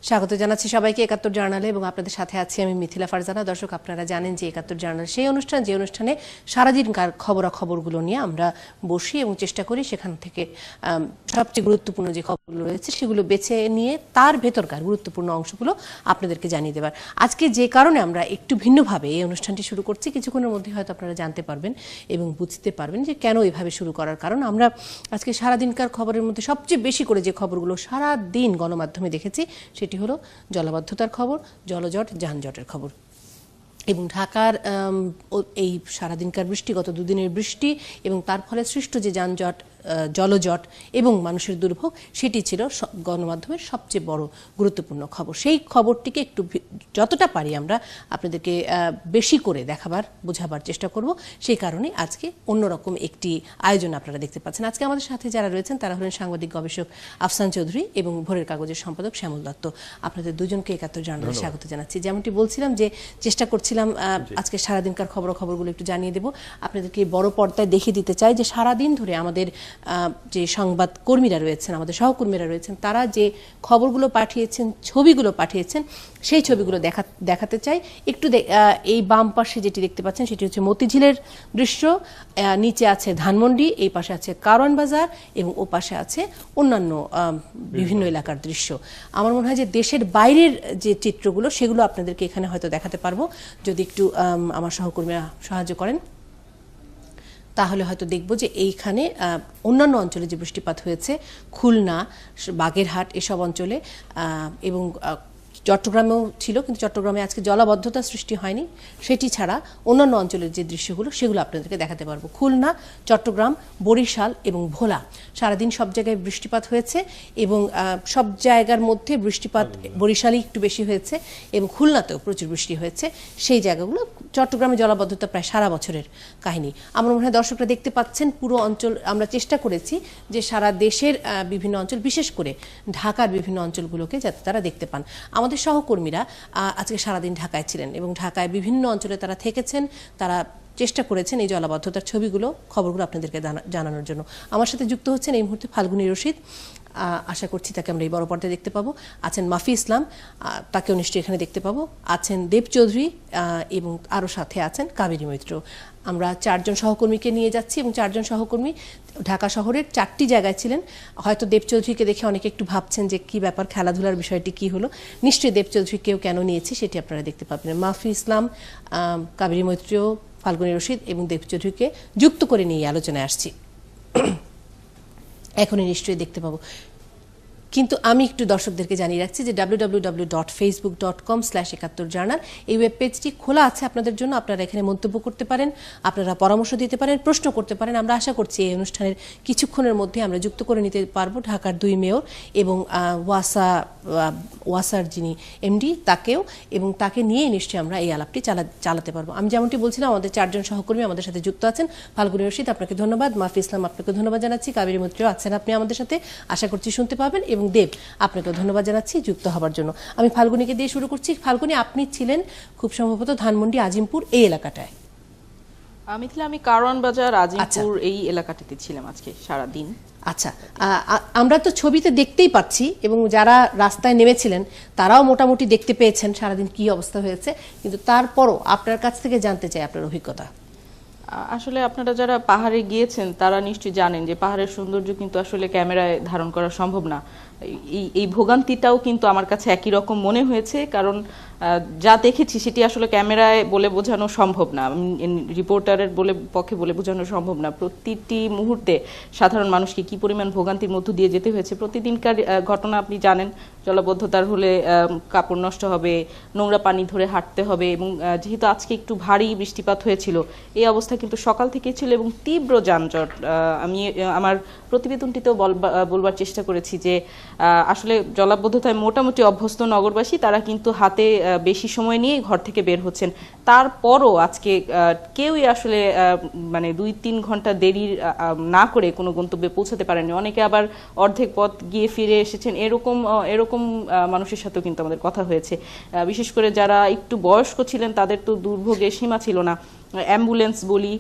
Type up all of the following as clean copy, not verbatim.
স্বাগত জানাচ্ছি সবাইকে একাত্তর জার্নালে এবং আপনাদের সাথে আছি আমি মিথিলা ফারজানা। দর্শক, আপনারা জানেন যে একাত্তর জার্নাল সেই অনুষ্ঠান যে অনুষ্ঠানে সারাদিনকার খবরাখবরগুলো নিয়ে আমরা বসি এবং চেষ্টা করি সেখান থেকে সবচেয়ে গুরুত্বপূর্ণ যে খবরগুলো রয়েছে সেগুলো বেছে নিয়ে তার ভেতরকার গুরুত্বপূর্ণ অংশগুলো আপনাদেরকে জানিয়ে দেবার। আজকে যে কারণে আমরা একটু ভিন্নভাবে এই অনুষ্ঠানটি শুরু করছি, কিছুক্ষণের মধ্যে হয়তো আপনারা জানতে পারবেন এবং বুঝতে পারবেন যে কেন এভাবে শুরু করার কারণ। আমরা আজকে সারাদিনকার খবরের মধ্যে সবচেয়ে বেশি করে যে খবরগুলো সারাদিন গণমাধ্যমে দেখেছি সেটি হলো জলাবদ্ধতার খবর, জলজট, যানজটের খবর এবং ঢাকার এই সারাদিনকার বৃষ্টি, গত দুদিনের বৃষ্টি এবং তার ফলে সৃষ্ট যে যানজট, জলজট এবং মানুষের দুর্ভোগ, সেটি ছিল গণমাধ্যমের সবচেয়ে বড় গুরুত্বপূর্ণ খবর। সেই খবরটিকে একটু যতটা পারি আমরা আপনাদেরকে বেশি করে দেখাবার, বোঝাবার চেষ্টা করব। সেই কারণে আজকে অন্যরকম একটি আয়োজন আপনারা দেখতে পাচ্ছেন। আজকে আমাদের সাথে যারা রয়েছেন তারা হলেন সাংবাদিক গবেষক আফসান চৌধুরী এবং ভোরের কাগজের সম্পাদক শ্যামল দত্ত। আপনাদের দুজনকে একাত্তর জার্নালে স্বাগত জানাচ্ছি। যেমনটি বলছিলাম যে চেষ্টা করছিলাম আজকে সারাদিনকার খবরগুলো একটু জানিয়ে দেব, আপনাদেরকে বড় পর্দায় দেখিয়ে দিতে চাই যে সারাদিন ধরে আমাদের যে সংবাদ কর্মীরা রয়েছেন, আমাদের সহকর্মীরা রয়েছেন, তারা যে খবরগুলো পাঠিয়েছেন, ছবিগুলো পাঠিয়েছেন, সেই ছবিগুলো দেখাতে চাই। একটু এই বাম পাশে যেটি দেখতে পাচ্ছেন সেটি হচ্ছে মতিঝিলের দৃশ্য, নিচে আছে ধানমন্ডি, এই পাশে আছে কারওয়ান বাজার এবং ও পাশে আছে অন্যান্য বিভিন্ন এলাকার দৃশ্য। আমার মনে হয় যে দেশের বাইরের যে চিত্রগুলো সেগুলো আপনাদেরকে এখানে হয়তো দেখাতে পারবো, যদি একটু আমার সহকর্মীরা সাহায্য করেন। তাহলে হয়তো দেখব যে এইখানে অন্যান্য অঞ্চলে যে বৃষ্টিপাত হয়েছে, খুলনা, বাগেরহাট এসব অঞ্চলে এবং চট্টগ্রামেও ছিল, কিন্তু চট্টগ্রামে আজকে জলাবদ্ধতা সৃষ্টি হয়নি। সেটি ছাড়া অন্যান্য অঞ্চলের যে দৃশ্যগুলো সেগুলো আপনাদেরকে দেখাতে পারবো। খুলনা, চট্টগ্রাম, বরিশাল এবং ভোলা, সারাদিন সব জায়গায় বৃষ্টিপাত হয়েছে এবং সব জায়গার মধ্যে বৃষ্টিপাত বরিশালেই একটু বেশি হয়েছে এবং খুলনাতেও প্রচুর বৃষ্টি হয়েছে। সেই জায়গাগুলো, চট্টগ্রামে জলাবদ্ধতা প্রায় সারা বছরের কাহিনী। আমার মনে হয় দর্শকরা দেখতে পাচ্ছেন পুরো অঞ্চল। আমরা চেষ্টা করেছি যে সারা দেশের বিভিন্ন অঞ্চল, বিশেষ করে ঢাকার বিভিন্ন অঞ্চলগুলোকে যাতে তারা দেখতে পান। আমাদের সহকর্মীরা আজকে সারাদিন ঢাকায় ছিলেন এবং ঢাকায় বিভিন্ন অঞ্চলে তারা থেকেছেন, তারা চেষ্টা করেছেন এই জলাবদ্ধতার ছবিগুলো, খবরগুলো আপনাদেরকে জানানোর জন্য। আমার সাথে যুক্ত হচ্ছেন এই মুহূর্তে ফাল্গুনী রশিদ, আশা করছি তাকে আমরা এই বড় পর্দায় দেখতে পাবো। আছেন মাফি ইসলাম, তাকেও নিশ্চয়ই এখানে দেখতে পাবো। আছেন দেব চৌধুরী এবং আরও সাথে আছেন কাবেরী মৈত্র। আমরা চারজন সহকর্মীকে নিয়ে যাচ্ছি এবং চারজন সহকর্মী ঢাকা শহরের 4টি জায়গায় ছিলেন। হয়তো দেব চৌধুরীকে দেখে অনেকে একটু ভাবছেন যে কি ব্যাপার, খেলাধুলার বিষয়টি কি হলো। নিশ্চয়ই দেব চৌধুরীকেও কেন নিয়েছি সেটি আপনারা দেখতে পাবেন। মাফি ইসলাম, কাবেরী মৈত্র, ফাল্গুনী রশিদ এবং দেব চৌধুরীকে যুক্ত করে নিয়ে আলোচনায় আসছি। এখনই নিশ্চয়ই দেখতে পাবো, কিন্তু আমি একটু দর্শকদেরকে জানিয়ে রাখছি যে www.facebook.com/71journal এই ওয়েব পেজটি খোলা আছে আপনাদের জন্য। আপনারা এখানে মন্তব্য করতে পারেন, আপনারা পরামর্শ দিতে পারেন, প্রশ্ন করতে পারেন। আমরা আশা করছি এই অনুষ্ঠানের কিছুক্ষণের মধ্যে আমরা যুক্ত করে নিতে পারবো ঢাকার 2 মেয়র এবং ওয়াসার যিনি এমডি তাকেও, এবং তাকে নিয়ে নিশ্চয়ই আমরা এই আলাপটি চালাতে পারবো। আমি যেমনটি বলছিলাম, আমাদের 4জন সহকর্মী আমাদের সাথে যুক্ত আছেন। ফাল্গুনী রশিদ, আপনাকে ধন্যবাদ। মাফি ইসলাম, আপনাকে ধন্যবাদ জানাচ্ছি। কাবেরী মৈত্র আছেন আপনি আমাদের সাথে, আশা করছি শুনতে পাবেন। এবং দেব, আপনাকে ধন্যবাদ জানাচ্ছি যুক্ত হবার জন্য। আমি ফাল্গুনীকে দিয়ে শুরু করছি। ফাল্গুনী, আপনি ছিলেন খুব সম্ভবত ধানমন্ডি, আজিমপুর এই এলাকাটায়। আমি কারওয়ান বাজার, আজিমপুর এই এলাকাটিতে ছিলাম আজকে সারাদিন। আচ্ছা, আমরা তো ছবিতে দেখতেই পাচ্ছি এবং যারা রাস্তায় নেমেছিলেন তারাও মোটামুটি দেখতে পেয়েছেন সারাদিন কি অবস্থা হয়েছে, কিন্তু তারপরও আপনার কাছ থেকে জানতে চাই আপনার অভিজ্ঞতা। আসলে আপনারা যারা পাহাড়ে গিয়েছেন তারা নিশ্চয়ই জানেন যে পাহাড়ের সৌন্দর্য কিন্তু আসলে ক্যামেরায় ধারণ করা সম্ভব না। এই ভোগান্তিটাও কিন্তু আমার কাছে একই রকম মনে হয়েছে, কারণ যা দেখেছি সেটি আসলে ক্যামেরায় বলে বোঝানো সম্ভব না, রিপোর্টারের পক্ষে বলে বোঝানো সম্ভব না। প্রতিটি মুহূর্তে সাধারণ মানুষকে কি পরিমাণ ভোগান্তির মধ্য দিয়ে যেতে হয়েছে। প্রতিদিনকার ঘটনা আপনি জানেন, জলাবদ্ধতার হলে কাপড় নষ্ট হবে, নোংরা পানি ধরে হাঁটতে হবে, এবং যেহেতু আজকে একটু ভারী বৃষ্টিপাত হয়েছিল, এই অবস্থা কিন্তু সকাল থেকেই ছিল এবং তীব্র যানজট। আমি আমার প্রতিবেদনটিতেও বলবার চেষ্টা করেছি যে আসলে জলাবদ্ধতায় মোটামুটি অভ্যস্ত নগরবাসী, তারা কিন্তু হাতে বেশি সময় নিয়ে ঘর থেকে বের হচ্ছেন। তারপরও আজকে কেউই আসলে মানে 2-3 ঘন্টা দেরি না করে কোনো গন্তব্যে পৌঁছাতে পারেনি। অনেকে আবার অর্ধেক পথ গিয়ে ফিরে এসেছেন। এরকম মানুষের সাথেও কিন্তু আমাদের কথা হয়েছে। বিশেষ করে যারা একটু বয়স্ক ছিলেন তাদের তো দুর্ভোগের সীমা ছিল না। অ্যাম্বুলেন্স বলি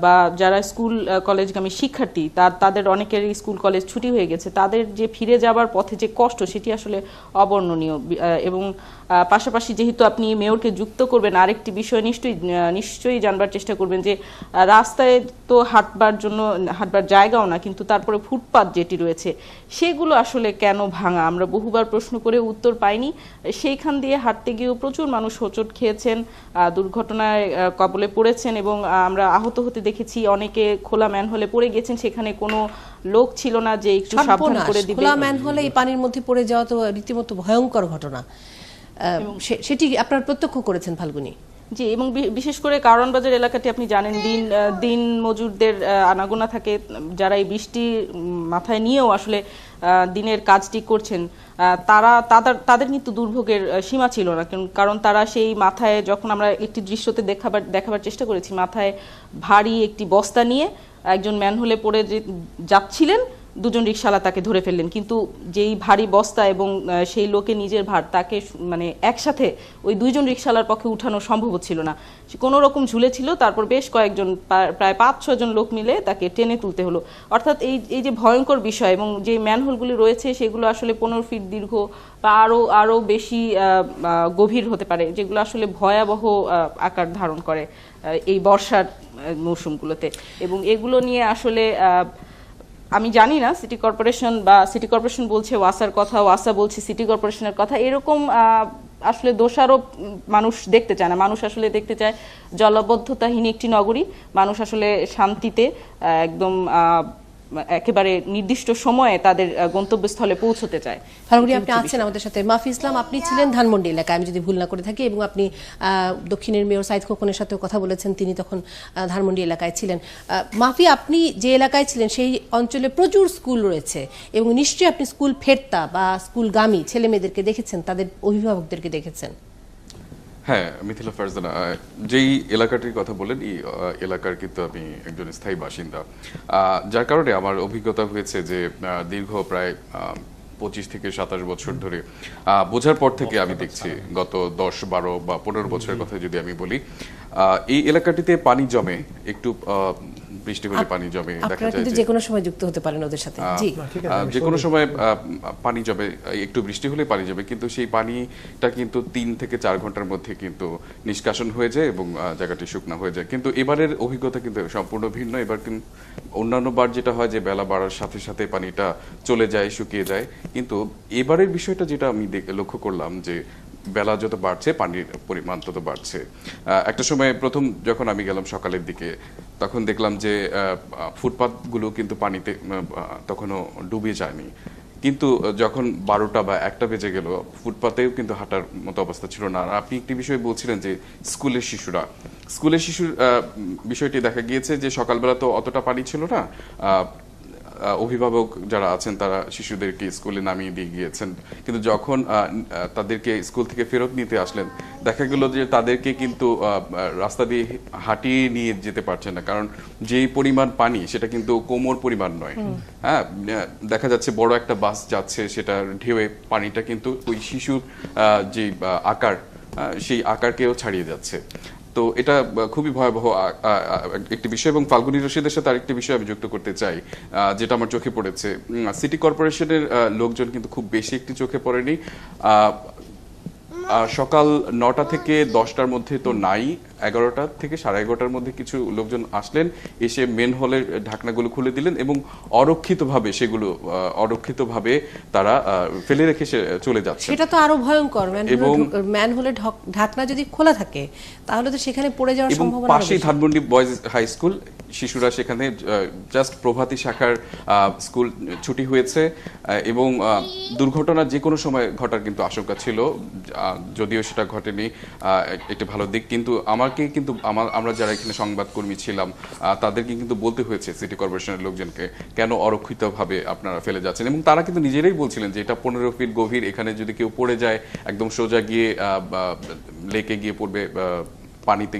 বা যারা স্কুল কলেজগামী শিক্ষার্থী তাদের অনেকেরই স্কুল কলেজ ছুটি হয়ে গেছে, তাদের যে ফিরে যাবার পথে যে কষ্ট সেটি আসলে অবর্ণনীয়। এবং পাশাপাশি যেহেতু আপনি মেয়রকে যুক্ত করবেন, আরেকটি বিষয় নিশ্চয়ই জানবার চেষ্টা করবেন যে রাস্তায় তো হাঁটবার জায়গাও না, কিন্তু তারপরে ফুটপাত যেটি রয়েছে সেগুলো আসলে কেন ভাঙা, আমরা বহুবার প্রশ্ন করে উত্তর পাইনি। সেইখান দিয়ে হাঁটতে গিয়েও প্রচুর মানুষ হোঁচট খেয়েছেন, দুর্ঘটনায় কবলে পড়েছেন এবং আমরা আহত হতে দেখেছি। অনেকে খোলা ম্যানহোলে পড়ে গেছেন, সেখানে কোনো লোক ছিল না যে একটু সাবধান করে দিবে। খোলা ম্যানহোলে এই পানির মধ্যে পড়ে যাওয়া তো রীতিমতো ভয়ঙ্কর ঘটনা, সেটি আপনারা প্রত্যক্ষ করেছেন ফাল্গুনী। জি, এবং বিশেষ করে কারওয়ান বাজার এলাকাটি আপনি জানেন দিন মজুরদের আনাগোনা থাকে, যারা এই বৃষ্টি মাথায় নিয়েও আসলে দিনের কাজটি করছেন, তাদের কিন্তু দুর্ভোগের সীমা ছিল না। কারণ তারা সেই মাথায়, যখন আমরা একটি দৃশ্যতে দেখাবার চেষ্টা করেছি, মাথায় ভারী একটি বস্তা নিয়ে একজন ম্যানহোলে পড়ে যাচ্ছিলেন, দুজন রিকশাওয়ালা তাকে ধরে ফেললেন। কিন্তু যেই ভারী বস্তা এবং সেই লোকে নিজের ভার, তাকে মানে একসাথে ওই দুইজন রিকশাওয়ালার পক্ষে উঠানো সম্ভব ছিল না, সে কোনো রকম ঝুলেছিল। তারপর বেশ কয়েকজন, প্রায় 5-6 জন লোক মিলে তাকে টেনে তুলতে হলো। অর্থাৎ এই যে ভয়ঙ্কর বিষয়, এবং যে ম্যানহোলগুলি রয়েছে সেগুলো আসলে 15 ফিট দীর্ঘ বা আরও বেশি গভীর হতে পারে, যেগুলো আসলে ভয়াবহ আকার ধারণ করে এই বর্ষার মৌসুমগুলোতে। এবং এগুলো নিয়ে আসলে আমি জানি না সিটি কর্পোরেশন বলছে ওয়াসার কথা, ওয়াসা বলছে সিটি কর্পোরেশনের কথা, এরকম আসলে দোষারোপ মানুষ দেখতে চায় না। মানুষ আসলে দেখতে চায় জলাবদ্ধতাহীন একটি নগরী, মানুষ আসলে শান্তিতে একদম একেবারে নির্দিষ্ট সময়ে তাদের গন্তব্যস্থলে পৌঁছতে চায়। ফাল্গুনী, আপনি আছেন আমাদের সাথে। মাফি ইসলাম, আপনি ছিলেন ধানমন্ডি এলাকায়, আমি যদি ভুল না করে থাকি, এবং আপনি দক্ষিণের মেয়র সাইদ খোকনের সাথেও কথা বলেছেন, তিনি তখন ধানমন্ডি এলাকায় ছিলেন। মাফি, আপনি যে এলাকায় ছিলেন সেই অঞ্চলে প্রচুর স্কুল রয়েছে, এবং নিশ্চয়ই আপনি স্কুল ফেরতা বা স্কুলগামী ছেলে মেয়েদেরকে দেখেছেন, তাদের অভিভাবকদেরকে দেখেছেন। হ্যাঁ, মিথিলা ফারজানা, যেই এলাকাটির কথা বলেন, এই এলাকার কিন্তু আমি একজন স্থায়ী বাসিন্দা, যার কারণে আমার অভিজ্ঞতা হয়েছে যে দীর্ঘ প্রায় 25 থেকে 27 বছর ধরে বোঝার পর থেকে আমি দেখছি, গত 10, 12 বা 15 বছরের কথা যদি আমি বলি, এই এলাকাটিতে পানি জমে, একটু বৃষ্টি হলে পানি জমে, দেখা যায় যে কোনো সময় যুক্ত হতে পারেন ওদের সাথে। জি, যে কোনো সময় পানি জমে, একটু বৃষ্টি হলে পানি জমে, কিন্তু সেই পানিটা কিন্তু 3 থেকে 4 ঘন্টার মধ্যে কিন্তু নিষ্কাশন হয়ে যায় এবং জায়গাটি শুকনো হয়ে যায়। কিন্তু এবারের অভিজ্ঞতা কিন্তু সম্পূর্ণ ভিন্ন। এবার কিন্তু অন্যান্য বার যেটা হয় যে বেলা বাড়ার সাথে সাথে পানিটা চলে যায়, শুকিয়ে যায়, কিন্তু এবারের বিষয়টা যেটা আমি লক্ষ্য করলাম যে বেলা যত বাড়ছে পানির পরিমাণ তত বাড়ছে। একটা সময় প্রথম যখন আমি গেলাম সকালের দিকে, তখন দেখলাম যে ফুটপাথগুলো কিন্তু পানিতে তখনও ডুবে যায়নি, কিন্তু যখন 12টা বা 1টা বেজে গেল, ফুটপাতেও কিন্তু হাঁটার মতো অবস্থা ছিল না। আর আপনি একটি বিষয় বলছিলেন যে স্কুলের শিশুর বিষয়টি দেখা গিয়েছে যে সকালবেলা তো অতটা পানি ছিল না, অভিভাবক যারা আছেন তারা শিশুদেরকে স্কুলে নামিয়ে দিয়ে গিয়েছেন, কিন্তু যখন তাদেরকে স্কুল থেকে ফেরত নিতে আসলেন, দেখা গেল যে তাদেরকে কিন্তু রাস্তা দিয়ে হাঁটিয়ে নিয়ে যেতে পারছেন না, কারণ যেই পরিমাণ পানি সেটা কিন্তু কোমর পরিমাণ নয়। হ্যাঁ, দেখা যাচ্ছে বড় একটা বাস যাচ্ছে, সেটা ঢেউয়ে পানিটা কিন্তু ওই শিশুর যে আকার, সেই আকারকেও ছাড়িয়ে যাচ্ছে। তো এটা খুবই ভয়াবহ একটি বিষয়। এবং ফাল্গুনী রশিদের সাথে আরেকটি বিষয় আমি যুক্ত করতে চাই, যেটা আমার চোখে পড়েছে। সিটি কর্পোরেশনের লোকজন কিন্তু খুব বেশি একটি চোখে পড়েনি। সকাল 9টা থেকে 10টার মধ্যে তো নাই, 11টা থেকে 11:30টার মধ্যে কিছু লোকজন আসলেন, এসে মেন হলের ঢাকনাগুলো খুলে দিলেন এবং অরক্ষিতভাবে তারা ফেলে রেখে চলে যাচ্ছে। সেটা তো আরো ভয়ঙ্কর। ম্যানহোলের ঢাকনা যদি খোলা থাকে তাহলে তো সেখানে পড়ে যাওয়ার সম্ভাবনা। পাশেই ধানমন্ডি বয়েজ হাই স্কুল, শিশুরা সেখানে জাস্ট প্রভাতী শাখার স্কুল ছুটি হয়েছে এবং দুর্ঘটনা যে কোনো সময় ঘটার কিন্তু আশঙ্কা ছিল, যদিও সেটা ঘটেনি, একটি ভালো দিক। কিন্তু আমরা যারা এখানে সংবাদকর্মী ছিলাম তাদেরকে কিন্তু বলতে হয়েছে সিটি কর্পোরেশনের লোকজনকে, কেন অরক্ষিতভাবে আপনারা ফেলে যাচ্ছেন। এবং তারা কিন্তু নিজেরাই বলছিলেন যে এটা 15 ফিট গভীর, এখানে যদি কেউ পড়ে যায় একদম সোজা গিয়ে লেকে গিয়ে পড়বে, পানিতে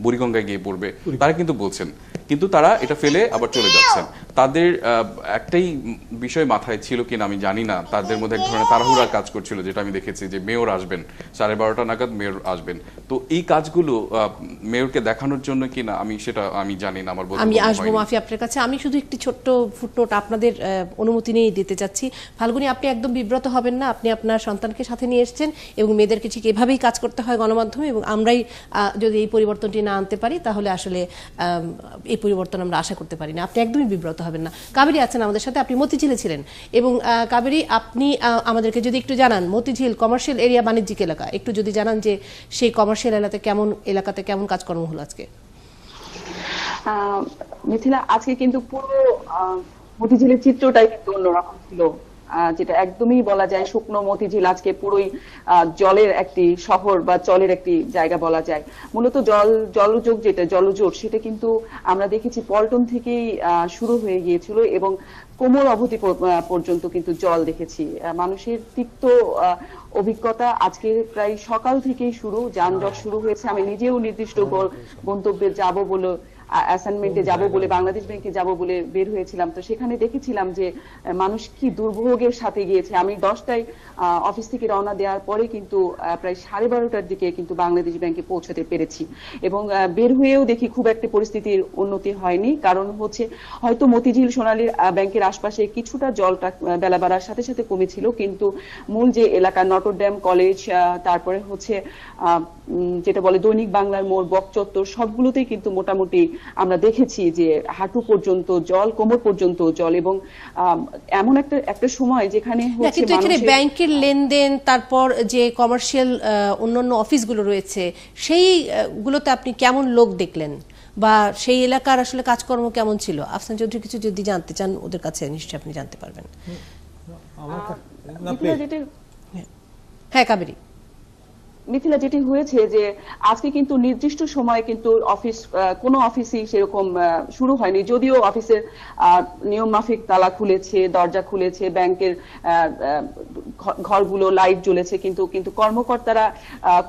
বুড়িগঙ্গায় গিয়ে পড়বে, তারা কিন্তু বলছেন, কিন্তু তারা এটা ফেলে আবার চলে যাচ্ছেন। তাদের একটাই বিষয় মাথায় ছিল কিনা আমি জানি না, তাদের মধ্যে এক ধরনের তাড়াহুড়া কাজ করছিল, যেটা আমি দেখেছি যে মেয়র আসবেন 12:30 নাগাদ, মেয়র আসবেন। তো এই কাজগুলো মেয়রকে দেখানোর জন্য কিনা আমি জানি না, আমার বোধ আমি আসবো মাফি আপনার কাছে। আমি শুধু একটি ছোট্ট ফুটনোট আপনাদের অনুমতি নিয়ে দিতে চাচ্ছি। ফাল্গুনী, আপনি একদম বিব্রত হবেন না। আপনি আপনার সন্তানকে সাথে নিয়ে এসেছেন এবং মেয়েদেরকে ঠিক এভাবেই কাজ করতে হয় গণমাধ্যমে, এবং আমরাই যদি এই পরিবর্তনটি না আনতে পারি তাহলে আসলে এই পরিবর্তন আমরা আশা করতে পারি না। আপনি একদমই বিব্রত হবেন না। কাবেরী আছেন আমাদের সাথে, আপনি মতিঝিলে ছিলেন, এবং কাবেরী, আপনি আমাদেরকে যদি একটু জানান, মতিঝিল কমার্শিয়াল এরিয়া, বাণিজ্যিক এলাকা, একটু যদি জানান যে সেই কমার্শিয়াল এলাকাতে কেমন কাজকর্ম হলো আজকে। মিথিলা, আজকে কিন্তু পুরো মতিঝিলের চিত্রটাই কিন্তু অন্যরকম ছিল, যেটা একদমই বলা যায় শুকনো মতিঝিল আজকে পুরোই জলের একটি শহর বা জলের একটি জায়গা বলা যায়। মূলত জলজোট সেটা কিন্তু আমরা দেখেছি পল্টন থেকেই শুরু হয়ে গিয়েছিল এবং কোমর অবধি পর্যন্ত কিন্তু জল দেখেছি। মানুষের তিক্ত অভিজ্ঞতা আজকে প্রায় সকাল থেকেই শুরু, যানজট শুরু হয়েছে। আমি নিজেও নির্দিষ্ট গন্তব্যে যাব বলে, অ্যাসাইনমেন্টে যাব বলে, বাংলাদেশ ব্যাংকে যাব বলে বের হয়েছিলাম। তো সেখানে দেখেছিলাম যে মানুষ কি দুর্ভোগের সাথে গিয়েছে। আমি 10টায় অফিস থেকে রওনা দেওয়ার পরে কিন্তু প্রায় 12:30টার দিকে কিন্তু বাংলাদেশ ব্যাংকে পৌঁছতে পেরেছি, এবং বের হয়েও দেখি খুব একটা পরিস্থিতির উন্নতি হয়নি। কারণ হচ্ছে হয়তো মতিঝিল সোনালী ব্যাংকের আশপাশে কিছুটা জলটা বেলা বাড়ার সাথে সাথে কমেছিল, কিন্তু মূল যে এলাকা নটরডেম কলেজ, তারপরে হচ্ছে যেটা বলে দৈনিক বাংলার মোড়, বকচত্বর, সবগুলোতেই কিন্তু মোটামুটি আমরা দেখেছি যে হাঁটু পর্যন্ত জল, কোমর পর্যন্ত জল, এবং এমন একটা সময় যেখানে হচ্ছে এখানে ব্যাংকের লেনদেন, তারপর যে কমার্শিয়াল অন্যান্য অফিসগুলো রয়েছে, সেইগুলোতে আপনি কেমন লোক দেখলেন, বা সেই এলাকার আসলে কাজকর্ম কেমন ছিল? আফসান চৌধুরী কিছু যদি জানতে চান, ওদের কাছে নিশ্চয়ই আপনি জানতে পারবেন। হ্যাঁ কাবেরী। মিথিলা, যেটি হয়েছে যে আজকে কিন্তু নির্দিষ্ট সময়ে কিন্তু কোনো অফিসই সেরকম শুরু হয়নি, যদিও অফিসের নিয়ম মাফিক তালা খুলেছে, দরজা খুলেছে, ব্যাংকের ঘরগুলো লাইট জ্বলেছে, কিন্তু কর্মকর্তারা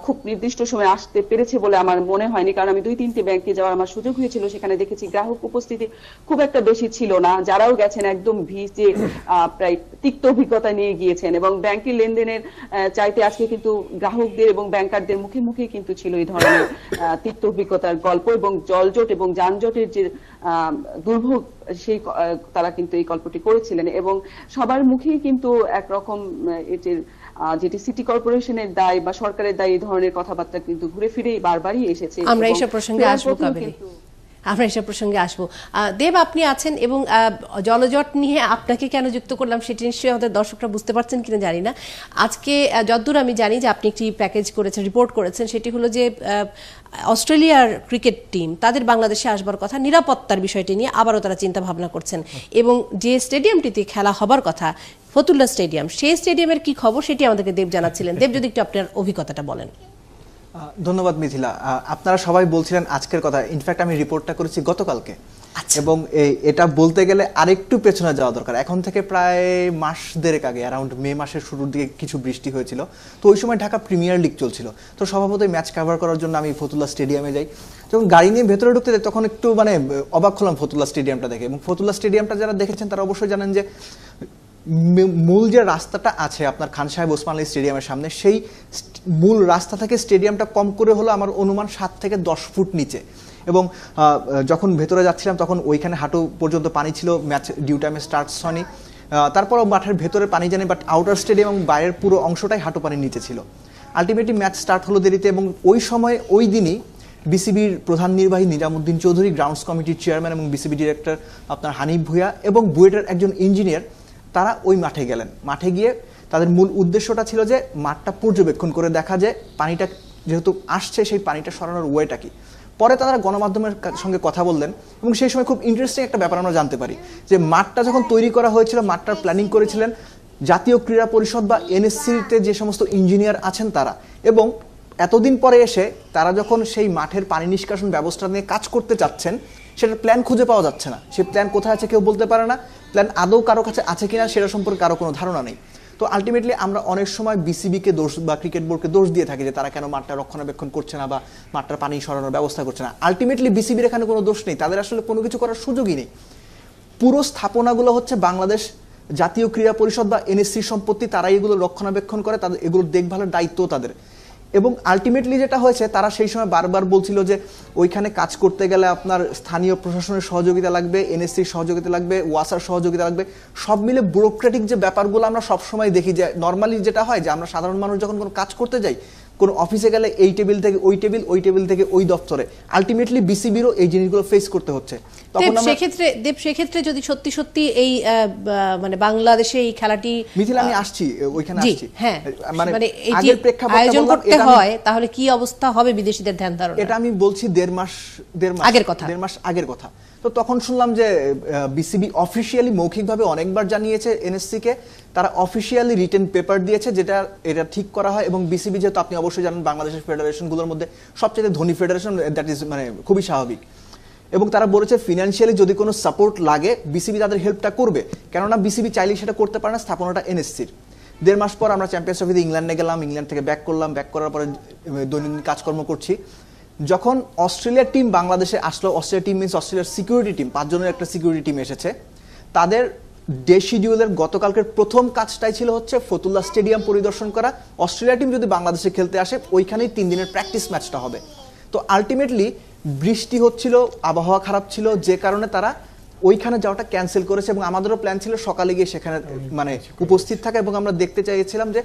খুব নির্দিষ্ট সময় আসতে পেরেছে বলে আমার মনে হয়নি। কারণ আমি 2-3টে ব্যাংকে যাওয়ার আমার সুযোগ হয়েছিল, সেখানে দেখেছি গ্রাহক উপস্থিতি খুব একটা বেশি ছিল না। যারাও গেছেন একদম ভিজে প্রায় তিক্ত অভিজ্ঞতা নিয়ে গিয়েছেন, এবং ব্যাংকের লেনদেনের চাইতে আজকে কিন্তু গ্রাহকদের এবং ব্যাংকারদের মুখে মুখে কিন্তু ছিল এই ধরনের তিক্ত অভিজ্ঞতার গল্প, এবং জলজট এবং যানজটের যে দুর্ভোগ, সেই তারা কিন্তু এই গল্পটি করেছিলেন। এবং সবার মুখেই কিন্তু একরকম যেটি সিটি কর্পোরেশনের দায় বা সরকারের দায়, এই ধরনের কথাবার্তা কিন্তু ঘুরে ফিরেই বারবারই এসেছে। আমরা এইসব প্রসঙ্গে আসবো কাবেরী, আমরা এসব প্রসঙ্গে আসবো। দেব, আপনি আছেন, এবং জলজট নিয়ে আপনাকে কেন যুক্ত করলাম সেটি নিশ্চয়ই আমাদের দর্শকরা বুঝতে পারছেন কিনা জানি না। আজকে যতদূর আমি জানি যে আপনি একটি প্যাকেজ করেছেন, রিপোর্ট করেছেন, সেটি হলো যে অস্ট্রেলিয়ার ক্রিকেট টিম তাদের বাংলাদেশে আসবার কথা, নিরাপত্তার বিষয়টি নিয়ে আবারও তারা চিন্তা ভাবনা করছেন, এবং যে স্টেডিয়ামটিতে খেলা হবার কথা ফতুল্লা স্টেডিয়াম, সেই স্টেডিয়ামের কি খবর সেটি আমাদেরকে দেব জানাচ্ছিলেন। দেব, যদি একটু আপনার অভিজ্ঞতাটা বলেন। ধন্যবাদ মিথিলা। আপনারা সবাই বলছিলেন আজকের কথা, ইনফ্যাক্ট আমি রিপোর্টটা করেছি গতকালকে, এবং এটা বলতে গেলে আরেকটু পেছনে যাওয়া দরকার। এখন থেকে প্রায় মাস দেড়েক আগে, অ্যারাউন্ড মে মাসের শুরুর দিকে কিছু বৃষ্টি হয়েছিল। তো ওই সময় ঢাকা প্রিমিয়ার লিগ চলছিল। তো স্বভাবতই ম্যাচ কভার করার জন্য আমি ফতুল্লা স্টেডিয়ামে যাই। যখন গাড়ি নিয়ে ভেতরে ঢুকতে যাই তখন একটু অবাক হলাম ফতুল্লা স্টেডিয়ামটা দেখে। এবং ফতুল্লা স্টেডিয়ামটা যারা দেখেছেন তারা অবশ্যই জানেন যে মূল যে রাস্তাটা আছে আপনার খান সাহেব ওসমান আলী স্টেডিয়ামের সামনে, সেই মূল রাস্তা থেকে স্টেডিয়ামটা কম করে হলো আমার অনুমান 7 থেকে 10 ফুট নিচে। এবং যখন ভেতরে যাচ্ছিলাম তখন ওইখানে হাঁটু পর্যন্ত পানি ছিল, ম্যাচ ডিউ টাইমে স্টার্টস হয়নি। তারপরও মাঠের ভেতরে পানি জানি, বাট আউটার স্টেডিয়াম এবং বাইরের পুরো অংশটাই হাঁটু পানির নিচে ছিল। আলটিমেটলি ম্যাচ স্টার্ট হলো দেরিতে, এবং ওই সময় ওই দিনই বিসিবির প্রধান নির্বাহী নিজামুদ্দিন চৌধুরী, গ্রাউন্ডস কমিটির চেয়ারম্যান এবং বিসিবি ডিরেক্টর আপনার হানিফ ভুঁইয়া এবং বুয়েটের একজন ইঞ্জিনিয়ার, তারা ওই মাঠে গেলেন। মাঠে গিয়ে তাদের মূল উদ্দেশ্যটা ছিল যে মাঠটা পর্যবেক্ষণ করে দেখা যে পানিটা যেহেতু আসছে সেই পানিটা সরানোর ওয়েটা কি। পরে তারা গণমাধ্যমের সঙ্গে কথা বললেন, এবং সেই সময় খুব ইন্টারেস্টিং একটা ব্যাপার আমরা জানতে পারি যে মাঠটা যখন তৈরি করা হয়েছিল, মাঠটার প্ল্যানিং করেছিলেন জাতীয় ক্রীড়া পরিষদ বা এনএসসিতে যে সমস্ত ইঞ্জিনিয়ার আছেন তারা। এবং এতদিন পরে এসে তারা যখন সেই মাঠের পানি নিষ্কাশন ব্যবস্থা নিয়ে কাজ করতে চাচ্ছেন, সেটার প্ল্যান খুঁজে পাওয়া যাচ্ছে না। সেই প্ল্যান কোথায় আছে কেউ বলতে পারে না, প্ল্যান আদৌ কারো কাছে আছে কিনা সেটা সম্পর্কে কারো কোনো ধারণা নেই। তো আলটিমেটলি আমরা অনেক সময় বিসিবিকে দোষ বা ক্রিকেট বোর্ডকে দোষ দিয়ে থাকি যে তারা কেন মাঠটা রক্ষণাবেক্ষণ করছে না বা মাঠটার পানি সরানোর ব্যবস্থা করছে না। আলটিমেটলি বিসিবির এখানে কোনো দোষ নেই, তাদের আসলে কোনো কিছু করার সুযোগই নেই। পুরো স্থাপনাগুলো হচ্ছে বাংলাদেশ জাতীয় ক্রীড়া পরিষদ বা এনএসসি সম্পত্তি, তারাই এগুলো রক্ষণাবেক্ষণ করে, তাদের এগুলোর দেখভালের দায়িত্ব তাদের। এবং আলটিমেটলি যেটা হয়েছে, তারা সেই সময় বারবার বলছিল যে ওইখানে কাজ করতে গেলে আপনার স্থানীয় প্রশাসনের সহযোগিতা লাগবে, এনএসসির সহযোগিতা লাগবে, ওয়াসার সহযোগিতা লাগবে, সব মিলে ব্যুরোক্রেটিক যে ব্যাপারগুলো আমরা সবসময় দেখি যে নর্মালি যেটা হয় যে আমরা সাধারণ মানুষ যখন কোনো কাজ করতে যাই, কোনো অফিসে গেলে এই টেবিল থেকে ওই টেবিল, ওই টেবিল থেকে ওই দপ্তরে, আলটিমেটলি বিসিবিরও এই জিনিসগুলো ফেস করতে হচ্ছে। তখন সেক্ষেত্রে যদি সত্যি সত্যি এই মানে বাংলাদেশে এই খেলাটি মিথিলা, আমি আসছি ওইখানে জি, আসছি, হ্যাঁ, মানে এই যে আগের প্রেক্ষাপটটা আয়োজন বললাম, করতে হয় তাহলে কি অবস্থা হবে বিদেশিদের ধ্যান ধারণা? এটা আমি বলছি দেড় মাস আগের কথা। দেড় মাস আগের কথা। তো তখন শুনলাম যে বিসিবি অফিসিয়ালি মৌখিকভাবে অনেকবার জানিয়েছে এনএসসি কে, তারা অফিসিয়ালি রিটেন পেপার দিয়েছে যেটা এটা ঠিক করা হয়। এবং বিসিবি যেহেতু আপনি অবশ্যই জানেন বাংলাদেশের ফেডারেশনগুলোর মধ্যে সবচেয়ে ধনী ফেডারেশন, দ্যাট ইজ মানে খুবই স্বাভাবিক। এবং তারা বলেছে ফিনান্সিয়ালি যদি কোনো সাপোর্ট লাগে বিসিবি তাদের হেল্পটা করবে, কেননা বিসিবি চাইলেই সেটা করতে পারে না, স্থাপনাটা এনএসসির। দেড় মাস পর আমরা চ্যাম্পিয়ন্স ট্রফিতে ইংল্যান্ডে গেলাম, ইংল্যান্ড থেকে ব্যাক করলাম, ব্যাক করার পরে দৈনন্দিন কাজকর্ম করছি। যখন অস্ট্রেলিয়ার টিম বাংলাদেশে আসলো, অস্ট্রেলিয়া টিম মিনস অস্ট্রেলিয়ার সিকিউরিটি টিম, 5 জনের একটা সিকিউরিটি টিম এসেছে, তাদের ডে শিডিউলের গতকালকের প্রথম কাজটাই ছিল হচ্ছে ফতুল্লা স্টেডিয়াম পরিদর্শন করা। অস্ট্রেলিয়া টিম যদি বাংলাদেশে খেলতে আসে ওইখানেই 3 দিনের প্র্যাকটিস ম্যাচটা হবে। তো আলটিমেটলি বৃষ্টি হচ্ছিল, আবহাওয়া খারাপ ছিল, যে কারণে তারা ওইখানে যাওয়াটা ক্যান্সেল করেছে। এবং আমাদেরও প্ল্যান ছিল সকালে গিয়ে সেখানে মানে উপস্থিত থাকা, এবং আমরা দেখতে চাইছিলাম যে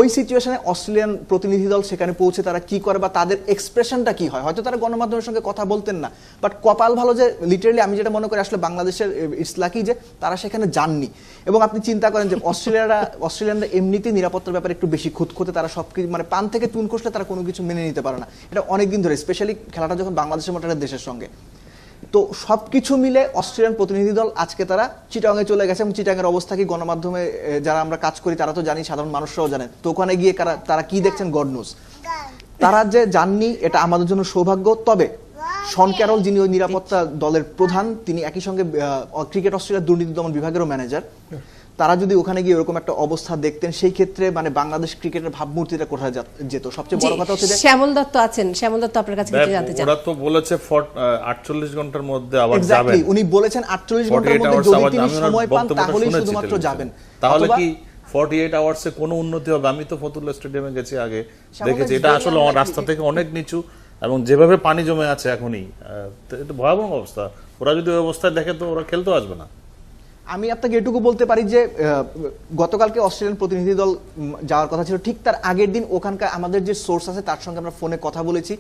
ওই সিচুয়েশনে অস্ট্রেলিয়ান প্রতিনিধি দল সেখানে পৌঁছে তারা কি করে বা তাদের এক্সপ্রেশনটা কি হয়। হয়তো তারা গণমাধ্যমের সঙ্গে কথা বলতেন না, বাট কপাল ভালো যে লিটারালি আমি যেটা মনে করি আসলে বাংলাদেশের ইটস লাকি যে তারা সেখানে যাননি। এবং আপনি চিন্তা করেন যে অস্ট্রেলিয়ানরা এমনিতেই নিরাপত্তার ব্যাপারে একটু বেশি খুঁতখুঁতে, তারা সব কিছু মানে পান থেকে চুন কষলে তারা কোনো কিছু মেনে নিতে পারে না, এটা অনেকদিন ধরে, স্পেশালি খেলাটা যখন বাংলাদেশের মতো একটা দেশের সঙ্গে। তো সবকিছু মিলে অস্ট্রেলিয়ান প্রতিনিধি দল আজকে তারা চিটাগাংয়ে চলে গেছে। এবং চিটাগাংয়ের অবস্থা কি গণমাধ্যমে যারা আমরা কাজ করি তারা তো জানি, সাধারণ মানুষরাও জানেন। তো ওখানে গিয়ে তারা কি দেখছেন গড নোজ। তারা যে জাননি এটা আমাদের জন্য সৌভাগ্য। তবে শন ক্যারল যিনি ওই নিরাপত্তা দলের প্রধান, তিনি একই সঙ্গে ক্রিকেট অস্ট্রেলিয়ার দুর্নীতি দমন বিভাগেরও ম্যানেজার, তারা যদি ওখানে গিয়ে এরকম একটা অবস্থা দেখতেন সেই ক্ষেত্রে মানে বাংলাদেশ ক্রিকেটের ভাবমূর্তিটা কোথায় যেত। সবচেয়ে বড় কথা হচ্ছে যে শ্যামল দত্ত আছেন, শ্যামল দত্ত আপনার কাছে কিছু জানতে চান। ওরা তো বলেছে 48 ঘন্টার মধ্যে আবার যাবেন। এক্স্যাক্টলি, উনি বলেছেন 48 ঘন্টার মধ্যে যদি তিনি সময় পান তাহলেই শুধুমাত্র যাবেন। তাহলে কি 48 আওয়ার্সে কোনো উন্নতি হবে? আমি তো ফতুল্লা স্টেডিয়ামে গেছি আগে, দেখেছি এটা আসলে রাস্তা থেকে অনেক নিচু, এবং যেভাবে পানি জমে আছে এখনই, এটা ভয়াবহ অবস্থা। ওরা যদি ওই অবস্থায় দেখে তো ওরা খেলতেও আসবে না। আমি আপনাকে এটুকু বলতে পারি যে গতকালকে অস্ট্রেলিয়ান প্রতিনিধি দল যাওয়ার কথা ছিল, ঠিক তার আগের দিন ওখানকার আমাদের যে সোর্স আছে তার সঙ্গে আমরা ফোনে কথা বলেছি,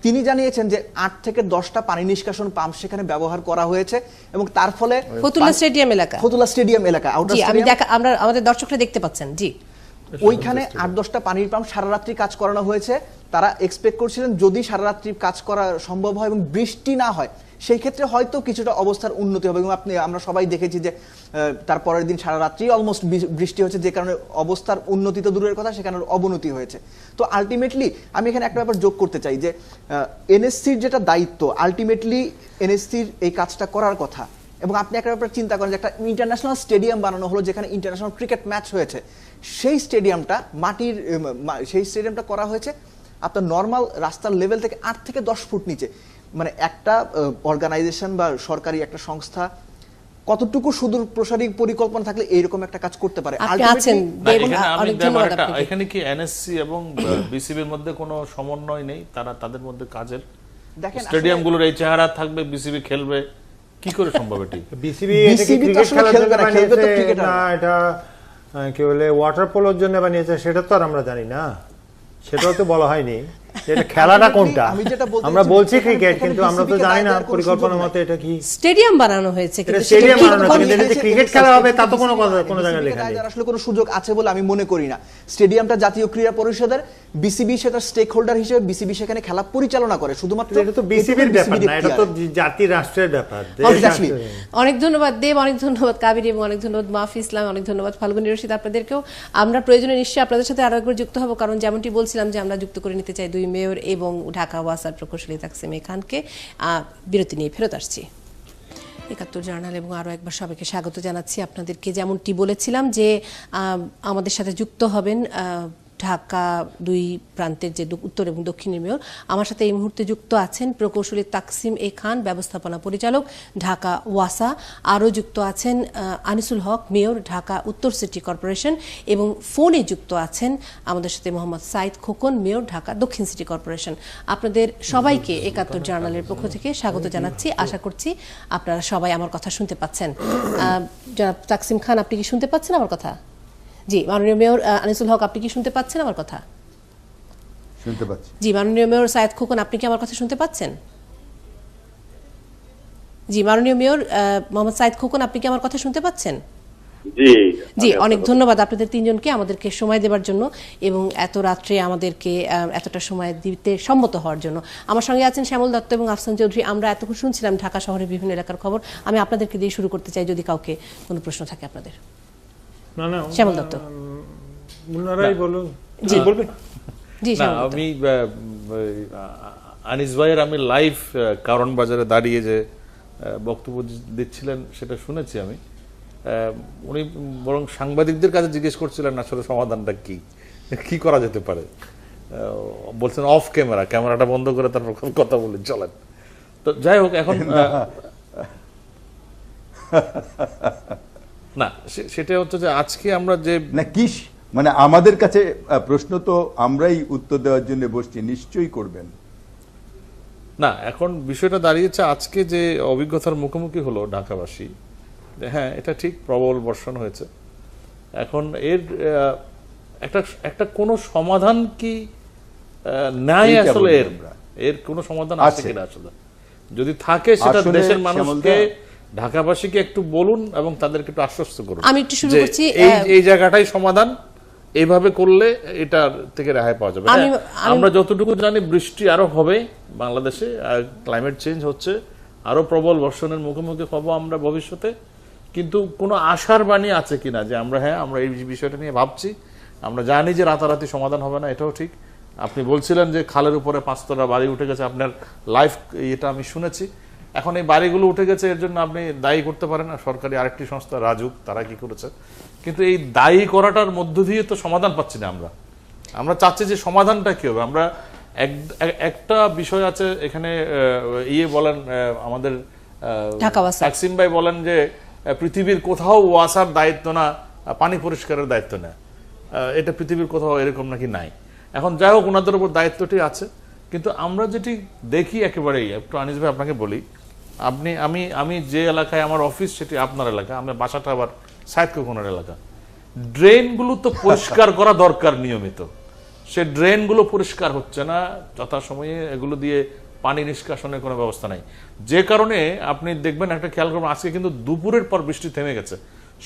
তিনি জানিয়েছেন যে 8 থেকে 10টা পানি নিষ্কাশন পাম্প সেখানে ব্যবহার করা হয়েছে। এবং তার ফলে ফতুল্লা স্টেডিয়াম এলাকা আউটার আমরা আমাদের দর্শকরা দেখতে পাচ্ছেন, জি, ওইখানে 8-10টা পানির পাম্প সারা রাত্রি কাজ করানো হয়েছে। তারা এক্সপেক্ট করছিলেন যদি সারা রাত্রি কাজ করা সম্ভব হয় এবং বৃষ্টি না হয় সেই ক্ষেত্রে হয়তো কিছুটা অবস্থার উন্নতি হবে। এবং আমরা সবাই দেখেছি যে তারপরের দিন সারা রাত্রি অলমোস্ট বৃষ্টি হয়েছে, যে কারণে অবস্থার উন্নতি তো দূরের কথা, সেখানে অবনতি হয়েছে। তো আলটিমেটলি আমি এখানে একটা ব্যাপার যোগ করতে চাই যে এনএসসির যেটা দায়িত্ব, আলটিমেটলি এনএসসির এই কাজটা করার কথা। এবং আপনি একটা ব্যাপার চিন্তা করেন যে একটা ইন্টারন্যাশনাল স্টেডিয়াম বানানো হলো যেখানে ইন্টারন্যাশনাল ক্রিকেট ম্যাচ হয়েছে, সেই স্টেডিয়ামটা করা হয়েছে আপনার নর্মাল রাস্তার লেভেল থেকে 8 থেকে 10 ফুট নিচে। মানে একটা অর্গানাইজেশন বা সরকারি একটা সংস্থা কতটুকু সুদূর প্রসারী পরিকল্পনা থাকলে এইরকম একটা কাজ করতে পারে। এখানে কি এনএসসি এবং বিসিবির মধ্যে কোনো সমন্বয় নেই? তাদের মধ্যে কাজের, স্টেডিয়ামগুলোর এই চেহারা থাকবে, বিসিবি খেলবে, কি করে সম্ভব? এটি বিসিবি ক্রিকেট খেলার জন্য বানিয়েছে না, এটা কি বলে ওয়াটার পোলোর জন্য বানিয়েছে সেটা তো আর আমরা জানি না, সেটাও তো বলা হয়নি। এটা খেলাটা কোনটা? আমরা বলছি ক্রিকেট, কিন্তু আমরা তো জানি না পরিকল্পনা মতে এটা কি স্টেডিয়াম বানানো হয়েছে, কিন্তু স্টেডিয়াম বানানো হয়েছে, কিন্তু এটা ক্রিকেট খেলা হবে তা তো কোনো জায়গায় লেখা নেই। আসলে কোনো সুযোগ আছে বলে আমি মনে করি না। স্টেডিয়ামটা জাতীয় ক্রীড়া পরিষদের, বিসিবি সেটা স্টেক হোল্ডার হিসেবে বিসিবি সেখানে খেলা পরিচালনা করে, শুধুমাত্র এটা তো বিসিবির ব্যাপার না, এটা তো জাতি রাষ্ট্রের ব্যাপার। অনেক ধন্যবাদ দেব, অনেক ধন্যবাদ কাবির, এবং অনেক ধন্যবাদ মাহফি ইসলাম, অনেক ধন্যবাদ ফাল্গুনী রশিদ। আপনাদেরকেও আমরা প্রয়োজনে নিশ্চয়ই আপনাদের সাথে আরো একবার যুক্ত হব, কারণ যেমনটি বলছিলাম যে আমরা যুক্ত করে নিতে চাই 2 মেয়র এবং ঢাকা ওয়াসার প্রকৌশলী তাকসিম খানকে। বিরতি নিয়ে ফেরত আসছি। 71 জার্নাল এবং আরও একবার সবাইকে স্বাগত জানাচ্ছি। আপনাদেরকে যেমনটি বলেছিলাম যে আমাদের সাথে যুক্ত হবেন ঢাকা দুই প্রান্তের যে উত্তর এবং দক্ষিণের মেয়র। আমার সাথে এই মুহূর্তে যুক্ত আছেন প্রকৌশলী তাকসিম এ খান, ব্যবস্থাপনা পরিচালক, ঢাকা ওয়াসা। আরও যুক্ত আছেন আনিসুল হক, মেয়র, ঢাকা উত্তর সিটি কর্পোরেশন। এবং ফোনে যুক্ত আছেন আমাদের সাথে মোহাম্মদ সাইদ খোকন, মেয়র, ঢাকা দক্ষিণ সিটি কর্পোরেশন। আপনাদের সবাইকে ৭১ জার্নালের পক্ষ থেকে স্বাগত জানাচ্ছি। আশা করছি আপনারা সবাই আমার কথা শুনতে পাচ্ছেন। জনাব তাকসিম খান, আপনি কি শুনতে পাচ্ছেন আমার কথা? জি। মাননীয় মেয়র আনিসুল হক, আপনি কি শুনতে পাচ্ছেন আমার কথা? শুনতে পাচ্ছি। জি। মাননীয় মেয়র সাইদ খোকন, আপনি কি আমার কথা শুনতে পাচ্ছেন? জি। মাননীয় মেয়র মোহাম্মদ সাইদ খোকন, আপনি কি আমার কথা শুনতে পাচ্ছেন? জি জি। অনেক ধন্যবাদ আপনাদের তিনজনকে আমাদেরকে সময় দেওয়ার জন্য এবং এত রাত্রে আমাদেরকে এতটা সময় দিতে সম্মত হওয়ার জন্য। আমার সঙ্গে আছেন শ্যামল দত্ত এবং আফসান চৌধুরী। আমরা এতক্ষণ শুনছিলাম ঢাকা শহরের বিভিন্ন এলাকার খবর। আমি আপনাদেরকে দিয়ে শুরু করতে চাই, যদি কাউকে কোনো প্রশ্ন থাকে আপনাদের। না শ্যামল দত্ত, ওনারাই বলুন। জি বলবেন? জি। না, আমি আনিস ভাইয়ের আমি লাইভ কারণ বাজারে দাঁড়িয়ে যে বক্তব্য দিচ্ছিলেন সেটা শুনেছি আমি। উনি বরং সাংবাদিকদের কাছে জিজ্ঞেস করছিলেন আসলে সমাধানটা কি করা যেতে পারে। বলছেন অফ ক্যামেরাটা বন্ধ করে তারপর কথা বলে চলেন। তো যাই হোক, এখন না, সেটা হচ্ছে যে আজকে আমরা যে না কি মানে আমাদের কাছে প্রশ্ন তো আমরাই উত্তর দেওয়ার জন্য বসছি, নিশ্চয়ই করবেন না। এখন বিষয়টা দাঁড়িয়েছে আজকে যে অভিজ্ঞতার মুখোমুখি হলো ঢাকাবাসী, হ্যাঁ এটা ঠিক, প্রবল বর্ষণ হয়েছে। এখন এর একটা কোনো সমাধান কি নাই আসলে? এর কোনো সমাধান আছে কিনা আসলে? যদি থাকে সেটা দেশের মানুষকে, ঢাকাবাসীকে একটু বলুন এবং তাদেরকে একটু আশ্বস্ত করুন। আমি একটু শুরু করছি। এই জায়গাটাই সমাধান, এইভাবে করলে এটার থেকে রেহাই পাওয়া যাবে। আমরা যতটুকু জানি বৃষ্টি আরো হবে বাংলাদেশে, ক্লাইমেট চেঞ্জ হচ্ছে, আরো প্রবল বর্ষণের মুখোমুখি হবো আমরা ভবিষ্যতে। কিন্তু কোনো আশার বাণী আছে কিনা যে আমরা এই বিষয়টা নিয়ে ভাবছি। আমরা জানি যে রাতারাতি সমাধান হবে না, এটাও ঠিক। আপনি বলছিলেন যে খালের উপরে ৫তলা বাড়ি উঠে গেছে, আপনার লাইভ এটা আমি শুনেছি। এখন এই বাড়িগুলো উঠে গেছে, এর জন্য আপনি দায়ী করতে পারেন না সরকারি আরেকটি সংস্থা রাজুক, তারা কি করেছে। কিন্তু এই দায়ী করাটার মধ্য দিয়ে তো সমাধান পাচ্ছি না। আমরা চাচ্ছি যে সমাধানটা কি হবে। আমরা একটা বিষয় আছে এখানে, বলেন আমাদের তাকসিম ভাই বলেন যে পৃথিবীর কোথাও ওয়াসার দায়িত্ব না, পানি পরিষ্কারের দায়িত্ব না, এটা পৃথিবীর কোথাও এরকম নাকি নাই। এখন যাই হোক, ওনাদের উপর দায়িত্বটি আছে। কিন্তু আমরা যেটি দেখি একেবারেই, একটু আনিস ভাই আপনাকে বলি, আমি যে এলাকায় আমার অফিস সেটি আপনার এলাকা, আমার বাসাটা আবার সাইদ খোকনের এলাকা। ড্রেনগুলো তো পরিষ্কার করা দরকার নিয়মিত, সে ড্রেনগুলো পরিষ্কার হচ্ছে না যথাসময়ে, এগুলো দিয়ে পানি নিষ্কাশনের কোনো ব্যবস্থা নাই। যে কারণে আপনি দেখবেন, একটা খেয়াল করবেন, আজকে কিন্তু দুপুরের পর বৃষ্টি থেমে গেছে,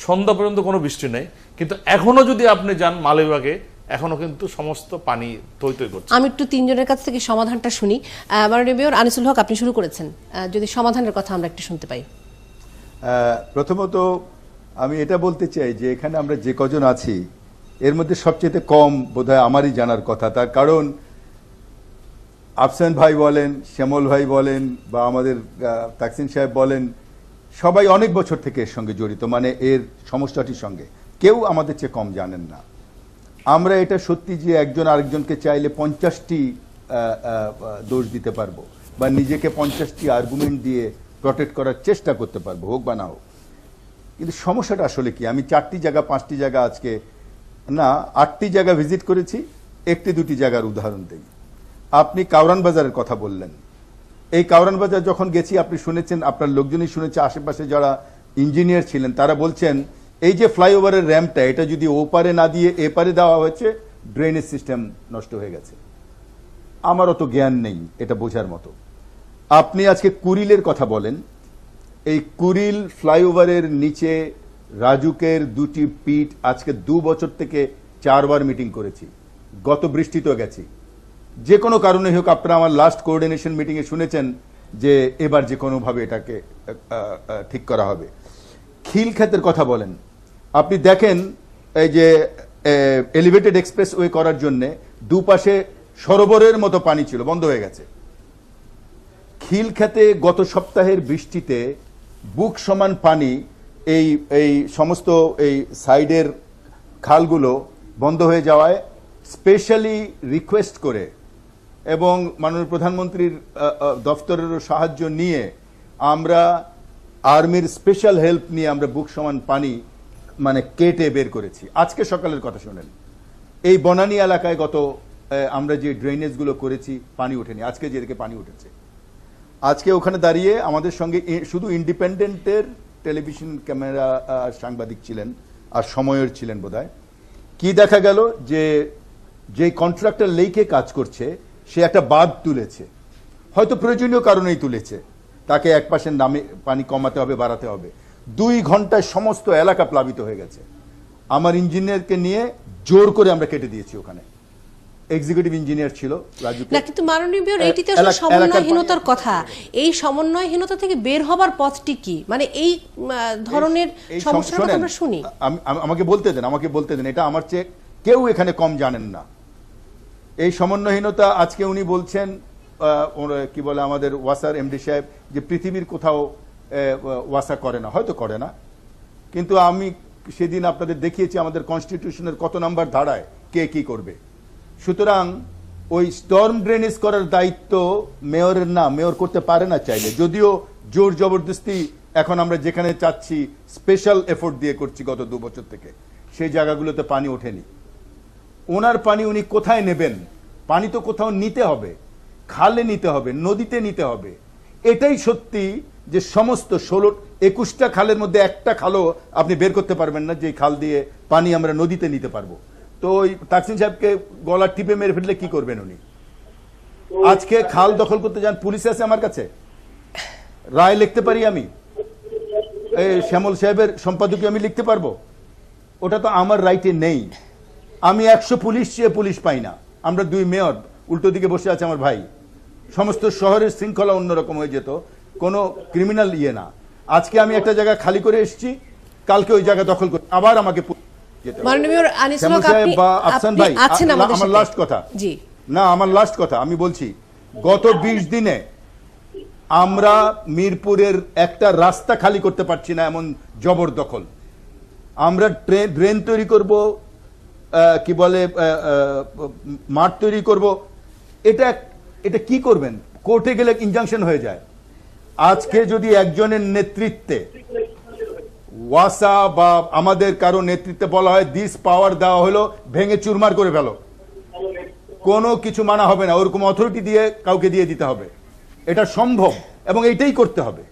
সন্ধ্যা পর্যন্ত কোনো বৃষ্টি নেই। কিন্তু এখনো যদি আপনি যান মালিবাগে, এখনো কিন্তু সমস্ত পানি থই করছে। আমি একটু তিনজনের কাছ থেকে সমাধানটা শুনি। মাননীয় মেয়র আনিসুল হক, আপনি শুরু করেছেন, যদি সমাধানের কথা আমরা একটু শুনতে পাই। প্রথমত আমি এটা বলতে চাই যে এখানে আমরা যে কজন আছি এর মধ্যে সবচেয়ে কম বোধহয় আমারই জানার কথা। তার কারণ আফসান ভাই বলেন, শ্যামল ভাই বলেন, বা আমাদের তাকসিম সাহেব বলেন, সবাই অনেক বছর থেকে এর সঙ্গে জড়িত, মানে এর সমস্যাটির সঙ্গে। কেউ আমাদের চেয়ে কম জানেন না। আমরা এটা সত্যি যে একজন আরেকজনকে চাইলে 50টি দোষ দিতে পারবো, বা নিজেকে 50টি আর্গুমেন্ট দিয়ে প্রটেক্ট করার চেষ্টা করতে পারবো, হোক বা না হোক। কিন্তু সমস্যাটা আসলে কি? আমি 4টি জায়গা 5টি জায়গা, আজকে না 8টি জায়গা ভিজিট করেছি। 1-2টি জায়গার উদাহরণ দেই। আপনি কাউরান বাজারের কথা বললেন। এই কাউরান বাজার যখন গেছি, আপনি শুনেছেন, আপনার লোকজনই শুনেছে, আশেপাশে যারা ইঞ্জিনিয়ার ছিলেন তারা বলছেন এই যে ফ্লাইওভারের র্যাম্পটা, এটা যদি ওপারে না দিয়ে এপারে দেওয়া হয়েছে, ড্রেনেজ সিস্টেম নষ্ট হয়ে গেছে। আমার অত জ্ঞান নেই এটা বোঝার মতো। আপনি আজকে কুরিলের কথা বলেন, এই কুরিল ফ্লাইওভারের নিচে রাজুকের 2টি পিট আজকে 2 বছর থেকে 4 বার মিটিং করেছি, গত বৃষ্টিতেও গেছি। যে কোনো কারণে হোক, আপনারা আমার লাস্ট কোঅর্ডিনেশন মিটিংয়ে শুনেছেন যে এবার যে কোনোভাবে এটাকে ঠিক করা হবে। খিলক্ষেতের কথা বলেন, আপনি দেখেন এই যে এলিভেটেড এক্সপ্রেসওয়ে করার জন্য দুপাশে সরোবরের মতো পানি ছিল, বন্ধ হয়ে গেছে। খিলক্ষেতে গত সপ্তাহের বৃষ্টিতে বুক সমান পানি, এই সমস্ত এই সাইডের খালগুলো বন্ধ হয়ে যাওয়ায় স্পেশালি রিকোয়েস্ট করে এবং মাননীয় প্রধানমন্ত্রীর দফতরেরও সাহায্য নিয়ে আমরা আর্মির স্পেশাল হেল্প নিয়ে আমরা বুক সমান পানি মানে কেটে বের করেছি। আজকে সকালের কথা শুনেন, এই বনানী এলাকায় আমরা যে ড্রেনেজগুলো করেছি পানি ওঠেনি, আজকে যেদিকে পানি উঠেছে। আজকে ওখানে দাঁড়িয়ে আমাদের সঙ্গে শুধু ইন্ডিপেন্ডেন্টের টেলিভিশন ক্যামেরা সাংবাদিক ছিলেন আর সময়ের ছিলেন বোধহয়। কি দেখা গেল যে কন্ট্রাক্টর লেকে কাজ করছে সে একটা বাঁধ তুলেছে, হয়তো প্রয়োজনীয় কারণেই তুলেছে, তাকে এক পাশে নামে পানি কমাতে হবে বাড়াতে হবে। 2 ঘন্টায় সমস্ত এলাকা প্লাবিত হয়ে গেছে। আমার ইঞ্জিনিয়ারকে নিয়ে জোর করে আমরা কেটে দিয়েছি ওখানে, এক্সিকিউটিভ ইঞ্জিনিয়ার ছিল রাজু। না, কিন্তু মাননীয় মেয়র, এইটিতে আসলে সমন্বয়হীনতার কথা। এই সমন্বয়হীনতা থেকে বের হবার পথটি কি? মানে এই ধরনের সমস্যার কথা আমরা শুনি। আমাকে বলতে দেন, এটা আমার চেয়ে কেউ এখানে কম জানেন না। এই সমন্বয়হীনতা আজকে উনি বলছেন, কি বলে আমাদের ওয়াসার এমডি সাহেব, যে পৃথিবীর কোথাও ওয়াসা করে না, হয়তো করে না, কিন্তু আমি সেদিন আপনাদের দেখিয়েছি আমাদের কনস্টিটিউশনের কত নাম্বার ধারায় কে কি করবে। সুতরাং ওই স্টর্ম ড্রেনেজ করার দায়িত্ব মেয়রের না, মেয়র করতে পারে না চাইলে, যদিও জোর জবরদস্তি এখন আমরা যেখানে চাচ্ছি স্পেশাল এফোর্ট দিয়ে করছি গত 2 বছর থেকে, সেই জায়গাগুলোতে পানি ওঠেনি। ওনার পানি উনি কোথায় নেবেন? পানি তো কোথাও নিতে হবে, খালে নিতে হবে, নদীতে নিতে হবে। এটাই সত্যি যে সমস্ত 16-21টা খালের মধ্যে একটা খালও আপনি বের করতে পারবেন না যে খাল দিয়ে পানি আমরা নদীতে নিতে পারবো। তো ওই তাকসিন সাহেবকে গলা টিপে মেরে ফেললে কি করবেন উনি? আজকে খাল দখল করতে যান, পুলিশ আছে আমার কাছে, রায় লিখতে পারি আমি, শ্যামল সাহেবের সম্পাদকীয় আমি লিখতে পারবো? ওটা তো আমার রাইটে নেই। আমি 100 পুলিশ চেয়ে পুলিশ পাই না। আমরা 2 মেয়র, উল্টো দিকে বসে আছে আমার ভাই। সমস্ত শহরের শৃঙ্খলা অন্যরকম হয়ে যেত, কোনো ক্রিমিনাল না। আজকে আমি একটা জায়গা খালি করে এসেছি, কালকে ওই জায়গা দখল করে আবার আমাকে আমার লাস্ট কথা আমি বলছি, গত 20 দিনে আমরা মিরপুরের একটা রাস্তা খালি করতে পারছি না, এমন জবরদখল। আমরা ড্রেন তৈরি করব, কি বলে মাঠ তৈরি করব, এটা কি করবেন? কোর্টে গেলে ইনজাংশন হয়ে যায়। আজকে যদি একজনের নেতৃত্বে ওয়াসা বা আমাদের কারো নেতৃত্বে বলা হয় দিস পাওয়ার দেওয়া হলো, ভেঙে চুরমার করে ফেলো, কোনো কিছু মানা হবে না, ওরকম অথরিটি দিয়ে কাউকে দিয়ে দিতে হবে। এটা সম্ভব এবং এইটাই করতে হবে।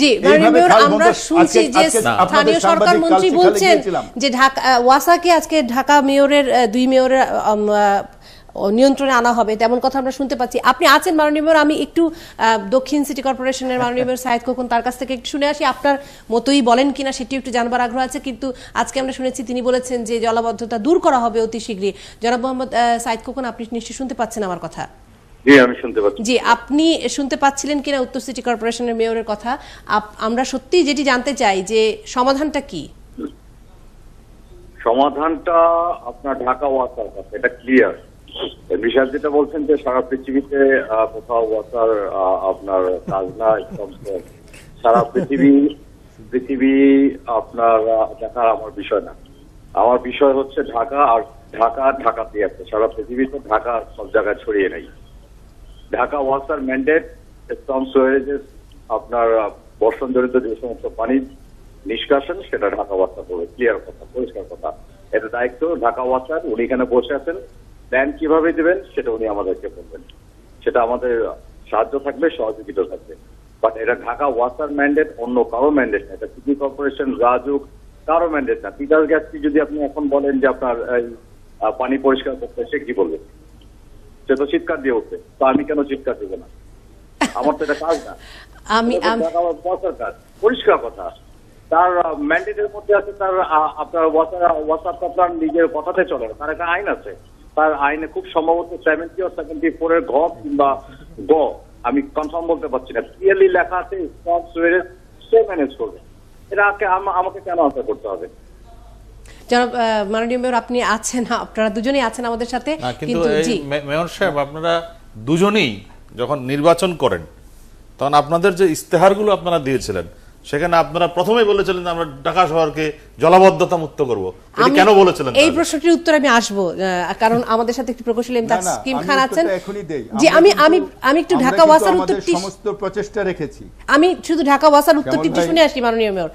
জি মেয়র, আমরা শুনছি যে স্থানীয় সরকার মন্ত্রী বলছেন যে ওয়াসাকে আজকে ঢাকা মেয়রের 2 মেয়রের নিয়ন্ত্রণে আনা হবে, তেমন কথা আমরা শুনতে পাচ্ছি। আপনি আছেন মাননীয় মেয়র, আমি একটু দক্ষিণ সিটি কর্পোরেশনের মাননীয় মেয়র সাইদ খোকন, তার কাছ থেকে একটু শুনে আসি, আপনার মতোই বলেন কিনা সেটি একটু জানবার আগ্রহ আছে। কিন্তু আজকে আমরা শুনেছি তিনি বলেছেন যে জলাবদ্ধতা দূর করা হবে অতি শীঘ্রই। জনাব মোহাম্মদ সাইদ খোকন, আপনি নিশ্চয়ই শুনতে পাচ্ছেন আমার কথা? জি, আমি শুনতে পাচ্ছি। জি, আপনি শুনতে পাচ্ছিলেন কিনা উত্তর সিটি কর্পোরেশনের মেয়রের কথা? আমরা সত্যি যেটি জানতে চাই যে সমাধানটা কি? সমাধানটা আপনার ঢাকা ওয়াসার কাছে, এটা ক্লিয়ার। বিষয় যেটা বলছেন যে সারা পৃথিবীতে কোথাও ওয়াসার আপনার কাজ না, সারা পৃথিবী আপনার দেখার আমার বিষয় না। আমার বিষয় হচ্ছে ঢাকা, আর ঢাকাতেই আছে। সারা পৃথিবীতে ঢাকা সব জায়গায় ছড়িয়ে নেই। ঢাকা ওয়াসার ম্যান্ডেট স্টর্ম সুয়ারেজেস আপনার বর্ষণ জড়িত যে সমস্ত পানি নিষ্কাশন, সেটা ঢাকা ওয়াসা করবে। ক্লিয়ার কথা, পরিষ্কার কথা। এটা দায়িত্ব ঢাকা ওয়াসার। উনি এখানে বসে আছেন, প্ল্যান কিভাবে দেবেন সেটা উনি আমাদেরকে বলবেন। সেটা আমাদের সাহায্য থাকবে, সহযোগিতা থাকবে। বাট এটা ঢাকা ওয়াসার ম্যান্ডেট, অন্য কারো ম্যান্ডেট না। এটা সিটি কর্পোরেশন, রাজুক, কারো ম্যান্ডেট না। পিটার গ্যাসকে যদি আপনি এখন বলেন যে আপনার পানি পরিষ্কার করতে, সে কি বলবে? সে তো চিৎকার দিয়ে উঠবে। তো আমি কেন চিৎকার দেবো না? আমার তো এটা কাজ না, ঢাকা ওয়াসার কাজ। পরিষ্কার কথা। তার ম্যান্ডেটের মধ্যে আছে, তার আপনার ওয়াসার তো আপনার নিজের কথাতে চলে, তার একটা আইন আছে। তার আইনে খুব সম্ভবত 70 or 74 এর ঘ কিংবা গ, আমি কনফার্ম বলতে পারছি না, ক্লিয়ারলি লেখা আছে স্টর্ম সুয়ারেজ সে ম্যানেজ করবে। এটা আমাকে কেন আনসার করতে হবে? জনাব মাননীয় মেয়র, আপনি আছেন, আপনারা দুজনেই আছেন আমাদের সাথে, কিন্তু মেয়র সাহেব, আপনারা দুজনেই যখন নির্বাচন করেন তখন আপনাদের যে ইস্তেহারগুলো আপনারা দিয়েছিলেন, সেখানে আপনারা প্রথমেই বলেছিলেন যে আমরা ঢাকা শহরকে জলাবদ্ধতা মুক্ত করব, এটা কেন বলেছিলেন? এই প্রশ্নটির উত্তর আমি আসবো, কারণ আমাদের সাথে একটি প্রকৌশলী তাসকিম খান আছেন। এখনই জি, আমি একটু ঢাকা ওয়াসার উত্তরটি, সমস্ত প্রচেষ্টা রেখেছি, আমি শুধু ঢাকা ওয়াসার উত্তরটি শুনে আসি। মাননীয় মেয়র,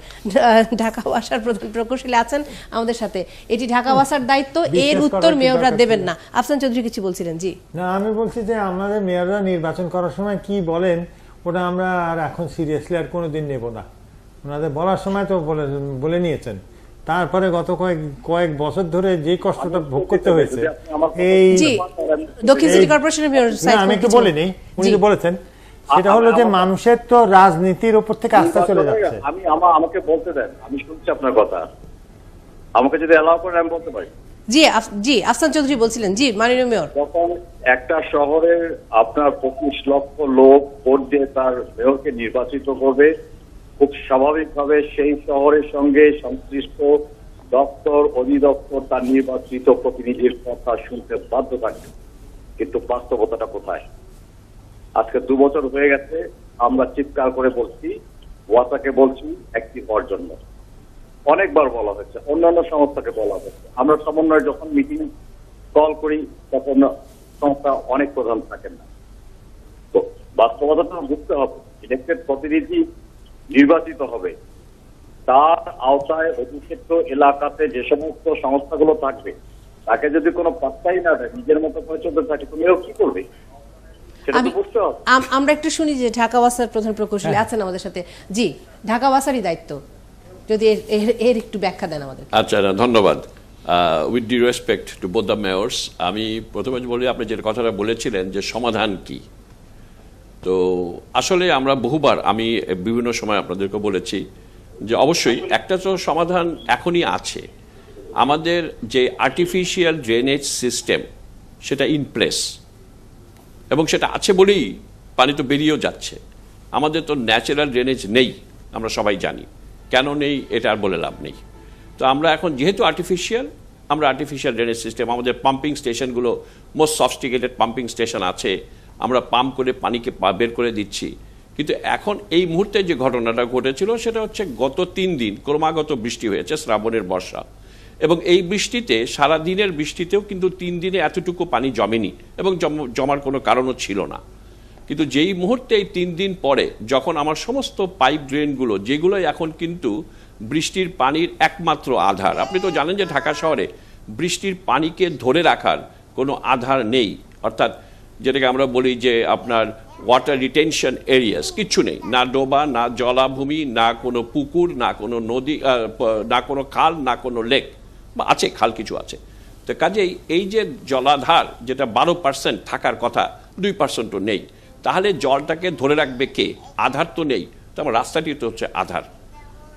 ঢাকা ওয়াসার প্রধান প্রকৌশলী আছেন আমাদের সাথে, এটি ঢাকা ওয়াসার দায়িত্ব, এর উত্তর মেয়ররা দেবেন না। আফসান চৌধুরী কিছু বলছিলেন। জি না, আমি বলছি যে আমাদের মেয়ররা নির্বাচন করার সময় কি বলেন ওটা আমরা আর এখন সিরিয়াসলি আর কোনোদিন নেব না। ওনাদের বলার সময় তো বলে নিয়েছেন, তারপরে গত কয়েক বছর ধরে যে কষ্টটা ভোগ করতে হয়েছে এই দক্ষিণ সিটি কর্পোরেশনের মেয়র আমি একটু বলিনি, উনি তো বলেছেন, সেটা হলো যে মানুষের তো রাজনীতির উপর থেকে আস্থা চলে যাচ্ছে। আমাকে বলতে দেন, আমি শুনছি আপনার কথা, আমাকে যদি অ্যালাউ করেন আমি বলতে পারি। জি আফসান চৌধুরী বলছিলেন। জি মাননীয় মেয়র, যখন একটা শহরের আপনার 25 লক্ষ লোক ভোট দিয়ে তার মেয়রকে নির্বাচিত করবে, খুব স্বাভাবিকভাবে সেই শহরের সঙ্গে সংশ্লিষ্ট দপ্তর অধিদপ্তর তার নির্বাচিত প্রতিনিধির কথা শুনতে বাধ্য থাকবে। কিন্তু বাস্তবতাটা কোথায়? আজকে 2 বছর হয়ে গেছে, আমরা চিৎকার করে বলছি, ওয়াসাকে বলছি একটি হওয়ার জন্য, অনেকবার বলা হয়েছে, অন্যান্য সংস্থাকে বলা হয়েছে। আমরা সমন্বয় যখন মিটিং কল করি তখন সংস্থা অনেক প্রধান থাকেন না। তো বাস্তবতাটা বুঝতে হবে, ইলেকটেড প্রতিনিধি নির্বাচিত হবে, তার আওতায় অধিক্ষেত্র এলাকাতে যে সমস্ত সংস্থাগুলো থাকবে তাকে যদি কোনো পাত্তাই না দেয়, নিজের মতো করে চলতে থাকে, তুমিও কি করবে সেটা তো বুঝতে হবে। আমরা একটু শুনি যে ঢাকা ওয়াসার প্রধান প্রকৌশলী আছেন আমাদের সাথে। জি, ঢাকা ওয়াসারই দায়িত্ব, যদি এর একটু ব্যাখ্যা দেন আমাদের। আচ্ছা, ধন্যবাদ। With D respect to both the mayors, আমি প্রথমে বলি, আপনি যে কথাটা বলেছিলেন যে সমাধান কি, তো আসলে আমরা বহুবার, আমি বিভিন্ন সময় আপনাদেরকে বলেছি যে অবশ্যই একটা তো সমাধান এখনই আছে। আমাদের যে আর্টিফিশিয়াল ড্রেনেজ সিস্টেম সেটা ইন প্লেস, এবং সেটা আছে বলেই পানি তো বেরিয়েও যাচ্ছে। আমাদের তো ন্যাচারাল ড্রেনেজ নেই, আমরা সবাই জানি। কেন নেই এটা আর বলে লাভ নেই। তো আমরা এখন যেহেতু আমরা আর্টিফিশিয়াল ড্রেনেজ সিস্টেম, আমাদের পাম্পিং স্টেশনগুলো মোস্ট সফিস্টিকেটেড পাম্পিং স্টেশন আছে, আমরা পাম্প করে পানিকে বের করে দিচ্ছি। কিন্তু এখন এই মুহূর্তে যে ঘটনাটা ঘটেছিল সেটা হচ্ছে গত 3 দিন ক্রমাগত বৃষ্টি হয়েছে, শ্রাবণের বর্ষা, এবং এই বৃষ্টিতে সারা দিনের বৃষ্টিতেও কিন্তু 3 দিনে এতটুকু পানি জমেনি, এবং জমার কোনো কারণও ছিল না। কিন্তু যেই মুহূর্তে এই 3 দিন পরে যখন আমার সমস্ত পাইপ ড্রেনগুলো, যেগুলো এখন কিন্তু বৃষ্টির পানির একমাত্র আধার, আপনি তো জানেন যে ঢাকা শহরে বৃষ্টির পানিকে ধরে রাখার কোনো আধার নেই, অর্থাৎ যেটাকে আমরা বলি যে আপনার ওয়াটার রিটেনশন এরিয়াস কিচ্ছু নেই, না ডোবা, না জলাভূমি, না কোনো পুকুর, না কোনো নদী, না কোনো খাল, না কোনো লেক, বা আছে খাল কিছু আছে। তো কাজেই এই যে জলাধার যেটা 12% থাকার কথা, 2%ও নেই, তাহলে জলটাকে ধরে রাখবে কে? আধার তো নেই, তো আমার রাস্তাটি তো হচ্ছে আধার।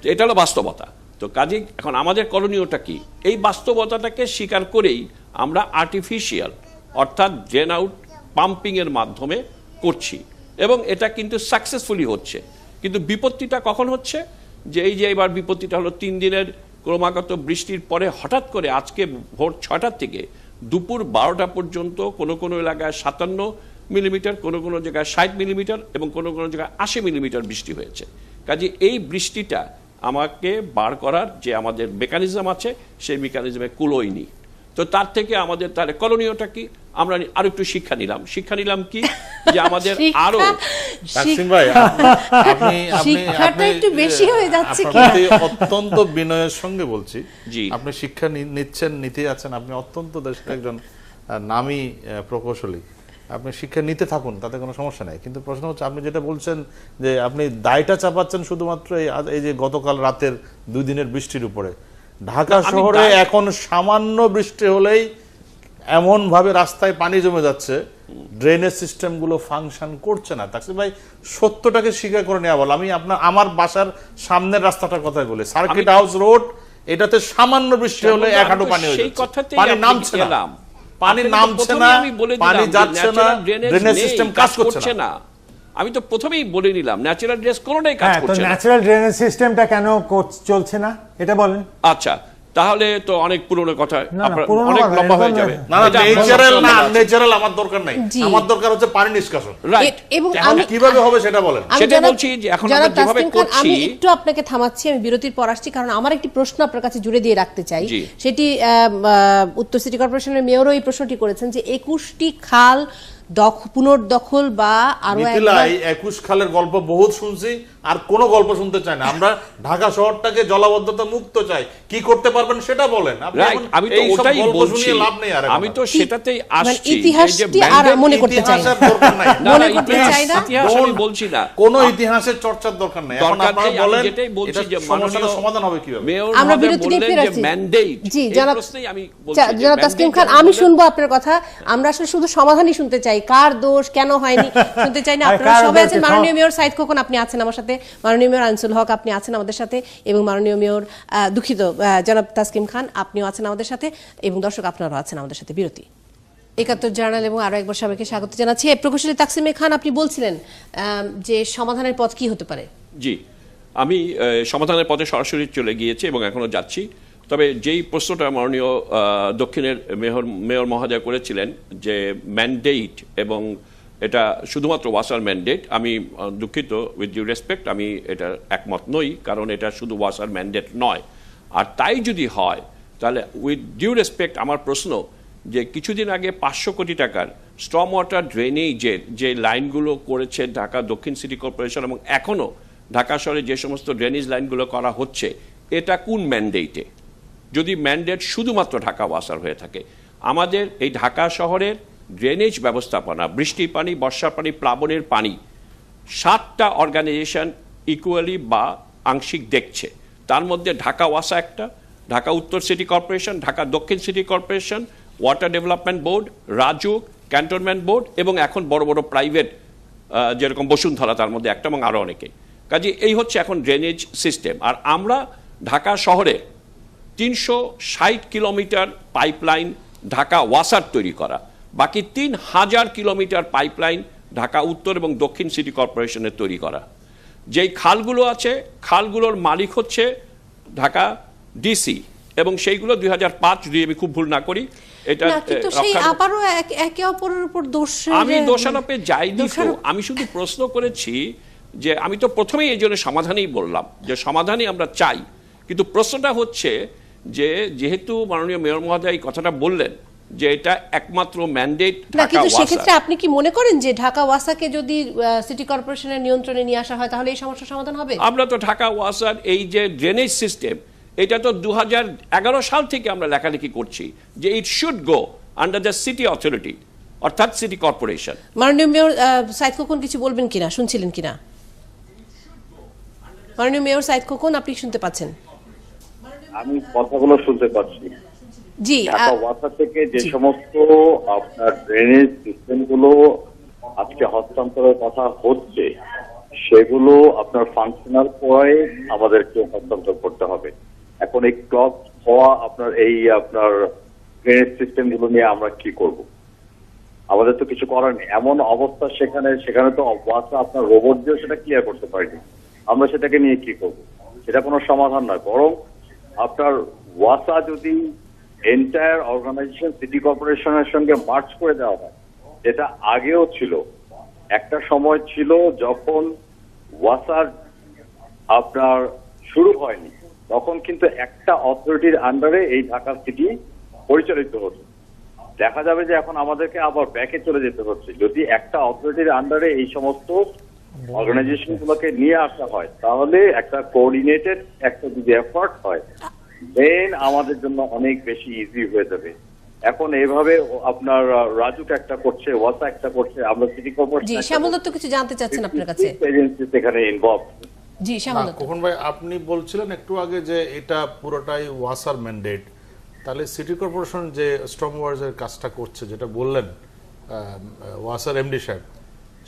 তো এটা হলো বাস্তবতা। তো কাজেই এখন আমাদের করণীয়টা কি? এই বাস্তবতাটাকে স্বীকার করেই আমরা আর্টিফিশিয়াল অর্থাৎ ড্রেন আউট পাম্পিংয়ের মাধ্যমে করছি, এবং এটা কিন্তু সাকসেসফুলি হচ্ছে। কিন্তু বিপত্তিটা কখন হচ্ছে? যে এই যে এবার বিপত্তিটা হলো 3 দিনের ক্রমাগত বৃষ্টির পরে হঠাৎ করে আজকে ভোর 6টার থেকে দুপুর 12টা পর্যন্ত কোনো কোনো এলাকায় 57 মিলিমিটার, কোনো কোনো জায়গায় 60 মিলিমিটার, এবং কোনো কোনো জায়গায় 80 মিলিমিটার বৃষ্টি হয়েছে। কাজে এই বৃষ্টিটা আমাকে বার করার যে আমাদের মেকানিজম আছে সেই মেকানিজমে কুলোয়নি। তো তার থেকে আমাদের তাহলে করণীয়টা কি? আমরা আরো একটু শিক্ষা নিলাম কি যে আমাদের আরো অত্যন্ত বিনয়ের সঙ্গে বলছি, জি আপনি শিক্ষা নিচ্ছেন, নিতে যাচ্ছেন, আপনি অত্যন্ত দেশের একজন নামী প্রকৌশলী, আপনি শিক্ষা নিতে থাকুন, তাতে কোনো সমস্যা নাই। কিন্তু প্রশ্ন হচ্ছে, আপনি যেটা বলছেন যে আপনি দায়টা চাপাচ্ছেন শুধুমাত্র এই যে গতকাল রাতের 2 দিনের বৃষ্টির উপরে। ঢাকা শহরে এখন সামান্য বৃষ্টি হলেই এমন ভাবে রাস্তায় পানি জমে যাচ্ছে, ড্রেনেজ সিস্টেম গুলো ফাংশন করছে না। তাকসিম ভাই, সত্যটাকে স্বীকার করে নেওয়া বল। আমি আমার বাসার সামনের রাস্তাটার কথা বলি, সার্কিট হাউস রোড, এটাতে সামান্য বৃষ্টি হলে 1 হাঁটু পানি হয়ে যাচ্ছে, পানি নামছে না, পানি যাচ্ছে না, ড্রেনেজ সিস্টেম কাজ করছে না। আমি তো প্রথমেই বলে নিলাম ন্যাচারাল ড্রেনেজ কোনোটাই কাজ করছে না। ন্যাচারাল ড্রেনেজ সিস্টেমটা কেন চলছে না এটা বলেন। আচ্ছা, তাহলে তো অনেক পুরনো কথা, না, আপনার পুরনো অনেক কথা, লম্বা হয়ে এটা যাবে। না না, এটা ন্যাচারাল না, আপনার ন্যাচারাল আমার দরকার নাই, জি। আমার দরকার হচ্ছে পানি নিষ্কাশন। রাইট। এবং এখন আমি কিভাবে হবে সেটা বলেন। আমি সেটাই জনাব- বলছি যে এখন জনাব আমরা যেভাবে তাসলিম খান, করছি- আমি একটু আপনাকে থামাচ্ছি, আমি বিরতির পর আসছি, কারণ আমার একটি প্রশ্ন আপনার কাছে জুড়ে দিয়ে রাখতে চাই। জি। সেটি উত্তর সিটি কর্পোরেশনের মেয়রও এই প্রশ্নটি করেছেন যে 21টি খাল পুনর্দখল বা আরো মিথিলা, একবার এই 21 খালের গল্প বহুত শুনছি, আর কোনো গল্প শুনতে চাই না। আমরা ঢাকা শহরটাকে জলাবদ্ধতা মুক্ত চাই, কি করতে পারবেন সেটা বলেন। আপনি রাইট, এখন আমি তো এইসব ওটাই গল্প বলছি, শুনিয়ে লাভ নেই। আর আমি তো সেটাতেই মানে আসছি, ইতিহাসটি আর মনে করতে চাই না। ইতিহাসের দরকার নাই। না, মনে না, করতে ইতিহাস- চাই না। ইতিহাস আমি বলছি না, কোনো ইতিহাসের চর্চার দরকার নেই। এখন দরকার আপনারা নেই। আমি বলেন যেটাই বলছি এটার যে সমস্যাটার মাননীয় সমাধান হবে কিভাবে? মেয়র আমরা মহোদয় বিরতি নিয়ে বললেন ফিরে যে আসছি। ম্যান্ডেট, জি, এই জনাব প্রশ্নেই আমি বলছি যে জনাব তাসলিম mandate খান, যখন আমি বললেন- শুনবো আপনার কথা। আমরা আসলে শুধু সমাধানই শুনতে চাই, কার দোষ, কেন হয়নি শুনতে চাই না। আরে আপনারা কার সবাই দোষ? আছেন, মাননীয় মেয়র সাইদ খোকন আপনি আছেন আমার সাথে, মাননীয় মেয়র আনিসুল হক আপনি আছেন আমাদের সাথে, এবং মাননীয় মেয়র দুঃখিত জনাব তাসকিন খান আপনিও আছেন আমাদের সাথে, এবং দর্শক আপনারাও আছেন আমাদের সাথে। বিরতি। ৭১ জার্নাল এবং আরো একবার সবাইকে স্বাগত জানাচ্ছি। প্রকৌশলী তাকসিমে খান, আপনি বলছিলেন যে সমাধানের পথ কি হতে পারে? জি, আমি সমাধানের পথে সরাসরি চলে গিয়েছি এবং এখনো যাচ্ছি। তবে যেই প্রশ্নটা মাননীয় দক্ষিণের মেয়র মহোদয় করেছিলেন যে ম্যান্ডেট, এবং এটা শুধুমাত্র ওয়াসার ম্যান্ডেট, আমি দুঃখিত, উইথ ডিউ রেসপেক্ট, আমি এটা একমত নই, কারণ এটা শুধু ওয়াসার ম্যান্ডেট নয়। আর তাই যদি হয় তাহলে উইথ ডিউ রেসপেক্ট আমার প্রশ্ন যে কিছুদিন আগে 500 কোটি টাকার স্টর্ম ওয়াটার ড্রেনেজের যে লাইনগুলো করেছে ঢাকা দক্ষিণ সিটি কর্পোরেশন, এবং এখনও ঢাকা শহরে যে সমস্ত ড্রেনেজ লাইনগুলো করা হচ্ছে, এটা কোন ম্যান্ডেটে? যদি ম্যান্ডেট শুধুমাত্র ঢাকা ওয়াসার হয়ে থাকে, আমাদের এই ঢাকা শহরের ড্রেনেজ ব্যবস্থাপনা, বৃষ্টির পানি, বর্ষার পানি, প্লাবনের পানি 7টা অর্গানাইজেশন ইকুয়ালি বা আংশিক দেখছে। তার মধ্যে ঢাকা ওয়াসা একটা, ঢাকা উত্তর সিটি কর্পোরেশন, ঢাকা দক্ষিণ city corporation, water development board, RAJUK, cantonment board, এবং এখন বড় বড় প্রাইভেট যেরকম বসুন্ধরা তার মধ্যে একটা, এবং আরও অনেকে। কাজে এই হচ্ছে এখন ড্রেনেজ সিস্টেম। আর আমরা ঢাকা শহরে 360 কিলোমিটার পাইপলাইন ঢাকা ওয়াসার তৈরি করা, বাকি 3000 কিলোমিটার পাইপলাইন ঢাকা উত্তর এবং দক্ষিণ সিটি কর্পোরেশনের তৈরি করা। যেই খালগুলো আছে, খালগুলোর মালিক হচ্ছে ঢাকা ডিসি, এবং সেইগুলো 2005, যদি আমি খুব ভুল না করি, এটা না, কিন্তু সেই আবারও একে অপরের উপর দোষ, আমি দোষারোপে যাইনি তো, আমি শুধু প্রশ্ন করেছি যে আমি তো প্রথমেই এই জন্য সমাধানই বললাম যে সমাধানই আমরা চাই, কিন্তু প্রশ্নটা হচ্ছে যে যেহেতু মাননীয় মেয়র মহোদয় এই কথাটা বললেন যে এটা একমাত্র ম্যান্ডেট না, ঢাকা কিন্তু ওয়াসা, সেক্ষেত্রে আপনি কি মনে করেন যে ঢাকা ওয়াসাকে যদি সিটি কর্পোরেশনের নিয়ন্ত্রণে নিয়ে আসা হয় তাহলে এই সমস্যার সমাধান হবে? আমরা তো ঢাকা ওয়াসার এই যে ড্রেনেজ সিস্টেম, এটা তো 2011 সাল থেকে আমরা লেখালেখি করছি যে it should go under the city authority, অর্থাৎ সিটি কর্পোরেশন। মাননীয় মেয়র সাইদ খোকন কিছু বলবেন কিনা, শুনছিলেন কিনা? মাননীয় মেয়র সাইদ খোকন, আপনি শুনতে পাচ্ছেন? আমি কথাগুলো শুনতে পাচ্ছি। জি, ঢাকা ওয়াসা থেকে যে সমস্ত আপনার ড্রেনেজ সিস্টেম গুলো আজকে হস্তান্তরের কথা হচ্ছে, সেগুলো আপনার ফাংশনাল পরে আমাদেরকে হস্তান্তর করতে হবে। এখন এই ক্লক হওয়া আপনার আপনার ড্রেনেজ সিস্টেম গুলো নিয়ে আমরা কি করব? আমাদের তো কিছু করার নেই। এমন অবস্থা সেখানে তো ওয়াসা আপনার রোবট দিয়েও সেটা ক্লিয়ার করতে পারেনি। আমরা সেটাকে নিয়ে কি করব? সেটা কোনো সমাধান নয়, বরং আপনার ওয়াসা যদি এন্টায়ার অর্গানাইজেশন সিটি কর্পোরেশনের সঙ্গে মার্চ করে দেওয়া হয়, যেটা আগেও ছিল। একটা সময় ছিল যখন ওয়াসার আপনার শুরু হয়নি, তখন কিন্তু একটা অথরিটির আন্ডারে এই ঢাকা সিটি পরিচালিত হতো। দেখা যাবে যে এখন আমাদেরকে আবার ব্যাকে চলে যেতে হচ্ছে। যদি একটা অথরিটির আন্ডারে এই সমস্ত অর্গানাইজেশন গুলোকে নিয়ে আসা হয়, তাহলে একটা কোঅর্ডিনেটেড একটা যদি এফর্ট হয়, দেন আমাদের জন্য অনেক বেশি ইজি হয়ে যাবে। এখন এইভাবে আপনার রাজুক একটা করছে, ওয়াসা একটা করছে, আমরা সিটি কর্পোরেশন, জি, শ্যামল দত্ত কিছু জানতে চাচ্ছেন আপনার কাছে। এজেন্সি এখানে ইনভলভ। জি, শ্যামল দত্ত। খোকন ভাই, আপনি বলছিলেন একটু আগে যে এটা পুরোটাই ওয়াসার ম্যান্ডেট, তাহলে সিটি কর্পোরেশন যে স্টর্ম ওয়ার্সের কাজটা করছে, যেটা বললেন ওয়াসার এমডি সাহেব,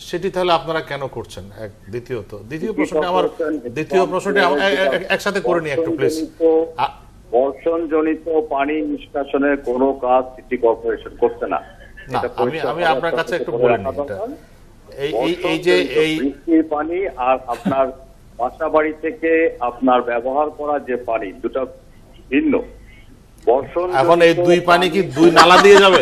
সেটি তাহলে আপনারা কেন করছেন? দ্বিতীয় প্রশ্নটি একসাথে করে নিই একটু প্লিজ। বর্ষণজনিত পানি নিষ্কাশনের কোনো কাজ সিটি কর্পোরেশন করছে না। আমি আপনার কাছে একটু বলে নিই, এই যে এই বৃষ্টির পানি আর আপনার বাসা বাড়ি থেকে আপনার ব্যবহার করা যে পানি, দুটো ভিন্ন। বর্ষণ এখন এই দুই পানি কি দুই নালা দিয়ে যাবে?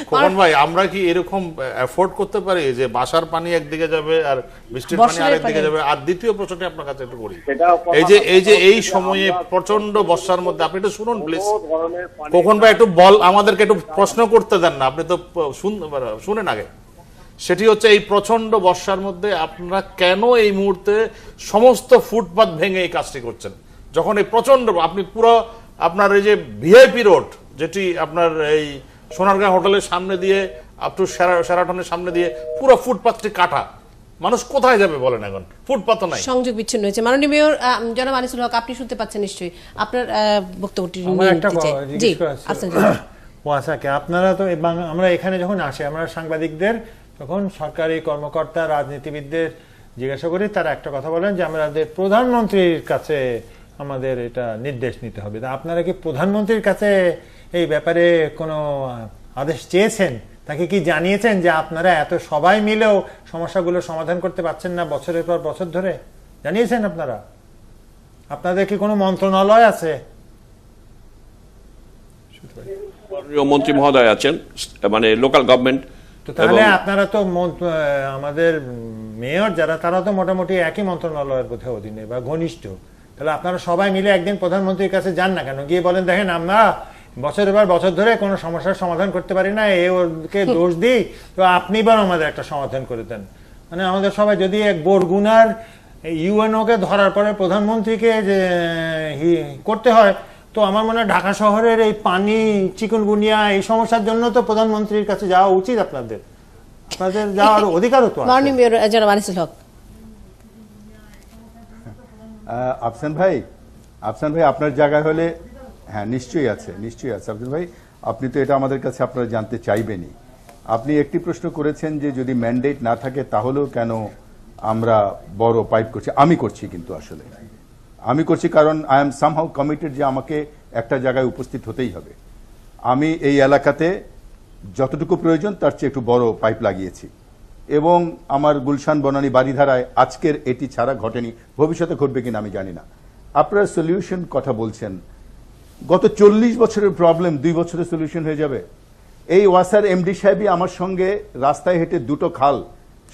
খোকন ভাই, আমরা কি এরকম এফোর্ড করতে পারি যে বাসার পানি একদিকে যাবে আর বৃষ্টির পানি বর্ষণের আরেকদিকে পানি। যাবে? আর দ্বিতীয় প্রশ্নটি আপনার কাছে একটু করি, সেটাও কথা এই সময়ে প্রচন্ড বর্ষার মধ্যে আপনি একটু শুনুন প্লিজ। কোনো ধরনের পানি খোকন ভাই একটু আমাদেরকে একটু প্রশ্ন করতে দেন না, আপনি তো শুনেন আগে। সেটি হচ্ছে এই প্রচন্ড বর্ষার মধ্যে আপনারা কেন এই মুহূর্তে সমস্ত ফুটপাত ভেঙে এই কাজটি করছেন, যখন এই প্রচন্ড আপনি পুরো আপনার এই যে ভিআইপি রোড, যেটি আপনার এই সোনারগাঁ হোটেলের সামনে দিয়ে আপ টু শেরাটনের সামনে দিয়ে পুরো ফুটপাতটি কাটা, মানুষ কোথায় যাবে বলেন? এখন ফুটপাত নাই, সংযোগ বিচ্ছিন্ন হয়েছে। মাননীয় মেয়র জনাব আনিসুল হক, আপনি শুনতে পাচ্ছেন নিশ্চয়ই, আপনার বক্তব্যটি আমার নিয়ে একটা নিতে চাই। জিজ্ঞেস জি করা ছিল। আফসান ওয়াসাকে, আপনারা তো আমরা এখানে যখন আসি, আমরা সাংবাদিকদের তখন সরকারি কর্মকর্তা রাজনীতিবিদদের জিজ্ঞাসা করি, তারা একটা কথা বলেন যে আমাদের প্রধানমন্ত্রীর কাছে আমাদের এটা নির্দেশ নিতে হবে। তা আপনারা কি প্রধানমন্ত্রীর কাছে এই ব্যাপারে কোনো আদেশ চেয়েছেন? তাকে কি জানিয়েছেন যে আপনারা এত সবাই মিলেও সমস্যাগুলো সমাধান করতে পারছেন না বছরের পর বছর ধরে? জানিয়েছেন আপনারা? আপনাদের কি কোনো মন্ত্রণালয় আছে? মন্ত্রী মহোদয় আছেন, মানে লোকাল গভর্নমেন্ট। তো তাহলে আপনারা তো আমাদের মেয়র যারা, তারা তো মোটামুটি একই মন্ত্রণালয়ের বোধহয় অধীনে বা ঘনিষ্ঠ। তাহলে আপনারা সবাই মিলে একদিন প্রধানমন্ত্রীর কাছে যান না কেন, গিয়ে বলেন দেখেন আমরা বছরের পর বছর ধরে কোনো সমস্যার সমাধান করতে পারি না, ওকে দোষ দিই, তো আপনি বরং আমাদের একটা সমাধান করে দেন। মানে আমাদের সবাই যদি এক বরগুনার ইউএনও কে ধরার পরে প্রধানমন্ত্রীকে যে করতে হয়, তো আমার মনে হয় ঢাকা শহরের এই পানি, চিকুনগুনিয়া এই সমস্যার জন্য তো প্রধানমন্ত্রীর কাছে যাওয়া উচিত আপনাদের যাওয়ার অধিকারও তো আছে। মাননীয় মেয়র জনাব আনিসুল হক। আফসান ভাই, আপনার জায়গায় হলে, হ্যাঁ নিশ্চয়ই আছে, নিশ্চয়ই আছে আফসান ভাই। আপনি তো এটা আমাদের কাছে আপনারা জানতে চাইবেনই। আপনি একটি প্রশ্ন করেছেন যে যদি ম্যান্ডেট না থাকে তাহলেও কেন আমরা বড় পাইপ করছি। আমি করছি, কিন্তু আসলে আমি করছি কারণ আই এম সামহাউ কমিটেড যে আমাকে একটা জায়গায় উপস্থিত হতেই হবে। আমি এই এলাকাতে যতটুকু প্রয়োজন তার চেয়ে একটু বড় পাইপ লাগিয়েছি, এবং আমার গুলশান বনানী বাড়িধারায় আজকের এটি ছাড়া ঘটেনি, ভবিষ্যতে ঘটবে কিনা আমি জানি না। আপনারা সলিউশন কথা বলছেন, গত 40 বছরের প্রবলেম 2 বছরে সলিউশন হয়ে যাবে? এই ওয়াসার এমডি সাহেবই আমার সঙ্গে রাস্তায় হেঁটে দুটো খাল,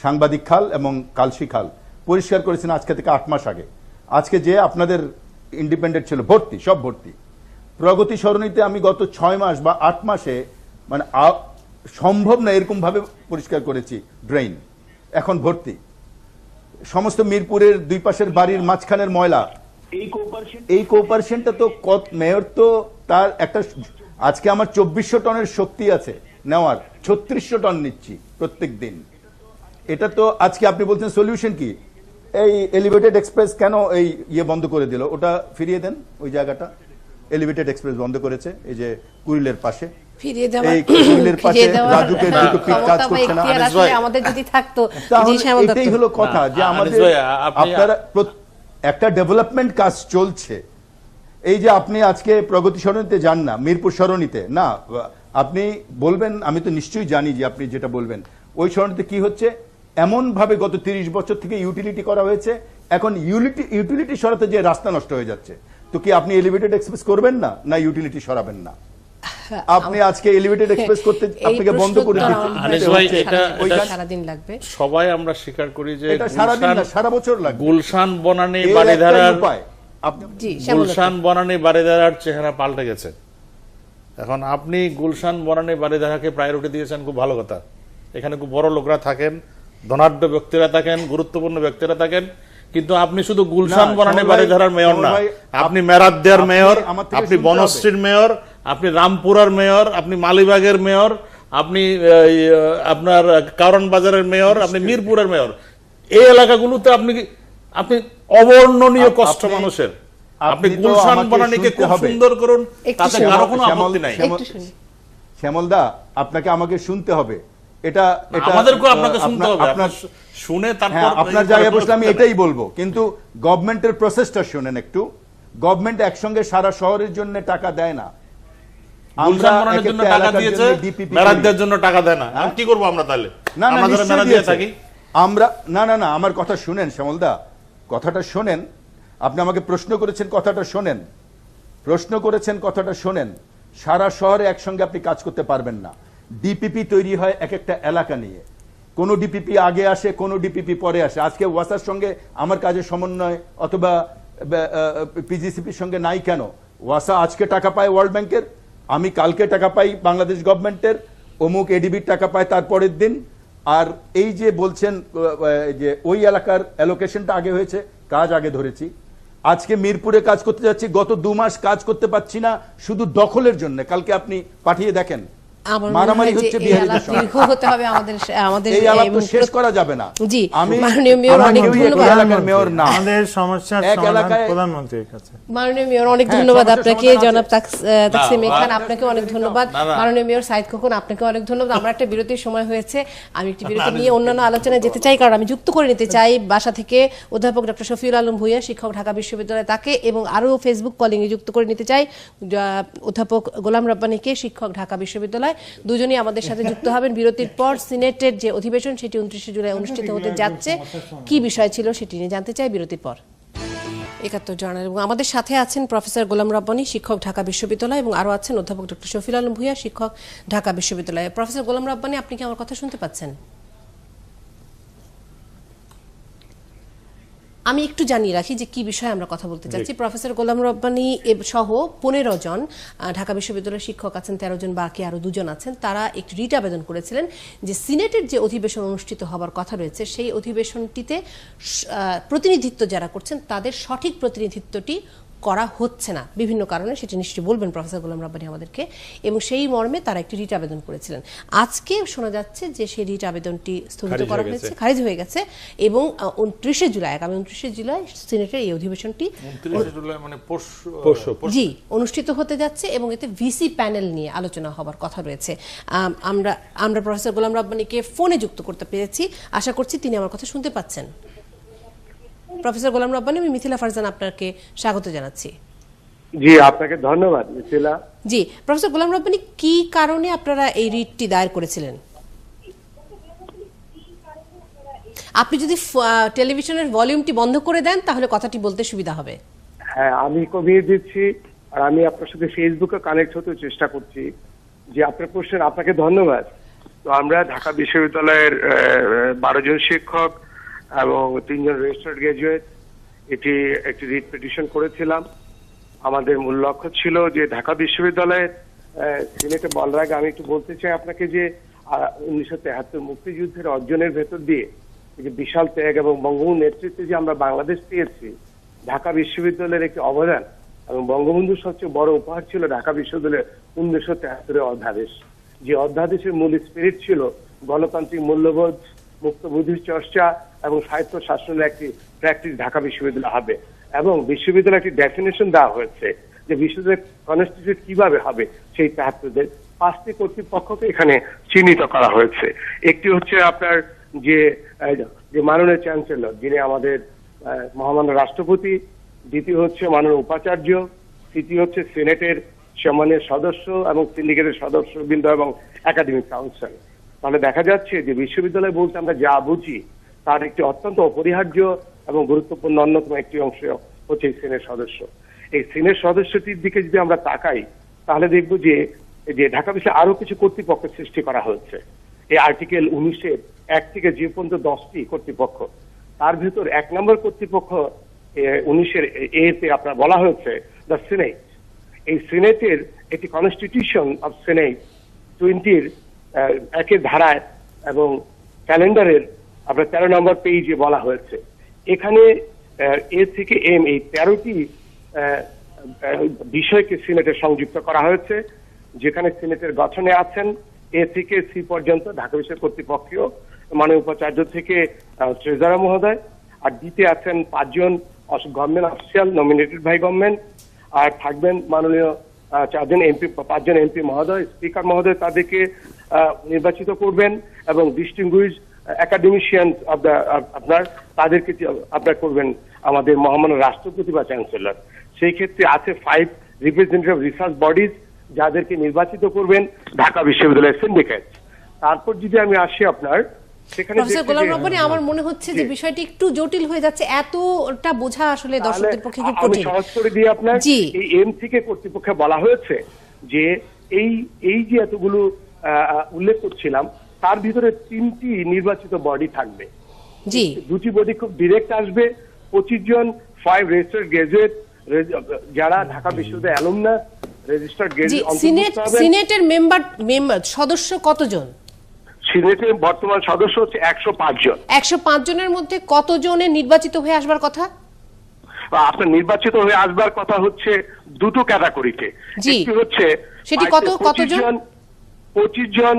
সাংবাদিক খাল এবং কালশি খাল পরিষ্কার করেছেন আজকে থেকে 8 মাস আগে। আজকে যে আপনাদের ইন্ডিপেন্ডেন্ট ছিল ভর্তি, সব ভর্তি। প্রগতি সরণিতে আমি গত 6 মাস বা 8 মাসে, মানে সম্ভব না এরকম ভাবে পরিষ্কার করেছি ড্রেন, এখন ভর্তি। সমস্ত মিরপুরের দুই পাশের বাড়ির মাঝখানের ময়লা, এই কোপারেশনটা তো মেয়র তো তার একটা, আজকে আমার 2400 টনের শক্তি আছে নেওয়ার, 3600 টন নিচ্ছি প্রত্যেক দিন। এটা তো আজকে আপনি বলছেন সলিউশন কি? এই এলিভেটেড এক্সপ্রেস কেন এই বন্ধ করে দিল? ওটা ফিরিয়ে দেন, ওই জায়গাটা এলিভেটেড এক্সপ্রেস বন্ধ করেছে, এই যে কুড়িলের পাশে, ফিরিয়ে দেওয়া, এই কুড়িলের পাশে রাজুকের দুটো পিট কাজ করছে না। আমাদের যদি থাকতো, এটাই হলো কথা যে আমাদের, আপনারা একটা ডেভেলপমেন্ট কাজ চলছে। এই যে আপনি আজকে প্রগতি সরণিতে যান না, মিরপুর সরণিতে না, আপনি বলবেন, আমি তো নিশ্চয়ই জানি যে আপনি যেটা বলবেন, ওই সরণিতে কি হচ্ছে, এমন ভাবে গত 30 বছর থেকে ইউটিলিটি করা হয়েছে, এখন ইউটিলিটি সরাতে যে রাস্তা নষ্ট হয়ে যাচ্ছে। তো কি আপনি এলিভেটেড এক্সপ্রেস করবেন না, না ইউটিলিটি সরাবেন না? আপনি আজকে এলিভেটেড এক্সপ্রেস করতে আপনাকে বন্ধ করে সারাদিন লাগবে। সবাই আমরা স্বীকার করি যে সারা বছর লাগবে। গুলশান বনানী বাড়িধারার চেহারা পাল্টে গেছে। এখন আপনি গুলশান বনানী বাড়িধারাকে প্রায়োরিটি দিয়েছেন, খুব ভালো কথা। এখানে খুব বড় লোকরা থাকেন, ধনাঢ্য ব্যক্তিরা থাকেন, গুরুত্বপূর্ণ ব্যক্তিরা থাকেন, কিন্তু আপনি শুধু গুলশান বনানী বাড়িধারার মেয়র না, আপনি মেরাদ্দের মেয়র, আপনি বনশ্রীর মেয়র, আপনি রামপুরার মেয়র, আপনি মালিবাগের মেয়র, আপনি আপনার কারণ বাজারের মেয়র, আপনি মিরপুরের মেয়র। এই এলাকাগুলোতে আপনি অবর্ণনীয় কষ্ট মানুষের। আপনি গুলশান বনানীকে খুব সুন্দর করুন, তাতে কারো কোনো আপত্তি নাই। শ্যামলদা, আপনাকে আমাকে শুনতে হবে, এটা আমাদেরকে আপনাকে শুনতে হবে, আপনার শুনে তারপর আপনার জায়গায় বসলে আমি এটাই বলবো, কিন্তু গভর্নমেন্টের প্রসেসটা শুনেন একটু। গভর্নমেন্ট একসঙ্গে সারা শহরের জন্য টাকা দেয় না, আমরা জন্য টাকা দিয়েছে, মেরাদ্দের জন্য টাকা দেয় না। কি করব আমরা তাহলে? না না, আমরা না না না, আমার কথা শুনেন শ্যামলদা, কথাটা শোনেন। আপনি আমাকে প্রশ্ন করেছেন, কথাটা শোনেন। প্রশ্ন করেছেন, কথাটা শোনেন। সারা শহরে একসঙ্গে আপনি কাজ করতে পারবেন না। ডিপিপি তৈরি হয় এক একটা এলাকা নিয়ে, কোন ডিপিপি আগে আসে, কোন ডিপিপি পরে আসে। আজকে ওয়াসার সঙ্গে আমার কাজের সমন্বয় অথবা পিজিসিপির সঙ্গে নাই কেন? ওয়াসা আজকে টাকা পায় ওয়ার্ল্ড ব্যাংকের, আমি কালকে টাকা পাই বাংলাদেশ গভর্নমেন্টের, অমুক এডিবির টাকা পায় তারপরের দিন। আর এই যে বলছেন যে ওই এলাকার অ্যালোকেশনটা আগে হয়েছে, কাজ আগে ধরেছি। আজকে মিরপুরে কাজ করতে যাচ্ছি, গত 2 মাস কাজ করতে পারছি না শুধু দখলের জন্য। কালকে আপনি পাঠিয়ে দেখেন, আমার মনে মারামারি হয় যে হচ্ছে এই বিহারীদের আলাপ সঙ্গে। দীর্ঘ হতে হবে আমাদের এই আলাপ তো শেষ করা যাবে না। জি, আমি মাননীয় মেয়র আমার অনেক কেউই এক ধন্যবাদ। এলাকার মেয়র না। আমাদের সমস্যার এক সমাধান এলাকায়- প্রধানমন্ত্রীর কাছে। মাননীয় মেয়র অনেক হ্যাঁ, ধন্যবাদ সমস্যার আপনাকে, সমাধান জনাব আছে। তাকসিম খান না, আপনাকে অনেক ধন্যবাদ, না, না। মাননীয় মেয়র সাইদ খোকন আপনাকে অনেক ধন্যবাদ। আমার একটা বিরতির সময় হয়েছে, আমি একটি বিরতি নিয়ে অন্যান্য আলোচনায় যেতে চাই, কারণ আমি যুক্ত করে নিতে চাই বাসা থেকে অধ্যাপক ডক্টর শফিউল আলম ভূঁইয়া, শিক্ষক, ঢাকা বিশ্ববিদ্যালয়, তাকে এবং আরও ফেসবুক কলিংয়ে যুক্ত করে নিতে চাই অধ্যাপক গোলাম রব্বানীকে, শিক্ষক, ঢাকা বিশ্ববিদ্যালয়। দুজনেই আমাদের সাথে যুক্ত হবেন। বিরতির পর সিনেটের যে অধিবেশন সেটি 29 জুলাই অনুষ্ঠিত হতে যাচ্ছে, কি বিষয় ছিল সেটি নিয়ে জানতে চাই বিরতির পর। 71 জার্নাল এবং আমাদের সাথে আছেন প্রফেসর গোলাম রব্বানী, শিক্ষক, ঢাকা বিশ্ববিদ্যালয়, এবং আরও আছেন অধ্যাপক ডক্টর শফিউল আলম ভূঁইয়া, শিক্ষক, ঢাকা বিশ্ববিদ্যালয়। প্রফেসর গোলাম রব্বানী, আপনি কি আমার কথা শুনতে পাচ্ছেন? আমি একটু জানিয়ে রাখি যে কি বিষয়ে আমরা কথা বলতে চাচ্ছি। প্রফেসর গোলাম রব্বানী সহ 15 জন ঢাকা বিশ্ববিদ্যালয়ের শিক্ষক আছেন, 13 জন বাকি আরো 2 জন আছেন। তারা একটি রিট আবেদন করেছিলেন যে সিনেটের যে অধিবেশন অনুষ্ঠিত হবার কথা রয়েছে সেই অধিবেশনটিতে প্রতিনিধিত্ব যারা করছেন তাদের সঠিক প্রতিনিধিত্বটি করা হচ্ছে না বিভিন্ন কারণে, সেটি নিশ্চয়ই বলবেন প্রফেসর গোলাম রব্বানী আমাদেরকে, এবং সেই মর্মে তারা একটি রিট আবেদন করেছিলেন। আজকে শোনা যাচ্ছে যে সেই রিট আবেদনটি স্থগিত করা হয়েছে, খারিজ হয়ে গেছে, এবং 29 জুলাই, আগামী 29 জুলাই সিনেটের এই অধিবেশনটি 29 জুলাই মানে পরশু জি অনুষ্ঠিত হতে যাচ্ছে, এবং এতে ভিসি প্যানেল নিয়ে আলোচনা হবার কথা রয়েছে। আমরা প্রফেসর গোলাম রব্বানীকে ফোনে যুক্ত করতে পেরেছি, আশা করছি তিনি আমার কথা শুনতে পাচ্ছেন। প্রফেসর গোলাম রব্বানী, আমি মিথিলা ফারজানা আপনাকে স্বাগত জানাচ্ছি। জি, আপনাকে ধন্যবাদ মিথিলা। জি, প্রফেসর গোলাম রব্বানী, কি কারণে আপনারা এই রিটটি দায়ের করেছিলেন? আপনি যদি টেলিভিশনের ভলিউমটি বন্ধ করে দেন তাহলে কথাটি বলতে সুবিধা হবে। হ্যাঁ, আমি কমিয়ে দিচ্ছি, আর আমি আপনার সাথে ফেসবুকে কানেক্ট হতে চেষ্টা করছি। যে আপনার প্রশ্নের আপনাকে ধন্যবাদ। তো আমরা ঢাকা বিশ্ববিদ্যালয়ের 12 জন শিক্ষক এবং 3 জন রেজিস্টার্ড গ্রাজুয়েট এটি একটি রিট পিটিশন করেছিলাম। আমাদের মূল লক্ষ্য ছিল যে ঢাকা বিশ্ববিদ্যালয়ের সিনেটে বলার আগে আমি একটু বলতে চাই আপনাকে যে 1973 মুক্তিযুদ্ধের অর্জনের ভেতর দিয়ে যে বিশাল ত্যাগ এবং বঙ্গবন্ধুর নেতৃত্বে যে আমরা বাংলাদেশ পেয়েছি, ঢাকা বিশ্ববিদ্যালয়ের একটি অবদান এবং বঙ্গবন্ধুর সবচেয়ে বড় উপহার ছিল ঢাকা বিশ্ববিদ্যালয়ের 1973 অধ্যাদেশ। যে অধ্যাদেশের মূল স্পিরিট ছিল গণতান্ত্রিক মূল্যবোধ, মুক্ত বুদ্ধির চর্চা এবং সাহিত্য শাসনের একটি প্র্যাকটিস ঢাকা বিশ্ববিদ্যালয় হবে, এবং বিশ্ববিদ্যালয়ে একটি ডেফিনেশন দেওয়া হয়েছে যে বিশ্ববিদ্যালয় কনস্টিটিউট কিভাবে হবে। সেই 73 5টি কর্তৃপক্ষকে এখানে চিহ্নিত করা হয়েছে। একটি হচ্ছে আপনার যে মাননীয় চ্যান্সেলর, যিনি আমাদের মহামান্য রাষ্ট্রপতি, দ্বিতীয় হচ্ছে মাননীয় উপাচার্য, তৃতীয় হচ্ছে সিনেটের সম্মানীয় সদস্য এবং সিন্ডিকেটের সদস্যবৃন্দ এবং একাডেমিক কাউন্সিল। তাহলে দেখা যাচ্ছে যে বিশ্ববিদ্যালয় বলতে আমরা যা বুঝি তার একটি অত্যন্ত অপরিহার্য এবং গুরুত্বপূর্ণ অন্যতম একটি অংশ হচ্ছে এই সিনেট সদস্য। এই সিনেট সদস্যটির দিকে যদি আমরা তাকাই তাহলে দেখব যে ঢাকা বিশ্বে আরো কিছু কর্তৃপক্ষ সৃষ্টি করা হয়েছে। এই আর্টিকেল 19-এর 1 থেকে যে পর্যন্ত 10টি কর্তৃপক্ষ, তার ভিতর 1 নম্বর কর্তৃপক্ষ 19-এর এতে আপনার বলা হয়েছে দ্য সিনেট। এই সিনেটের একটি কনস্টিটিউশন অফ সিনেট 20-র 1 ধারায় এবং ক্যালেন্ডারের আপনার 13 নম্বর পেজে বলা হয়েছে, এখানে এ থেকে এম এই 13টি বিষয়কে সিনেটে সংযুক্ত করা হয়েছে, যেখানে সিনেটের গঠনে আছেন এ থেকে সি পর্যন্ত ঢাকা বিশ্বের কর্তৃপক্ষীয় মাননীয় উপাচার্য থেকে ট্রেজারার মহোদয়, আর ডিতে আছেন 5 জন government official nominated by government, আর থাকবেন মাননীয় 4 জন এমপি, 5 জন এমপি মহোদয়, স্পিকার মহোদয় তাদেরকে নির্বাচিত করবেন, এবং ডিস্টিংগুইশ একাডেমিশিয়ান আপনার তাদেরকে আপনার করবেন আমাদের মহামান্য রাষ্ট্রপতি বা চ্যান্সেলর। সেই ক্ষেত্রে আছে 5 রিপ্রেজেন্টেটিভ রিসার্চ বডিজ যাদেরকে নির্বাচিত করবেন ঢাকা বিশ্ববিদ্যালয়ের সিন্ডিকেট। তারপর যদি আমি আসি আপনার সেখানে প্রফেসর দেখছি গোলাম যে- রব্বানী, আমার মনে হচ্ছে যে বিষয়টি একটু জটিল হয়ে যাচ্ছে, এতটা বোঝা আসলে দর্শকদের পক্ষে খুব আমি কঠিন। সহজ করে দিই আপনার, জি। এই এমসিকে কর্তৃপক্ষে বলা হয়েছে যে এই যে এতগুলো উল্লেখ করছিলাম তার ভিতরে 3টি নির্বাচিত বডি থাকবে। জি, 2টি বডি খুব ডিরেক্ট আসবে, 25 জন 5 রেজিস্টার্ড গ্রাজুয়েট যারা ঢাকা বিশ্ববিদ্যালয়ের অ্যালুমনাস রেজিস্টার্ড জি। গ্রাজুয়েট সিনেটের মেম্বার সদস্য কতজন? সিনেটের বর্তমান সদস্য হচ্ছে 105 জন। 105 জনের মধ্যে কতজনের নির্বাচিত হয়ে আসবার কথা? আপনার নির্বাচিত হয়ে আসবার কথা হচ্ছে দুটো ক্যাটাগরিতে। জি। একটি হচ্ছে সেটি কতজন? 25 জন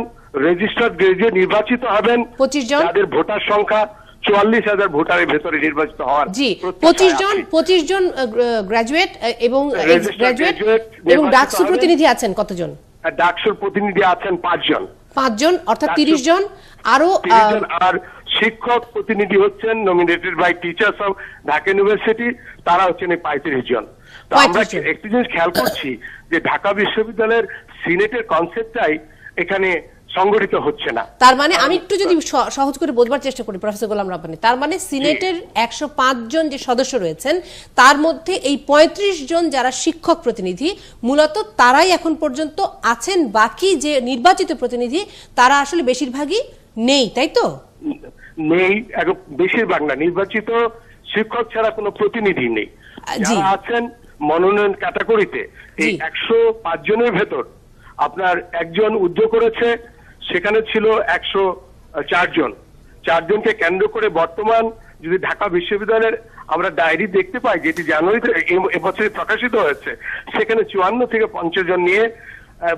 রেজিস্টার্ড গ্রাজুয়েট নির্বাচিত হবেন, 25 জন? যাদের ভোটার সংখ্যা 44,000 ভোটারের ভেতরে নির্বাচিত হওয়ার জি, প্রত্যাশা 25 আছে। জন গ্রাজুয়েট এবং Registered গ্রাজুয়েট graduate এবং নির্বাচিত ডাকসু হবেন। প্রতিনিধি আছেন কতজন? আর ডাকসুর প্রতিনিধি আছেন 5 জন। 5 জন, অর্থাৎ ডাকসু- 30 জন। আরো 30 জন। আর শিক্ষক প্রতিনিধি হচ্ছেন nominated by teachers of Dhaka university, তারা হচ্ছেন এই 35 জন। তো আমরা 35 জন। একটি জিনিস খেয়াল করছি যে ঢাকা বিশ্ববিদ্যালয়ের সিনেটের কনসেপ্টটাই এখানে সংগঠিত হচ্ছে না। তার মানে আমি একটু যদি সহজ করে বোঝবার চেষ্টা করি প্রফেসর গোলাম রব্বানী, তার মানে সিনেটের 105 জন যে সদস্য রয়েছেন তার মধ্যে এই 35 জন যারা শিক্ষক প্রতিনিধি মূলত তারাই এখন পর্যন্ত আছেন, বাকি যে নির্বাচিত প্রতিনিধি তারা আসলে বেশিরভাগই নেই, তাই তো? নেই, বেশিরভাগ না, নির্বাচিত শিক্ষক ছাড়া কোনো প্রতিনিধি নেই। জি। যারা আছেন মনোনয়ন ক্যাটাগরিতে এই জি। 105 জনের ভেতর আপনার একজন উদ্যোগ করেছে, সেখানে ছিল 104 জন। 4 জনকে কেন্দ্র করে বর্তমান যদি ঢাকা বিশ্ববিদ্যালয়ের আমরা ডায়েরি দেখতে পাই, যেটি জানুয়ারিতে এবছরে প্রকাশিত হয়েছে, সেখানে 54 থেকে 50 জন নিয়ে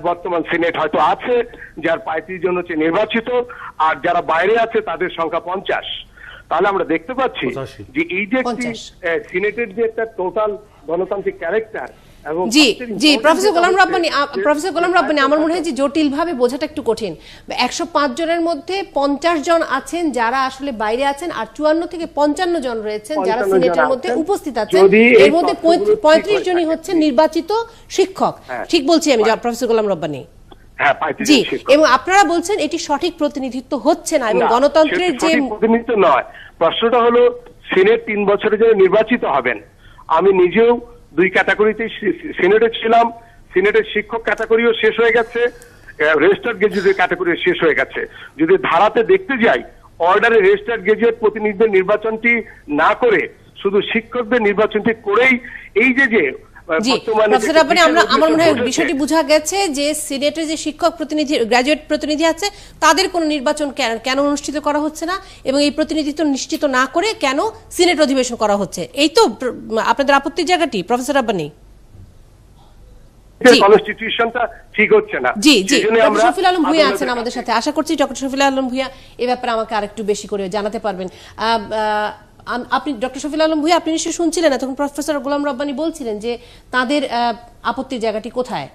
বর্তমান সিনেট হয়তো আছে, যার 35 জন হচ্ছে নির্বাচিত, আর যারা বাইরে আছে তাদের সংখ্যা 50। তাহলে আমরা দেখতে পাচ্ছি 85 যে এই যে একটি 50 সিনেটের যে একটা টোটাল গণতান্ত্রিক ক্যারেক্টার এবং জি সবচেয়ে জি important প্রফেসর যেটা গোলাম হচ্ছে রব্বানী, যে- প্রফেসর গোলাম রব্বানী, আমার মনে হয় যে জটিলভাবে বোঝাটা একটু কঠিন। 105 জনের মধ্যে 50 জন আছেন যারা আসলে বাইরে আছেন, আর 54 থেকে 55 জন রয়েছেন যারা 55 সিনেটের জন মধ্যে আছেন। উপস্থিত আছেন। যদি এই এর মধ্যে তথ্যগুলো ঠিক 35 হয়ে জনই থাকে। হচ্ছেন নির্বাচিত শিক্ষক। হ্যাঁ। ঠিক বলছি আমি প্রফেসর গোলাম রব্বানী? হ্যাঁ, 35 জি, জন শিক্ষক। এবং আপনারা বলছেন এটি সঠিক প্রতিনিধিত্ব হচ্ছে না, এবং না, গণতন্ত্রের সেটা যে সঠিক প্রতিনিধিত্ব নয়। প্রশ্নটা হলো সিনেট 3 বছরের জন্য নির্বাচিত হবেন। আমি নিজেও 2 ক্যাটাগরিতে সিনেটে ছিলাম, সিনেটের শিক্ষক ক্যাটাগরিও শেষ হয়ে গেছে, রেজিস্টার্ড গ্রাজুয়েট ক্যাটাগরিও শেষ হয়ে গেছে। যদি ধারাতে দেখতে যাই, অর্ডারে রেজিস্টার্ড গ্রাজুয়েট প্রতিনিধিদের নির্বাচনটি না করে শুধু শিক্ষকদের নির্বাচনটি করেই এই যে জি বর্তমানে প্রফেসর যে রব্বানী, আমার মনে হয় ঘটেছে, বিষয়টি বোঝা গেছে যে সিনেটের যে শিক্ষক প্রতিনিধি গ্রাজুয়েট প্রতিনিধি আছে তাদের কোনো নির্বাচন কেন অনুষ্ঠিত করা হচ্ছে না, এবং এই প্রতিনিধিত্ব নিশ্চিত না করে কেন সিনেট অধিবেশন করা হচ্ছে, এই তো আপনাদের আপত্তির জায়গাটি প্রফেসর রব্বানী? জি। কনস্টিটিউশনটা ঠিক হচ্ছে না। জি জি সেজন্য ডক্টর আমরা শফিল আলম ভূঁইয়া আছেন আদালতের আমাদের কাছে- সাথে, আশা করছি ডক্টর শফিল আলম ভূঁইয়া এই ব্যাপারে আমাকে আরেকটু বেশি করে জানাতে পারবেন। আপনি ডক্টর শফিল আলম ভূঁইয়া, আপনি নিশ্চয়ই শুনছিলেন তখন প্রফেসর গোলাম রব্বানী বলছিলেন যে তাদের আপত্তির জায়গাটি কোথায়,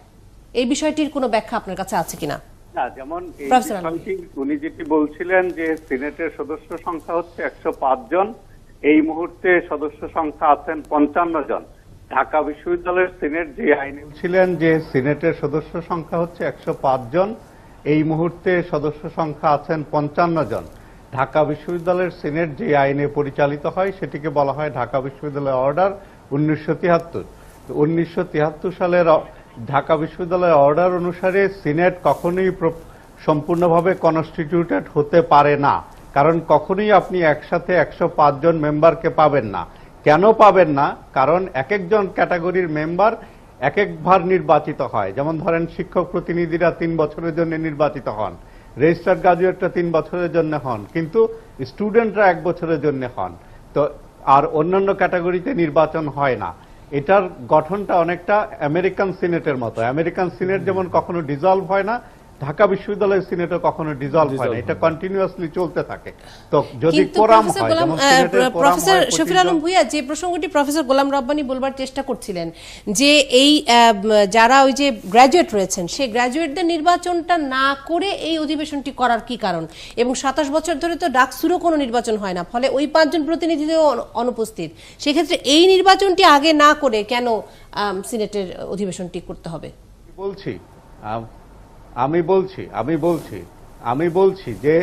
এই বিষয়টির কোনো ব্যাখ্যা আপনার কাছে আছে কিনা? না, যেমন এই প্রফেসর আলম। বিষয়টি উনি যেটি বলছিলেন যে সিনেটের সদস্য সংখ্যা হচ্ছে 105 জন, এই মুহূর্তে সদস্য সংখ্যা আছেন 55 জন। ঢাকা বিশ্ববিদ্যালয়ের সিনেট যে আইনে ছিলেন যে সিনেটের সদস্য সংখ্যা হচ্ছে 105 জন, এই মুহূর্তে সদস্য সংখ্যা আছেন 55 জন। ঢাকা বিশ্ববিদ্যালয়ের সিনেট যে আইনে পরিচালিত হয় সেটিকে বলা হয় ঢাকা বিশ্ববিদ্যালয় অর্ডার 1973। 1973 সালের ঢাকা বিশ্ববিদ্যালয় অর্ডার অনুসারে সিনেট কখনোই সম্পূর্ণভাবে কনস্টিটিউটেড হতে পারে না, কারণ কখনোই আপনি একসাথে 105 জন মেম্বারকে পাবেন না। কেন পাবেন না? কারণ এক একজন ক্যাটাগরির মেম্বার এক একবার নির্বাচিত হয়। যেমন ধরেন শিক্ষক প্রতিনিধিরা 3 বছরের জন্য নির্বাচিত হন, রেজিস্টার্ড গ্রাজুয়েটরা 3 বছরের জন্য হন, কিন্তু স্টুডেন্টরা 1 বছরের জন্য হন। তো আর অন্যান্য ক্যাটাগরিতে নির্বাচন হয় না। এটার গঠনটা অনেকটা আমেরিকান সিনেটের মতো। আমেরিকান সিনেট যেমন কখনো ডিজলভ হয় না, ঢাকা বিশ্ববিদ্যালয়ের সিনেটও কখনো ডিজলভ হয় না, এটা কন্টিনিউয়াসলি চলতে থাকে। তো যদি কোরাম হয়, যেমন সিনেটের কোরাম প্রফেসর হয় শফিল আলম ভূঁইয়া, যে প্রসঙ্গটি প্রফেসর গোলাম রব্বানী বলবার চেষ্টা করছিলেন যে এই যারা ওই যে গ্র্যাজুয়েট রয়েছেন সেই গ্র্যাজুয়েটদের নির্বাচনটা না করে এই অধিবেশনটি করার কি কারণ, এবং 27 বছর ধরে তো ডাকসুরও কোনো নির্বাচন হয় না, ফলে ওই 5 জন প্রতিনিধিও অনুপস্থিত। সেক্ষেত্রে এই নির্বাচনটি আগে না করে কেন সিনেটের অধিবেশনটি করতে হবে? আমি বলছি যে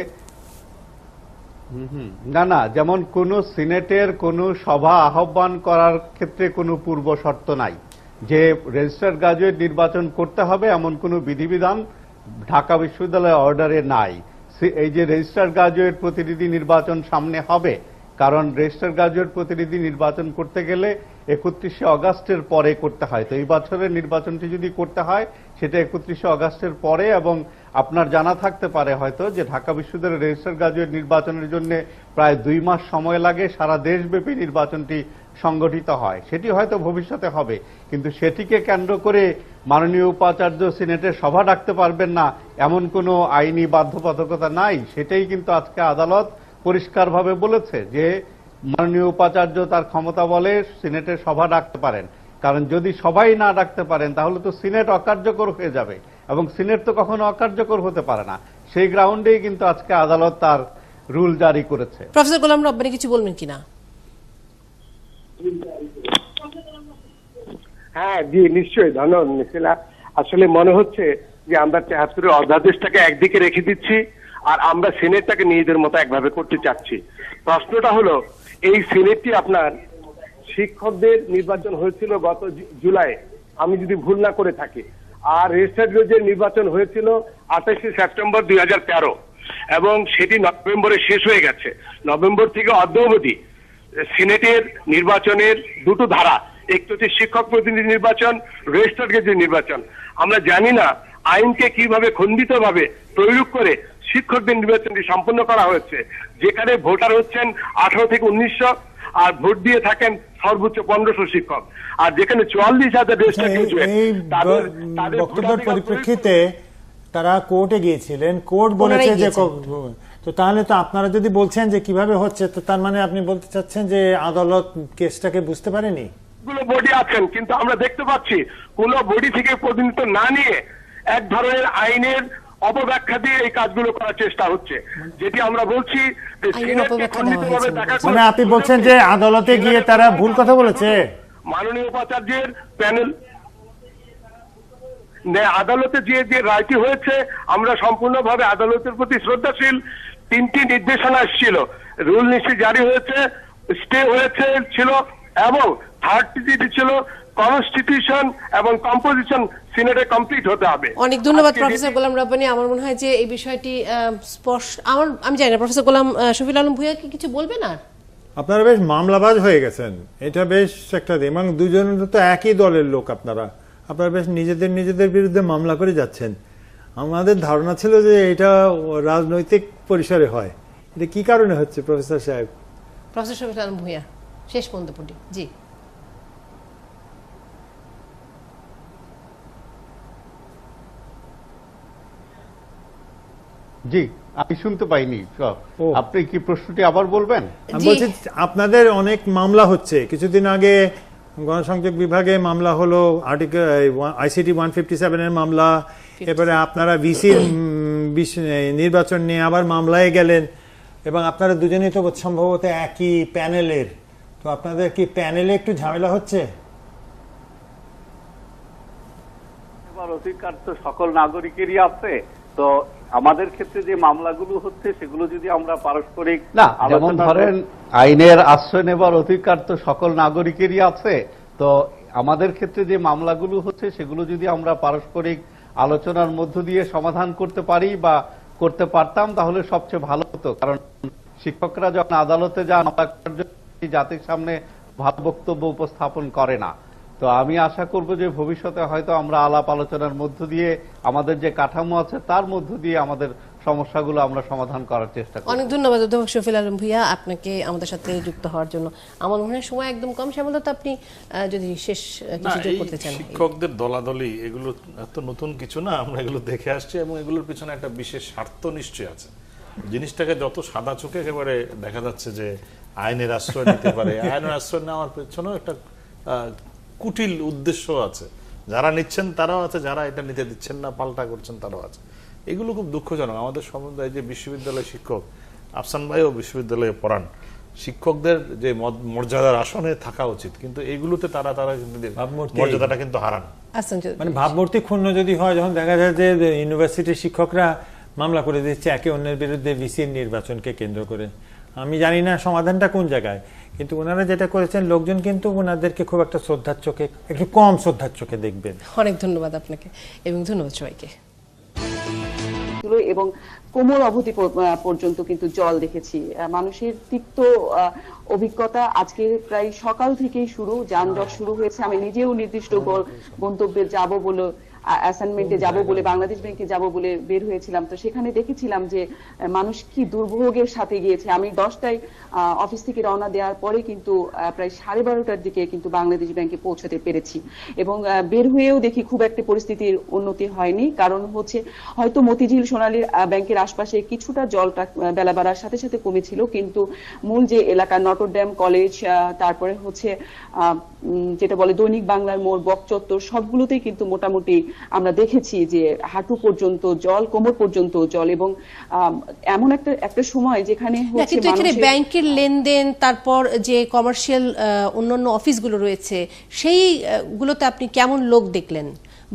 না না, যেমন কোন সিনেটের কোন সভা আহ্বান করার ক্ষেত্রে কোনো পূর্ব শর্ত নাই যে রেজিস্টার্ড গ্রাজুয়েট নির্বাচন করতে হবে, এমন কোনো বিধিবিধান ঢাকা বিশ্ববিদ্যালয়ের অর্ডারে নাই। এই যে রেজিস্টার্ড গ্রাজুয়েট প্রতিনিধি নির্বাচন সামনে হবে, কারণ রেজিস্টার্ড গ্রাজুয়েট প্রতিনিধি নির্বাচন করতে গেলে 31শে অগাস্টের পরে করতে হয়। তো এই বছরের নির্বাচনটি যদি করতে হয় সেটা 31শে অগাস্টের পরে, এবং আপনার জানা থাকতে পারে হয়তো যে ঢাকা বিশ্ববিদ্যালয়ের রেজিস্টার্ড গ্রাজুয়েট নির্বাচনের জন্য প্রায় 2 মাস সময় লাগে, সারা দেশব্যাপী নির্বাচনটি সংগঠিত হয়। সেটি হয়তো ভবিষ্যতে হবে, কিন্তু সেটিকে কেন্দ্র করে মাননীয় উপাচার্য সিনেটের সভা ডাকতে পারবেন না এমন কোনো আইনি বাধ্যবাধকতা নাই। সেটাই কিন্তু আজকে আদালত পরিষ্কারভাবে বলেছে যে মাননীয় উপাচার্য তার ক্ষমতা বলে সিনেটের সভা ডাকতে পারেন, কারণ যদি সবাই না ডাকতে পারেন তাহলে তো সিনেট অকার্যকর হয়ে যাবে, এবং সিনেট তো কখনো অকার্যকর হতে পারে না। সেই গ্রাউন্ডেই কিন্তু আজকে আদালত তার রুল জারি করেছে। প্রফেসর গোলাম রব্বানী কিছু বলবেন কিনা? হ্যাঁ জি, নিশ্চয়ই, ধন্যবাদ মিছিলা। আসলে মনে হচ্ছে যে আমরা 73-এর অধ্যাদেশটাকে একদিকে রেখে দিচ্ছি আর আমরা সিনেটটাকে নিজেদের মতো একভাবে করতে চাচ্ছি। প্রশ্নটা হলো, এই সিনেটটি আপনার শিক্ষকদের নির্বাচন হয়েছিল গত জুলাই, আমি যদি ভুল না করে থাকি, আর রেজিস্টার্ড জজের নির্বাচন হয়েছিল 28শে সেপ্টেম্বর 2013, এবং সেটি নভেম্বরে শেষ হয়ে গেছে। নভেম্বর থেকে অদ্যাবধি সিনেটের নির্বাচনের দুটো ধারা, একটি হচ্ছে শিক্ষক প্রতিনিধি নির্বাচন, রেজিস্টার্ড জজের নির্বাচন। আমরা জানি না আইনকে কিভাবে খণ্ডিতভাবে প্রয়োগ করে শিক্ষকদের নির্বাচনটি সম্পন্ন করা হয়েছে, যেখানে ভোটার হচ্ছেন 18 থেকে 1900, আর ভোট দিয়ে থাকেন সর্বোচ্চ 1500 শিক্ষক, আর যেখানে 44,000 রেজিস্টার্ড বক্তব্যের পরিপ্রেক্ষিতে তারা কোর্টে গিয়েছিলেন, কোর্ট বলেছে যে, তো তাহলে তো আপনারা যদি বলছেন যে কিভাবে হচ্ছে, তো তার মানে আপনি বলতে চাচ্ছেন যে আদালত কেসটাকে বুঝতে পারেনি। গুলো বডি আছেন, কিন্তু আমরা দেখতে পাচ্ছি কোন বডি থেকে প্রতিনিধিত্ব না নিয়ে এক ধরনের আইনের অপব্যাখ্যা দিয়ে এই কাজগুলো করার চেষ্টা হচ্ছে, যেটি আমরা বলছি মানে আপনি বলছেন যে আদালতে গিয়ে তারা ভুল কথা বলেছে। মাননীয় উপাচার্যের প্যানেল আদালতে যে রায়টি হয়েছে, আমরা সম্পূর্ণভাবে আদালতের প্রতি শ্রদ্ধাশীল। 3টি নির্দেশনা এসেছিল, রুল নিশ্চয় জারি হয়েছে, স্টে হয়েছে ছিল, এবং 3টি ছিল কনস্টিটিউশন এবং কম্পোজিশন সিনেটে কমপ্লিট হতে হবে। অনেক ধন্যবাদ প্রফেসর গোলাম রব্বানী। আমার মনে হয় যে এই বিষয়টি স্পষ্ট, আমি জানি না প্রফেসর গোলাম শফিউল আলম ভূঁইয়া কি কিছু বলবেন? আর আপনারা বেশ মামলাবাজ হয়ে গেছেন, এটা বেশ একটা, এবং দুজনের তো একই দলের লোক, আপনারা বেশ নিজেদের বিরুদ্ধে মামলা করে যাচ্ছেন। আমাদের ধারণা ছিল যে এটা রাজনৈতিক পরিসরে হয়, এটা কি কারণে হচ্ছে প্রফেসর সাহেব? প্রফেসর শফিউল আলম ভূঁইয়া শেষ মন্তব্যটি। জি জি, আমি শুনতে পাইনি, আপনি কি প্রশ্নটি আবার বলবেন? আমি বলছি আপনাদের অনেক মামলা হচ্ছে, কিছুদিন আগে গণসংযোগ বিভাগে মামলা হলো, আর্টিকেল ICT 157 এর মামলা, এবারে আপনারা ভিসির নির্বাচন নিয়ে আবার মামলায় গেলেন, এবং আপনারা দুজনেই তো সম্ভবত একই প্যানেলের, তো আপনাদের কি প্যানেলে একটু ঝামেলা হচ্ছে? অধিকার তো সকল নাগরিকেরই আছে, তো আমাদের ক্ষেত্রে যে মামলাগুলো হচ্ছে সেগুলো যদি আমরা পারস্পরিক না, যেমন ধরেন আইনের আশ্রয় নেবার অধিকার তো সকল নাগরিকেরই আছে, তো আমাদের ক্ষেত্রে যে মামলাগুলো হচ্ছে সেগুলো যদি আমরা পারস্পরিক আলোচনার মধ্য দিয়ে সমাধান করতে পারি বা করতে পারতাম তাহলে সবচেয়ে ভালো হতো, কারণ শিক্ষকরা যখন আদালতে যান জাতির সামনে ভালো বক্তব্য উপস্থাপন করে না। তো আমি আশা করব যে ভবিষ্যতে হয়তো আমরা আলাপ আলোচনার মধ্য দিয়ে আমাদের যে কাঠামো আছে তার মধ্য দিয়ে আমাদের সমস্যাগুলো আমরা সমাধান করার চেষ্টা করব। অনেক ধন্যবাদ অধ্যাপক শফিউল আলম ভূঁইয়া আপনাকে আমাদের সাথে যুক্ত হওয়ার জন্য। আমার মনে হয় সময় একদম কম, শ্যামল দত্ত আপনি যদি শেষ কিছু যোগ করতে চান। শিক্ষকদের দলাদলি এগুলো এত নতুন কিছু না, আমরা এগুলো দেখে আসছি, এবং এগুলোর পিছনে একটা বিশেষ স্বার্থ নিশ্চয়ই আছে। জিনিসটাকে যত সাদা চোখে একেবারে দেখা যাচ্ছে যে আইনের আশ্রয় নিতে পারে, আইনের আশ্রয় নেওয়ার পেছনেও একটা কুটিল উদ্দেশ্য আছে, যারা নিচ্ছেন তারাও আছে, যারা এটা নিতে দিচ্ছেন না পাল্টা করছেন তারাও আছে। এগুলো খুব দুঃখজনক। আমাদের সম্বন্ধে যে বিশ্ববিদ্যালয় শিক্ষক, আফসান ভাইও বিশ্ববিদ্যালয়ে পড়ান, শিক্ষকদের যে মর্যাদার আসনে থাকা উচিত, কিন্তু এইগুলোতে তারা মর্যাদাটা কিন্তু হারান। মানে ভাবমূর্তি ক্ষুণ্ণ যদি হয়, যখন দেখা যায় যে ইউনিভার্সিটির শিক্ষকরা মামলা করে দিচ্ছে একে অন্যের বিরুদ্ধে ভিসির নির্বাচনকে কেন্দ্র করে, আমি জানি না সমাধানটা কোন জায়গায়, কিন্তু ওনারা যেটা করেছেন লোকজন কিন্তু ওনাদেরকে খুব একটা শ্রদ্ধার চোখে, একটু কম শ্রদ্ধার চোখে দেখবেন। অনেক ধন্যবাদ আপনাকে এবং ধন্যবাদ সবাইকে। এবং কোমর অবধি পর্যন্ত কিন্তু জল দেখেছি। মানুষের তিক্ত অভিজ্ঞতা আজকে প্রায় সকাল থেকেই শুরু, যানজট শুরু হয়েছে। আমি নিজেও নির্দিষ্ট গন্তব্যে যাব বলে, অ্যাসাইনমেন্টে যাব বলে, বাংলাদেশ ব্যাংকে যাব বলে বের হয়েছিলাম। তো সেখানে দেখেছিলাম যে মানুষ কি দুর্ভোগের সাথে গিয়েছে। আমি 10টায় অফিস থেকে রওনা দেওয়ার পরে কিন্তু প্রায় 12:30টার দিকে কিন্তু বাংলাদেশ ব্যাংকে পৌঁছতে পেরেছি এবং বের হয়েও দেখি খুব একটা পরিস্থিতির উন্নতি হয়নি। কারণ হচ্ছে হয়তো মতিঝিল সোনালী ব্যাংকের আশপাশে কিছুটা জলটা বেলা বাড়ার সাথে সাথে কমেছিল, কিন্তু মূল যে এলাকা নটরডেম কলেজ, তারপরে হচ্ছে যেটা বলে দৈনিক বাংলার মোড়, বকচত্বর, সবগুলোতেই কিন্তু মোটামুটি আমরা দেখেছি যে হাঁটু পর্যন্ত জল, কোমর পর্যন্ত জল। এবং এমন একটা সময় যেখানে হচ্ছে এখানে ব্যাংকের লেনদেন, তারপর যে কমার্শিয়াল অন্যান্য অফিসগুলো রয়েছে সেই গুলোতে আপনি কেমন লোক দেখলেন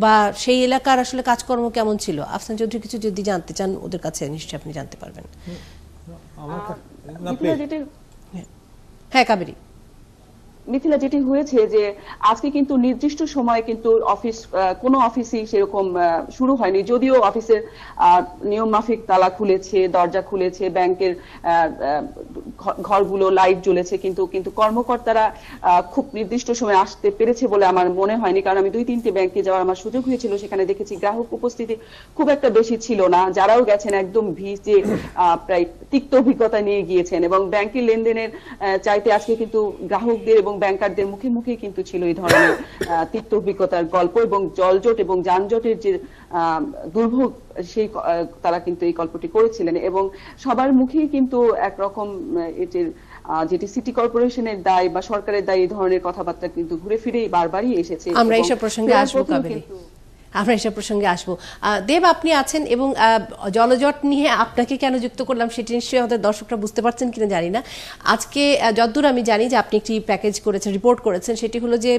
বা সেই এলাকার আসলে কাজকর্ম কেমন ছিল? আফসান চৌধুরী কিছু যদি জানতে চান ওদের কাছে নিশ্চয়ই আপনি জানতে পারবেন। হ্যাঁ কাবেরী। মিথিলা, যেটি হয়েছে যে আজকে কিন্তু নির্দিষ্ট সময়ে কিন্তু কোনো অফিসই সেরকম শুরু হয়নি, যদিও অফিসের নিয়ম মাফিক তালা খুলেছে, দরজা খুলেছে, ব্যাংকের ঘরগুলো লাইট জ্বলেছে, কিন্তু কর্মকর্তারা খুব নির্দিষ্ট সময় আসতে পেরেছে বলে আমার মনে হয়নি। কারণ আমি 2-3টে ব্যাংকে যাওয়ার আমার সুযোগ হয়েছিল, সেখানে দেখেছি গ্রাহক উপস্থিতি খুব একটা বেশি ছিল না। যারাও গেছেন একদম ভিজে প্রায় তিক্ত অভিজ্ঞতা নিয়ে গিয়েছেন এবং ব্যাংকের লেনদেনের চাইতে আজকে কিন্তু গ্রাহকদের এবং ব্যাংকারদের মুখে মুখে কিন্তু ছিল এই ধরনের তিক্ত অভিজ্ঞতার গল্প এবং জলজট এবং যানজটের যে দুর্ভোগ, সেই তারা কিন্তু এই গল্পটি করেছিলেন এবং সবার মুখেই কিন্তু একরকম এটির যেটি সিটি কর্পোরেশনের দায় বা সরকারের দায়, এই ধরনের কথাবার্তা কিন্তু ঘুরে ফিরেই বারবারই এসেছে। আমরা এইসব প্রসঙ্গে আসবো কাবেরী, আমরা এসব প্রসঙ্গে আসবো। দেব, আপনি আছেন এবং জলজট নিয়ে আপনাকে কেন যুক্ত করলাম সেটি নিশ্চয়ই আমাদের দর্শকরা বুঝতে পারছেন কিনা জানি না। আজকে যতদূর আমি জানি যে আপনি একটি প্যাকেজ করেছেন, রিপোর্ট করেছেন, সেটি হলো যে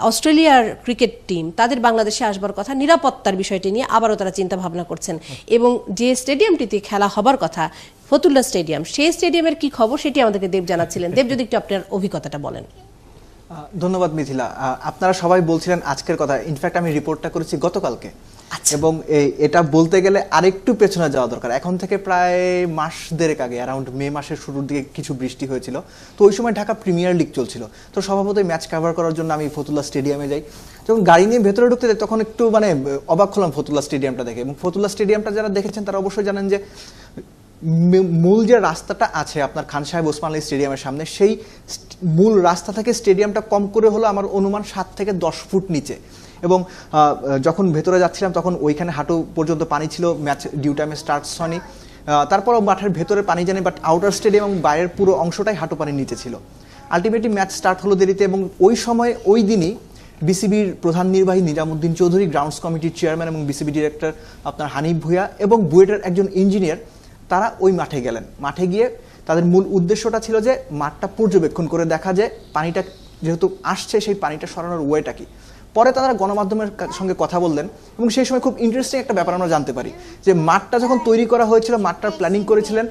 অস্ট্রেলিয়ার ক্রিকেট টিম তাদের বাংলাদেশে আসবার কথা, নিরাপত্তার বিষয়টি নিয়ে আবারও তারা চিন্তা ভাবনা করছেন এবং যে স্টেডিয়ামটিতে খেলা হবার কথা ফতুল্লা স্টেডিয়াম, সেই স্টেডিয়ামের কি খবর সেটি আমাদেরকে দেব জানাচ্ছিলেন। দেব, যদি একটু আপনার অভিজ্ঞতাটা বলেন। ধন্যবাদ মিথিলা। আপনারা সবাই বলছিলেন আজকের কথা, ইনফ্যাক্ট আমি রিপোর্টটা করেছি গতকালকে এবং এটা বলতে গেলে আরেকটু পেছনে যাওয়া দরকার। এখন থেকে প্রায় মাস দেড়েক আগে, অ্যারাউন্ড মে মাসের শুরুর দিকে কিছু বৃষ্টি হয়েছিল। তো ওই সময় ঢাকা প্রিমিয়ার লিগ চলছিল। তো স্বভাবতই ম্যাচ কভার করার জন্য আমি ফতুল্লা স্টেডিয়ামে যাই। যখন গাড়ি নিয়ে ভেতরে ঢুকতে যাই তখন একটু অবাক হলাম ফতুল্লা স্টেডিয়ামটা দেখে। এবং ফতুল্লা স্টেডিয়ামটা যারা দেখেছেন তারা অবশ্যই জানেন যে মূল যে রাস্তাটা আছে আপনার খান সাহেব ওসমান আলী স্টেডিয়ামের সামনে, সেই মূল রাস্তা থেকে স্টেডিয়ামটা কম করে হলো আমার অনুমান 7 থেকে 10 ফুট নিচে। এবং যখন ভেতরে যাচ্ছিলাম তখন ওইখানে হাঁটু পর্যন্ত পানি ছিল, ম্যাচ ডিউ টাইমে স্টার্টস হয়নি। তারপরও মাঠের ভেতরে পানি জানি, বাট আউটার স্টেডিয়াম এবং বাইরের পুরো অংশটাই হাঁটু পানির নিচে ছিল। আলটিমেটলি ম্যাচ স্টার্ট হলো দেরিতে এবং ওই সময় ওই দিনই বিসিবির প্রধান নির্বাহী নিজামুদ্দিন চৌধুরী, গ্রাউন্ডস কমিটির চেয়ারম্যান এবং বিসিবি ডিরেক্টর আপনার হানিফ ভুঁইয়া এবং বুয়েটের একজন ইঞ্জিনিয়ার তারা ওই মাঠে গেলেন। মাঠে গিয়ে তাদের মূল উদ্দেশ্যটা ছিল যে মাঠটা পর্যবেক্ষণ করে দেখা যে পানিটা যেহেতু আসছে সেই পানিটা সরানোর ওয়েটা কি। পরে তারা গণমাধ্যমের সঙ্গে কথা বললেন এবং সেই সময় খুব ইন্টারেস্টিং একটা ব্যাপার আমরা জানতে পারি যে মাঠটা যখন তৈরি করা হয়েছিল, মাঠটার প্ল্যানিং করেছিলেন।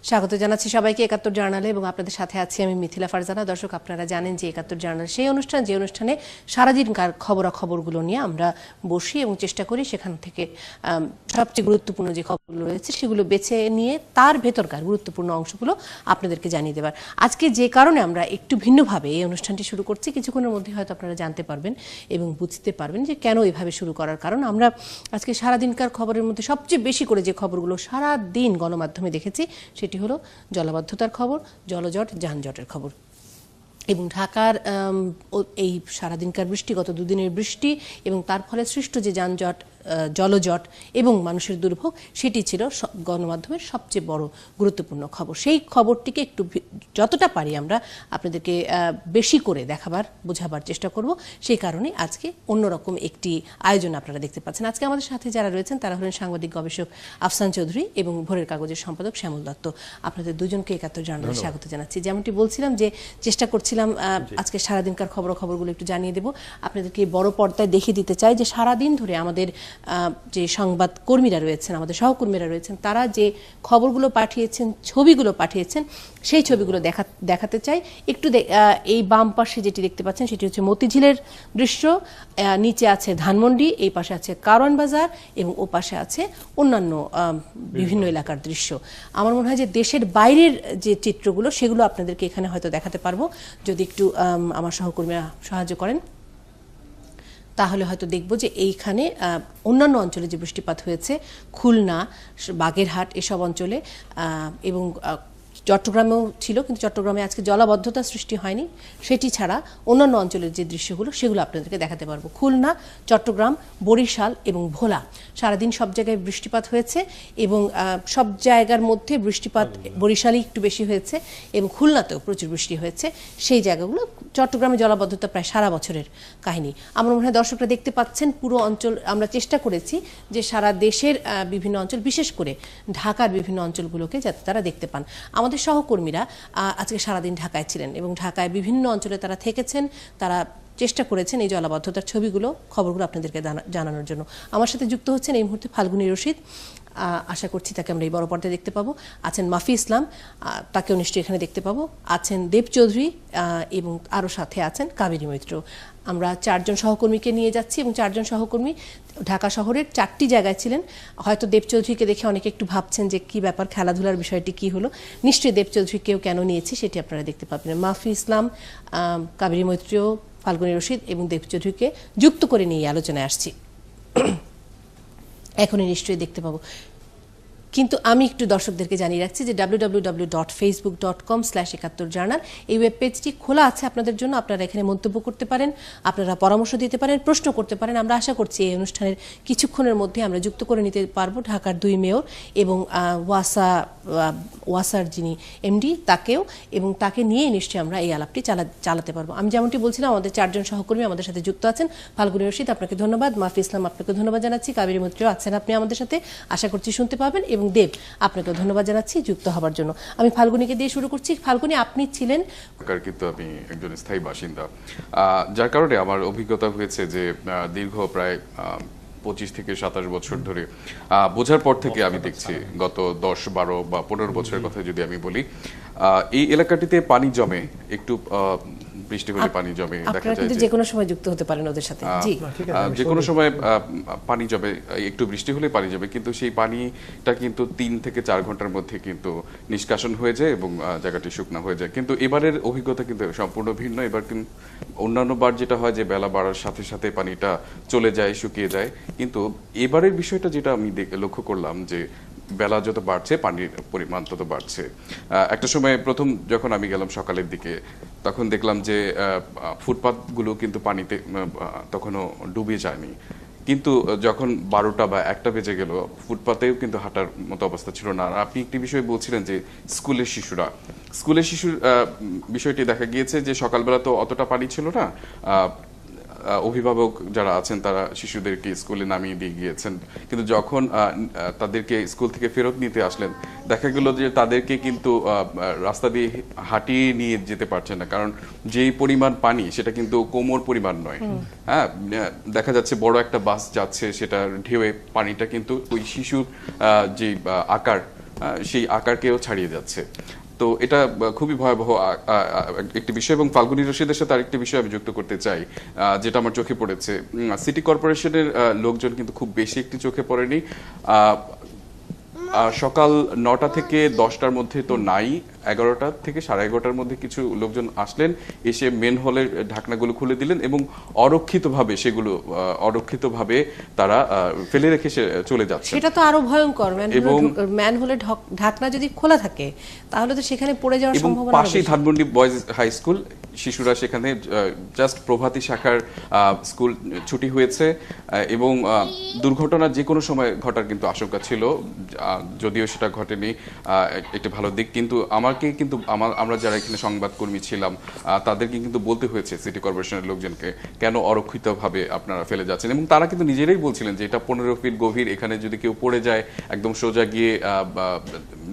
স্বাগত জানাচ্ছি সবাইকে ৭১ জার্নালে এবং আপনাদের সাথে আছি আমি মিথিলা ফারজানা। দর্শক, আপনারা জানেন যে ৭১ জার্নাল সেই অনুষ্ঠান, যে অনুষ্ঠানে সারাদিনকার খবরাখবরগুলো নিয়ে আমরা বসি এবং চেষ্টা করি সেখান থেকে সবচেয়ে গুরুত্বপূর্ণ যে খবরগুলো রয়েছে সেগুলো বেছে নিয়ে তার ভেতরকার গুরুত্বপূর্ণ অংশগুলো আপনাদেরকে জানিয়ে দেবার। আজকে যে কারণে আমরা একটু ভিন্নভাবে এই অনুষ্ঠানটি শুরু করছি, কিছুক্ষণের মধ্যে হয়তো আপনারা জানতে পারবেন এবং বুঝতে পারবেন যে কেন এভাবে শুরু করার কারণ। আমরা আজকে সারাদিনকার খবরের মধ্যে সবচেয়ে বেশি করে যে খবরগুলো সারাদিন গণমাধ্যমে দেখেছি সেটি হলো জলাবদ্ধতার খবর, জলজট, যানজটের খবর এবং ঢাকার এই সারাদিনকার বৃষ্টি, গত দুদিনের বৃষ্টি এবং তার ফলে সৃষ্ট যে যানজট, জলজট এবং মানুষের দুর্ভোগ, সেটি ছিল গণমাধ্যমের সবচেয়ে বড় গুরুত্বপূর্ণ খবর। সেই খবরটিকে একটু যতটা পারি আমরা আপনাদেরকে বেশি করে দেখাবার, বোঝাবার চেষ্টা করব। সেই কারণে আজকে অন্যরকম একটি আয়োজন আপনারা দেখতে পাচ্ছেন। আজকে আমাদের সাথে যারা রয়েছেন তারা হলেন সাংবাদিক গবেষক আফসান চৌধুরী এবং ভোরের কাগজের সম্পাদক শ্যামল দত্ত। আপনাদের দুজনকে ৭১ জার্নালে স্বাগত জানাচ্ছি। যেমনটি বলছিলাম যে চেষ্টা করছিলাম আজকে সারাদিনকার খবরগুলো একটু জানিয়ে দেব আপনাদেরকে। বড় পর্দায় দেখিয়ে দিতে চাই যে সারাদিন ধরে আমাদের যে সংবাদ কর্মীরা রয়েছেন, আমাদের সহকর্মীরা রয়েছেন, তারা যে খবরগুলো পাঠিয়েছেন, ছবিগুলো পাঠিয়েছেন, সেই ছবিগুলো দেখাতে চাই। একটু এই বাম পাশে যেটি দেখতে পাচ্ছেন সেটি হচ্ছে মতিঝিলের দৃশ্য, নিচে আছে ধানমন্ডি, এই পাশে আছে কারওয়ান বাজার এবং ও পাশে আছে অন্যান্য বিভিন্ন এলাকার দৃশ্য। আমার মনে হয় যে দেশের বাইরের যে চিত্রগুলো সেগুলো আপনাদেরকে এখানে হয়তো দেখাতে পারবো, যদি একটু আমার সহকর্মীরা সাহায্য করেন, তাহলে হয়তো দেখব যে এইখানে অন্যান্য অঞ্চলে যে বৃষ্টিপাত হয়েছে, খুলনা, বাগেরহাট এসব অঞ্চলে এবং চট্টগ্রামেও ছিল, কিন্তু চট্টগ্রামে আজকে জলাবদ্ধতা সৃষ্টি হয়নি, সেটি ছাড়া অন্যান্য অঞ্চলের যে দৃশ্যগুলো সেগুলো আপনাদেরকে দেখাতে পারবো। খুলনা, চট্টগ্রাম, বরিশাল এবং ভোলা সারাদিন সব জায়গায় বৃষ্টিপাত হয়েছে এবং সব জায়গার মধ্যে বৃষ্টিপাত বরিশালে একটু বেশি হয়েছে এবং খুলনাতেও প্রচুর বৃষ্টি হয়েছে। সেই জায়গাগুলো, চট্টগ্রামে জলাবদ্ধতা প্রায় সারা বছরের কাহিনী। আমার মনে হয় দর্শকরা দেখতে পাচ্ছেন পুরো অঞ্চল, আমরা চেষ্টা করেছি যে সারা দেশের বিভিন্ন অঞ্চল, বিশেষ করে ঢাকার বিভিন্ন অঞ্চলগুলোকে যাতে তারা দেখতে পান। আমাদের সহকর্মীরা আজকে সারাদিন ঢাকায় ছিলেন এবং ঢাকায় বিভিন্ন অঞ্চলে তারা থেকেছেন, তারা চেষ্টা করেছেন এই জলাবদ্ধতার ছবিগুলো, খবরগুলো আপনাদেরকে জানানোর জন্য। আমার সাথে যুক্ত হচ্ছেন এই মুহূর্তে ফাল্গুনী রশিদ, আশা করছি তাকে আমরা এই বড় পর্দায় দেখতে পাবো। আছেন মাফি ইসলাম, তাকেও নিশ্চয়ই এখানে দেখতে পাবো। আছেন দেব চৌধুরী এবং আরও সাথে আছেন কাবেরী মৈত্র। আমরা 4 জন সহকর্মীকে নিয়ে যাচ্ছি এবং 4 জন সহকর্মী ঢাকা শহরের 4টি জায়গায় ছিলেন। হয়তো দেব চৌধুরীকে দেখে অনেকে একটু ভাবছেন যে কি ব্যাপার, খেলাধুলার বিষয়টি কি হলো। নিশ্চয়ই দেব চৌধুরীকেও কেন নিয়েছি সেটি আপনারা দেখতে পাবেন। মাফি ইসলাম, কাবেরী মৈত্র, ফাল্গুনী রশিদ এবং দেব চৌধুরীকে যুক্ত করে নিয়ে আলোচনায় আসছি। এখনই নিশ্চয়ই দেখতে পাবো, কিন্তু আমি একটু দর্শকদেরকে জানিয়ে রাখছি যে www.facebook.com/71journal এই ওয়েব পেজটি খোলা আছে আপনাদের জন্য। আপনারা এখানে মন্তব্য করতে পারেন, আপনারা পরামর্শ দিতে পারেন, প্রশ্ন করতে পারেন। আমরা আশা করছি এই অনুষ্ঠানের কিছুক্ষণের মধ্যে আমরা যুক্ত করে নিতে পারবো ঢাকার 2 মেয়র এবং ওয়াসার যিনি এমডি তাকেও, এবং তাকে নিয়ে নিশ্চয়ই আমরা এই আলাপটি চালাতে পারবো। আমি যেমনটি বলছিলাম, আমাদের 4 জন সহকর্মী আমাদের সাথে যুক্ত আছেন। ফাল্গুনী রশিদ, আপনাকে ধন্যবাদ। মাফি ইসলাম, আপনাকে ধন্যবাদ জানাচ্ছি। কাবেরী মৈত্র আছেন আপনি আমাদের সাথে, আশা করছি শুনতে পাবেন। এবং দেব, আপনাকে ধন্যবাদ জানাচ্ছি যুক্ত হবার জন্য। আমি ফাল্গুনীকে দিয়ে শুরু করছি। ফাল্গুনী, আপনি ছিলেন, কিন্তু আমি একজন স্থায়ী বাসিন্দা, যার কারণে আমার অভিজ্ঞতা হয়েছে যে দীর্ঘ প্রায় 25 থেকে 27 বছর ধরে বোঝার পর থেকে আমি দেখছি, গত 10, 12 বা 15 বছরের কথা যদি আমি বলি, এই এলাকাটিতে পানি জমে, একটু বৃষ্টি হলে পানি জমে, দেখা যায় যে কোনো সময় যুক্ত হতে পারেন ওদের সাথে। জি, যে কোনো সময় পানি জমে, একটু বৃষ্টি হলে পানি জমে, কিন্তু সেই পানিটা কিন্তু 3 থেকে 4 ঘন্টার মধ্যে কিন্তু নিষ্কাশন হয়ে যায় এবং জায়গাটি শুকনো হয়ে যায়। কিন্তু এবারের অভিজ্ঞতা কিন্তু সম্পূর্ণ ভিন্ন। এবার কিন্তু অন্যান্য বার যেটা হয় যে বেলা বাড়ার সাথে সাথে পানিটা চলে যায়, শুকিয়ে যায়, কিন্তু এবারের বিষয়টা যেটা আমি লক্ষ্য করলাম যে বেলা যত বাড়ছে পানির পরিমাণ তত বাড়ছে। একটা সময় প্রথম যখন আমি গেলাম সকালের দিকে, তখন দেখলাম যে ফুটপাথগুলো কিন্তু পানিতে তখনও ডুবে যায়নি, কিন্তু যখন 12টা বা 1টা বেজে গেল, ফুটপাতেও কিন্তু হাঁটার মতো অবস্থা ছিল না। আর আপনি একটি বিষয় বলছিলেন যে স্কুলের শিশুর বিষয়টি দেখা গিয়েছে যে সকালবেলা তো অতটা পানি ছিল না, অভিভাবক যারা আছেন তারা শিশুদেরকে স্কুলে নামিয়ে দিয়ে গিয়েছেন, কিন্তু যখন তাদেরকে স্কুল থেকে ফেরত নিতে আসলেন, দেখা গেল যে তাদেরকে কিন্তু রাস্তা দিয়ে হাঁটিয়ে নিয়ে যেতে পারছেন না, কারণ যেই পরিমাণ পানি সেটা কিন্তু কোমর পরিমাণ নয়। হ্যাঁ, দেখা যাচ্ছে বড় একটা বাস যাচ্ছে, সেটা ঢেউয়ে পানিটা কিন্তু ওই শিশুর যে আকার, সেই আকারকেও ছাড়িয়ে যাচ্ছে। তো এটা খুবই ভয়াবহ একটি বিষয়। এবং ফাল্গুনী রশিদের সাথে আরেকটি বিষয় আমি যুক্ত করতে চাই, যেটা আমার চোখে পড়েছে। সিটি কর্পোরেশনের লোকজন কিন্তু খুব বেশি একটি চোখে পড়েনি। সকাল 9টা থেকে 10টার মধ্যে তো নাই, 11টা থেকে 11:30টার মধ্যে কিছু লোকজন আসলেন, এসে মেন হলের ঢাকনাগুলো খুলে দিলেন এবং অরক্ষিতভাবে তারা ফেলে রেখে চলে যাচ্ছে। সেটা তো আরো ভয়ঙ্কর। ম্যান হলের ঢাকনা যদি খোলা থাকে তাহলে তো সেখানে পড়ে যাওয়ার সম্ভাবনা। পাশেই ধানমন্ডি বয়েজ হাই স্কুল, শিশুরা সেখানে জাস্ট প্রভাতী শাখার স্কুল ছুটি হয়েছে এবং দুর্ঘটনা যে কোনো সময় ঘটার কিন্তু আশঙ্কা ছিল, যদিও সেটা ঘটেনি, একটি ভালো দিক। কিন্তু আমরা যারা এখানে সংবাদকর্মী ছিলাম তাদেরকে কিন্তু বলতে হয়েছে সিটি কর্পোরেশনের লোকজনকে, কেন অরক্ষিতভাবে আপনারা ফেলে যাচ্ছেন। এবং তারা কিন্তু নিজেরাই বলছিলেন যে এটা 15 ফিট গভীর, এখানে যদি কেউ পড়ে যায় একদম সোজা গিয়ে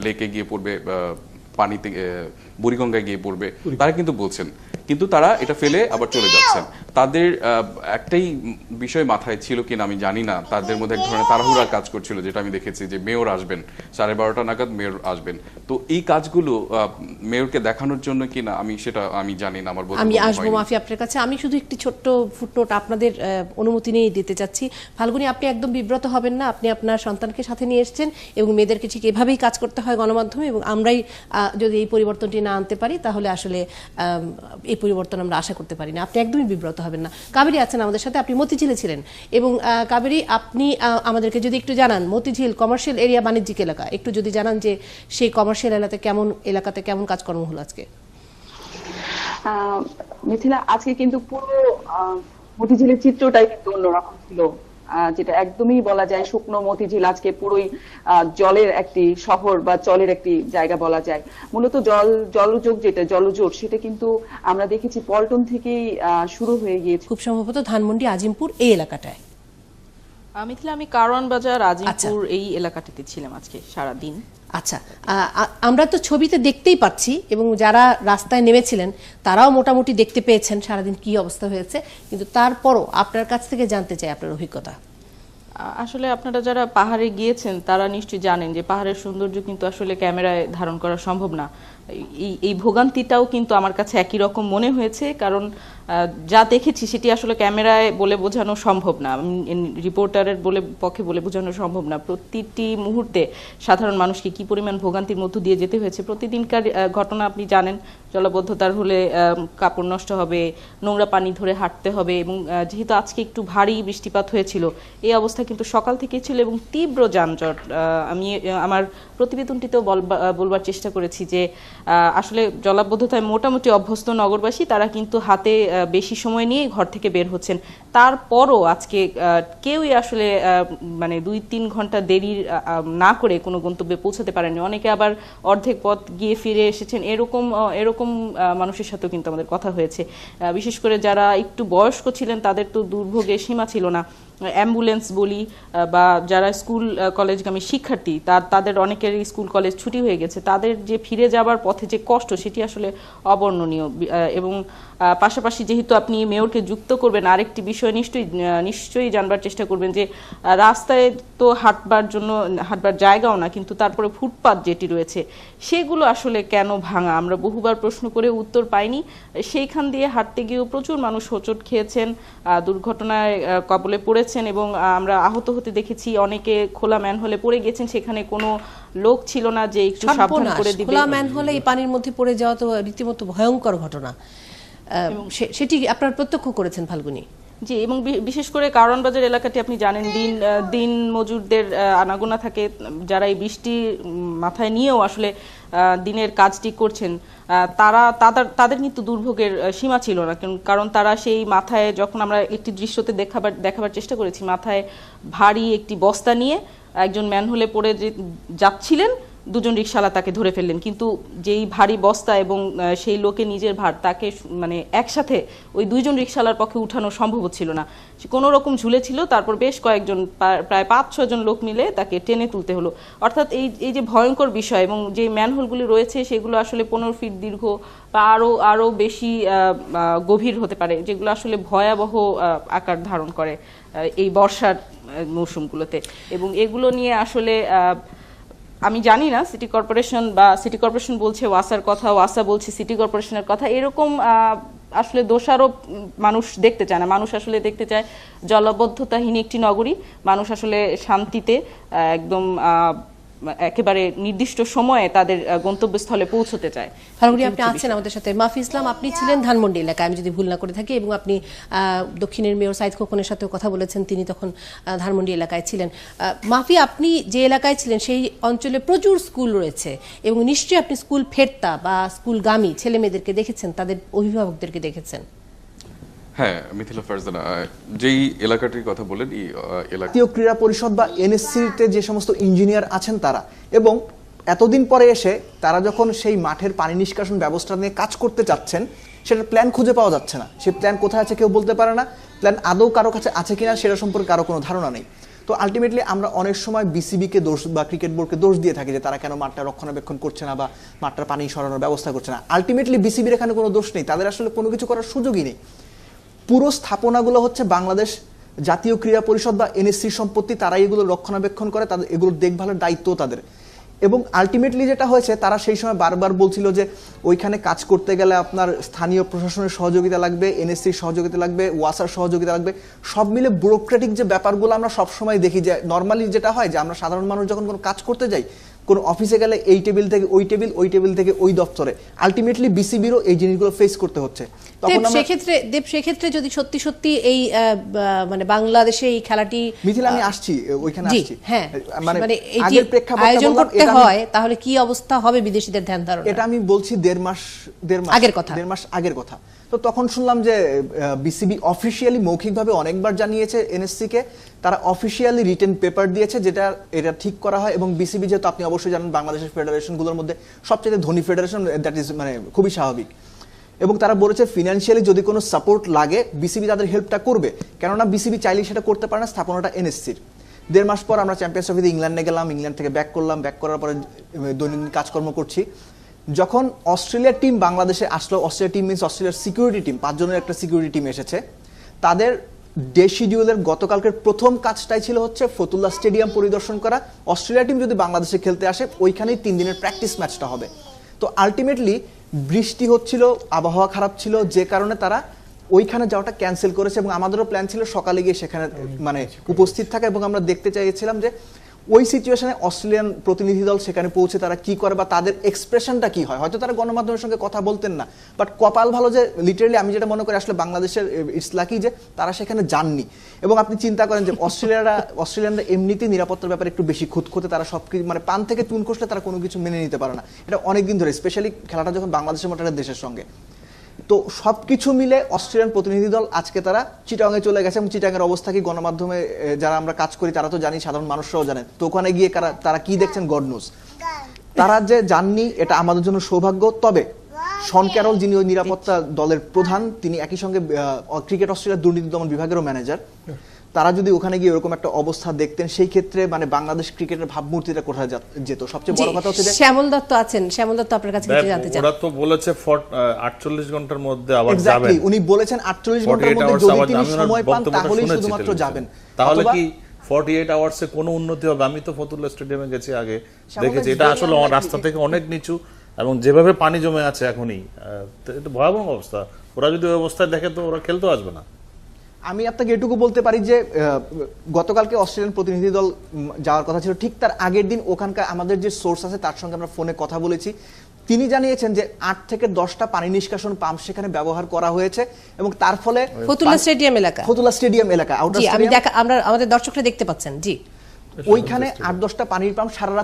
লেকে গিয়ে পড়বে, পানিতে বুড়িগঙ্গায় গিয়ে পড়বে, তারা কিন্তু বলছেন। কিন্তু তারা এটা ফেলে আবার চলে যাচ্ছেন। তাদের একটাই বিষয় মাথায় ছিল কিনা আমি জানি না, তাদের মধ্যে এক ধরনের তাড়াহুড়ার কাজ করছিল, যেটা আমি দেখেছি যে মেয়র আসবেন 12:30 নাগাদ, মেয়র আসবেন। তো এই কাজগুলো মেয়রকে দেখানোর জন্য কিনা আমি জানি না, আমার আমি আসবো মাফি আপনার কাছে। আমি শুধু একটি ছোট্ট ফুটনোট আপনাদের অনুমতি নিয়ে দিতে চাচ্ছি। ফাল্গুনী, আপনি একদম বিব্রত হবেন না, আপনি আপনার সন্তানকে সাথে নিয়ে এসেছেন এবং মেয়েদেরকে ঠিক এভাবেই কাজ করতে হয় গণমাধ্যমে, এবং আমরাই যদি এই পরিবর্তনটি না আনতে পারি তাহলে আসলে এই পরিবর্তন আমরা আশা করতে পারি না। আপনি একদমই বিব্রত হবেন না। কাবেরী আছেন আমাদের সাথে, আপনি মতিঝিলে ছিলেন, এবং কাবেরী, আপনি আমাদেরকে যদি একটু জানান, মতিঝিল কমার্শিয়াল এরিয়া, বাণিজ্যিক এলাকা, একটু যদি জানান যে সেই কমার্শিয়াল এলাকাতে কেমন কাজকর্ম হলো আজকে। মিথিলা, আজকে কিন্তু পুরো মতিঝিলের চিত্রটাই কিন্তু অন্যরকম ছিল, যেটা একদমই বলা যায় শুকনো মতিঝিল আজকে পুরোই জলের একটি শহর বা জলের একটি জায়গা বলা যায়। মূলত জলজোট সেটা কিন্তু আমরা দেখেছি পল্টন থেকেই শুরু হয়ে গিয়েছে, খুব সম্ভবত ধানমন্ডি, আজিমপুর এই এলাকাটায়। মিথিলা, আমি কারওয়ান বাজার, আজিমপুর এই এলাকাটিতে ছিলাম আজকে সারা দিন। আচ্ছা, আমরা তো ছবিতে দেখতেই পাচ্ছি, এবং যারা রাস্তায় নেমেছিলেন তারাও মোটামুটি দেখতে পেয়েছেন সারাদিন কি অবস্থা হয়েছে, কিন্তু তারপরও আপনার কাছ থেকে জানতে চাই আপনার অভিজ্ঞতা। আসলে আপনারা যারা পাহাড়ে গিয়েছেন তারা নিশ্চয়ই জানেন যে পাহাড়ের সৌন্দর্য কিন্তু আসলে ক্যামেরায় ধারণ করা সম্ভব না। এই ভোগান্তিটাও কিন্তু আমার কাছে একই রকম মনে হয়েছে, কারণ যা দেখেছি সেটি আসলে ক্যামেরায় বলে বোঝানো সম্ভব না, রিপোর্টারের পক্ষে বলে বোঝানো সম্ভব না। প্রতিটি মুহূর্তে সাধারণ মানুষকে কি পরিমাণ ভোগান্তির মধ্য দিয়ে যেতে হয়েছে। প্রতিদিনকার ঘটনা আপনি জানেন, জলাবদ্ধতার হলে কাপড় নষ্ট হবে, নোংরা পানি ধরে হাঁটতে হবে, এবং যেহেতু আজকে একটু ভারী বৃষ্টিপাত হয়েছিল, এই অবস্থা কিন্তু সকাল থেকেই ছিল, এবং তীব্র যানজট। আমি আমার প্রতিবেদনটিতেও বলবার চেষ্টা করেছি যে আসলে জলাবদ্ধতায় মোটামুটি অভ্যস্ত নগরবাসী, তারা কিন্তু হাতে বেশি সময় নিয়ে ঘর থেকে বের হচ্ছেন। তারপরও আজকে কেউই আসলে মানে 2-3 ঘন্টা দেরি না করে কোনো গন্তব্যে পৌঁছাতে পারেনি। অনেকে আবার অর্ধেক পথ গিয়ে ফিরে এসেছেন, এরকম মানুষের সাথেও কিন্তু আমাদের কথা হয়েছে। বিশেষ করে যারা একটু বয়স্ক ছিলেন তাদের তো দুর্ভোগের সীমা ছিল না। অ্যাম্বুলেন্স বলি বা যারা স্কুল কলেজগামী শিক্ষার্থী, তাদের অনেকেরই স্কুল কলেজ ছুটি হয়ে গেছে, তাদের যে ফিরে যাবার পথে যে কষ্ট সেটি আসলে অবর্ণনীয়। এবং পাশাপাশি যেহেতু আপনি মেয়রকে যুক্ত করবেন, আরেকটি বিষয় নিশ্চয়ই জানবার চেষ্টা করবেন যে রাস্তায় তো হাঁটবার জায়গাও না, কিন্তু তারপরে ফুটপাত যেটি রয়েছে সেগুলো আসলে কেন ভাঙা, আমরা বহুবার প্রশ্ন করে উত্তর পাইনি। সেইখান দিয়ে হাঁটতে গিয়েও প্রচুর মানুষ হোঁচট খেয়েছেন, দুর্ঘটনায় কবলে পড়েছেন, এবং আমরা আহত হতে দেখেছি। অনেকে খোলা ম্যানহোলে পড়ে গেছেন, সেখানে কোনো লোক ছিল না যে একটু সাবধান করে দিবে। খোলা ম্যানহোলে এই পানির মধ্যে পড়ে যাওয়া তো রীতিমতো ভয়ঙ্কর ঘটনা, সেটি আপনারা প্রত্যক্ষ করেছেন ফাল্গুনী। জি, এবং বিশেষ করে কারওয়ান বাজার এলাকাটি আপনি জানেন দিন মজুরদের আনাগোনা থাকে, যারা এই বৃষ্টি মাথায় নিয়েও আসলে দিনের কাজটি করছেন, তাদের কিন্তু দুর্ভোগের সীমা ছিল না। কারণ তারা সেই মাথায়, যখন আমরা একটি দৃশ্যতে দেখাবার চেষ্টা করেছি, মাথায় ভারী একটি বস্তা নিয়ে একজন ম্যানহোলে পড়ে যাচ্ছিলেন, দুজন রিকশাওয়ালা তাকে ধরে ফেললেন, কিন্তু যেই ভারী বস্তা এবং সেই লোকে নিজের ভার, তাকে মানে একসাথে ওই 2জন রিকশাওয়ালার পক্ষে উঠানো সম্ভব ছিল না। সে কোনো রকম ঝুলেছিল, তারপর বেশ কয়েকজন, প্রায় 5-6 জন লোক মিলে তাকে টেনে তুলতে হলো। অর্থাৎ এই যে ভয়ঙ্কর বিষয়, এবং যে ম্যানহোলগুলি রয়েছে সেগুলো আসলে 15 ফিট দীর্ঘ বা আরও বেশি গভীর হতে পারে, যেগুলো আসলে ভয়াবহ আকার ধারণ করে এই বর্ষার মৌসুমগুলোতে। এবং এগুলো নিয়ে আসলে আমি জানি না সিটি কর্পোরেশন বলছে ওয়াসার কথা, ওয়াসা বলছে সিটি কর্পোরেশনের কথা, এরকম আসলে দোষারোপ মানুষ দেখতে চায় না। মানুষ আসলে দেখতে চায় জলাবদ্ধতাহীন একটি নগরী, মানুষ আসলে শান্তিতে একদম একেবারে নির্দিষ্ট সময়ে তাদের গন্তব্যস্থলে পৌঁছতে চায়। ফাল্গুনী, আপনি আছেন আমাদের সাথে। মাফি ইসলাম, আপনি ছিলেন ধানমন্ডি এলাকায়, আমি যদি ভুল না করে থাকি, এবং আপনি দক্ষিণের মেয়র সাইদ খোকনের সাথেও কথা বলেছেন, তিনি তখন ধানমন্ডি এলাকায় ছিলেন। মাফি, আপনি যে এলাকায় ছিলেন সেই অঞ্চলে প্রচুর স্কুল রয়েছে, এবং নিশ্চয়ই আপনি স্কুল ফেরতা বা স্কুলগামী ছেলে মেয়েদেরকে দেখেছেন, তাদের অভিভাবকদেরকে দেখেছেন। হ্যাঁ মিথিলা ফারজানা, যেই এলাকাটির কথা বলেন, এই এলাকা জাতীয় ক্রীড়া পরিষদ বা এনএসসিতে যে সমস্ত ইঞ্জিনিয়ার আছেন তারা, এবং এতদিন পরে এসে তারা যখন সেই মাঠের পানি নিষ্কাশন ব্যবস্থা নিয়ে কাজ করতে চাচ্ছেন, সেটার প্ল্যান খুঁজে পাওয়া যাচ্ছে না। সেই প্ল্যান কোথায় আছে কেউ বলতে পারে না, প্ল্যান আদৌ কারো কাছে আছে কিনা সেটা সম্পর্কে কারো কোনো ধারণা নেই। তো আলটিমেটলি আমরা অনেক সময় বিসিবিকে দোষ বা ক্রিকেট বোর্ডকে দোষ দিয়ে থাকি যে তারা কেন মাঠটা রক্ষণাবেক্ষণ করছে না বা মাঠটার পানি সরানোর ব্যবস্থা করছে না। আলটিমেটলি বিসিবির এখানে কোনো দোষ নেই, তাদের আসলে কোনো কিছু করার সুযোগই নেই। পুরো স্থাপনাগুলো হচ্ছে বাংলাদেশ জাতীয় ক্রীড়া পরিষদ বা এনএসসি সম্পত্তি, তারাই এগুলো রক্ষণাবেক্ষণ করে, তাদের এগুলোর দেখভালের দায়িত্ব তাদের। এবং আলটিমেটলি যেটা হয়েছে, তারা সেই সময় বারবার বলছিল যে ওইখানে কাজ করতে গেলে আপনার স্থানীয় প্রশাসনের সহযোগিতা লাগবে, এনএসসির সহযোগিতা লাগবে, ওয়াসার সহযোগিতা লাগবে, সব মিলে ব্যুরোক্রেটিক যে ব্যাপারগুলো আমরা সবসময় দেখি যে নর্মালি যেটা হয় যে আমরা সাধারণ মানুষ যখন কোনো কাজ করতে যাই, কোনো অফিসে গেলে এই টেবিল থেকে ওই টেবিল, ওই টেবিল থেকে ওই দপ্তরে, আলটিমেটলি বিসিবিরও এই জিনিসগুলো ফেস করতে হচ্ছে। সেক্ষেত্রে যদি সত্যি সত্যি এই মানে বাংলাদেশে এই খেলাটি মিথিলা, আমি আসছি ওইখানে আসছি, হ্যাঁ, মানে আগের প্রেক্ষাপট আয়োজন করতে হয়, তাহলে কি অবস্থা হবে বিদেশিদের ধ্যান ধারণা? এটা আমি বলছি দেড় মাস আগের কথা। তো তখন শুনলাম যে বিসিবি অফিসিয়ালি মৌখিকভাবে অনেকবার জানিয়েছে এনএসসি কে, তারা অফিসিয়ালি রিটেন পেপার দিয়েছে যেটা এটা ঠিক করা হয়। এবং বিসিবি যেহেতু আপনি অবশ্যই জানেন বাংলাদেশের ফেডারেশনগুলোর মধ্যে সবচেয়ে ধনী ফেডারেশন, দ্যাট ইজ মানে খুবই স্বাভাবিক। এবং তারা বলেছে ফিনান্সিয়ালি যদি কোনো সাপোর্ট লাগে বিসিবি তাদের হেল্পটা করবে, কেননা বিসিবি চাইলেই সেটা করতে পারে না, স্থাপনাটা এনএসসির। দেড় মাস পর আমরা চ্যাম্পিয়ন্স ট্রফিতে ইংল্যান্ডে গেলাম, ইংল্যান্ড থেকে ব্যাক করলাম, ব্যাক করার পরে দৈনন্দিন কাজকর্ম করছি। যখন অস্ট্রেলিয়ার টিম বাংলাদেশে আসলো, অস্ট্রেলিয়া টিম মিনস অস্ট্রেলিয়ার সিকিউরিটি টিম, 5 জনের একটা সিকিউরিটি টিম এসেছে, তাদের ডে শিডিউলের গতকালকের প্রথম কাজটাই ছিল হচ্ছে ফতুল্লা স্টেডিয়াম পরিদর্শন করা। অস্ট্রেলিয়া টিম যদি বাংলাদেশে খেলতে আসে ওইখানেই 3 দিনের প্র্যাকটিস ম্যাচটা হবে। তো আলটিমেটলি বৃষ্টি হচ্ছিল, আবহাওয়া খারাপ ছিল, যে কারণে তারা ওইখানে যাওয়াটা ক্যান্সেল করেছে। এবং আমাদেরও প্ল্যান ছিল সকালে গিয়ে সেখানে মানে উপস্থিত থাকা, এবং আমরা দেখতে চাইছিলাম যে ওই সিচুয়েশনে অস্ট্রেলিয়ান প্রতিনিধি দল সেখানে পৌঁছে তারা কি করে বা তাদের এক্সপ্রেশনটা কি হয়। হয়তো তারা গণমাধ্যমের সঙ্গে কথা বলতেন না, বাট কপাল ভালো যে লিটারালি আমি যেটা মনে করি আসলে বাংলাদেশের ইটস লাকি যে তারা সেখানে যাননি। এবং আপনি চিন্তা করেন যে অস্ট্রেলিয়ানরা এমনিতেই নিরাপত্তার ব্যাপারে একটু বেশি খুঁতখুঁতে, তারা সব কিছু মানে পান থেকে চুন কষলে তারা কোনো কিছু মেনে নিতে পারে না, এটা অনেকদিন ধরে, স্পেশালি খেলাটা যখন বাংলাদেশের মতো একটা দেশের সঙ্গে। তো সবকিছু মিলে অস্ট্রেলিয়ান প্রতিনিধি দল আজকে তারা চিটাগাংয়ে চলে গেছে। এবং চিটাগাংয়ের অবস্থা কি গণমাধ্যমে যারা আমরা কাজ করি তারা তো জানি, সাধারণ মানুষরাও জানেন। তো ওখানে গিয়ে তারা কি দেখছেন গড নোজ। তারা যে জাননি এটা আমাদের জন্য সৌভাগ্য। তবে শন ক্যারল যিনি ওই নিরাপত্তা দলের প্রধান, তিনি একই সঙ্গে ক্রিকেট অস্ট্রেলিয়ার দুর্নীতি দমন বিভাগেরও ম্যানেজার, তারা যদি ওখানে গিয়ে এরকম একটা অবস্থা দেখতেন সেই ক্ষেত্রে মানে বাংলাদেশ ক্রিকেটের ভাবমূর্তিটা কোথায় যেত। সবচেয়ে বড় কথা হচ্ছে যে শ্যামল দত্ত আছেন, শ্যামল দত্ত আপনার কাছে কিছু জানতে চান। ওরা তো বলেছে 48 ঘন্টার মধ্যে আবার যাবেন। উনি বলেছেন 48 ঘন্টার মধ্যে যদি তিনি সময় পান তাহলেই শুধুমাত্র যাবেন। তাহলে কি 48 আওয়ার্সে কোনো উন্নতি হবে? আমি তো ফতুল্লা স্টেডিয়ামে গেছি আগে, দেখেছি এটা আসলে রাস্তা থেকে অনেক নিচু, এবং যেভাবে পানি জমে আছে এখনই এটা ভয়াবহ অবস্থা। ওরা যদি ওই অবস্থায় দেখে তো ওরা খেলতে আসবে না। আমি আপনাকে এটুকু বলতে পারি যে গতকালকে অস্ট্রেলিয়ান প্রতিনিধি দল যাওয়ার কথা ছিল, ঠিক তার আগের দিন ওখানকার আমাদের যে সোর্স আছে তার সঙ্গে আমরা ফোনে কথা বলেছি, তিনি জানিয়েছেন যে 8 থেকে 10টা পানি নিষ্কাশন পাম্প সেখানে ব্যবহার করা হয়েছে। এবং তার ফলে ফতুল্লা স্টেডিয়াম এলাকা আউটার আমরা আমাদের দর্শকরা দেখতে পাচ্ছেন, জি ওইখানে 8-10টা পানির পাম্প সারা রাত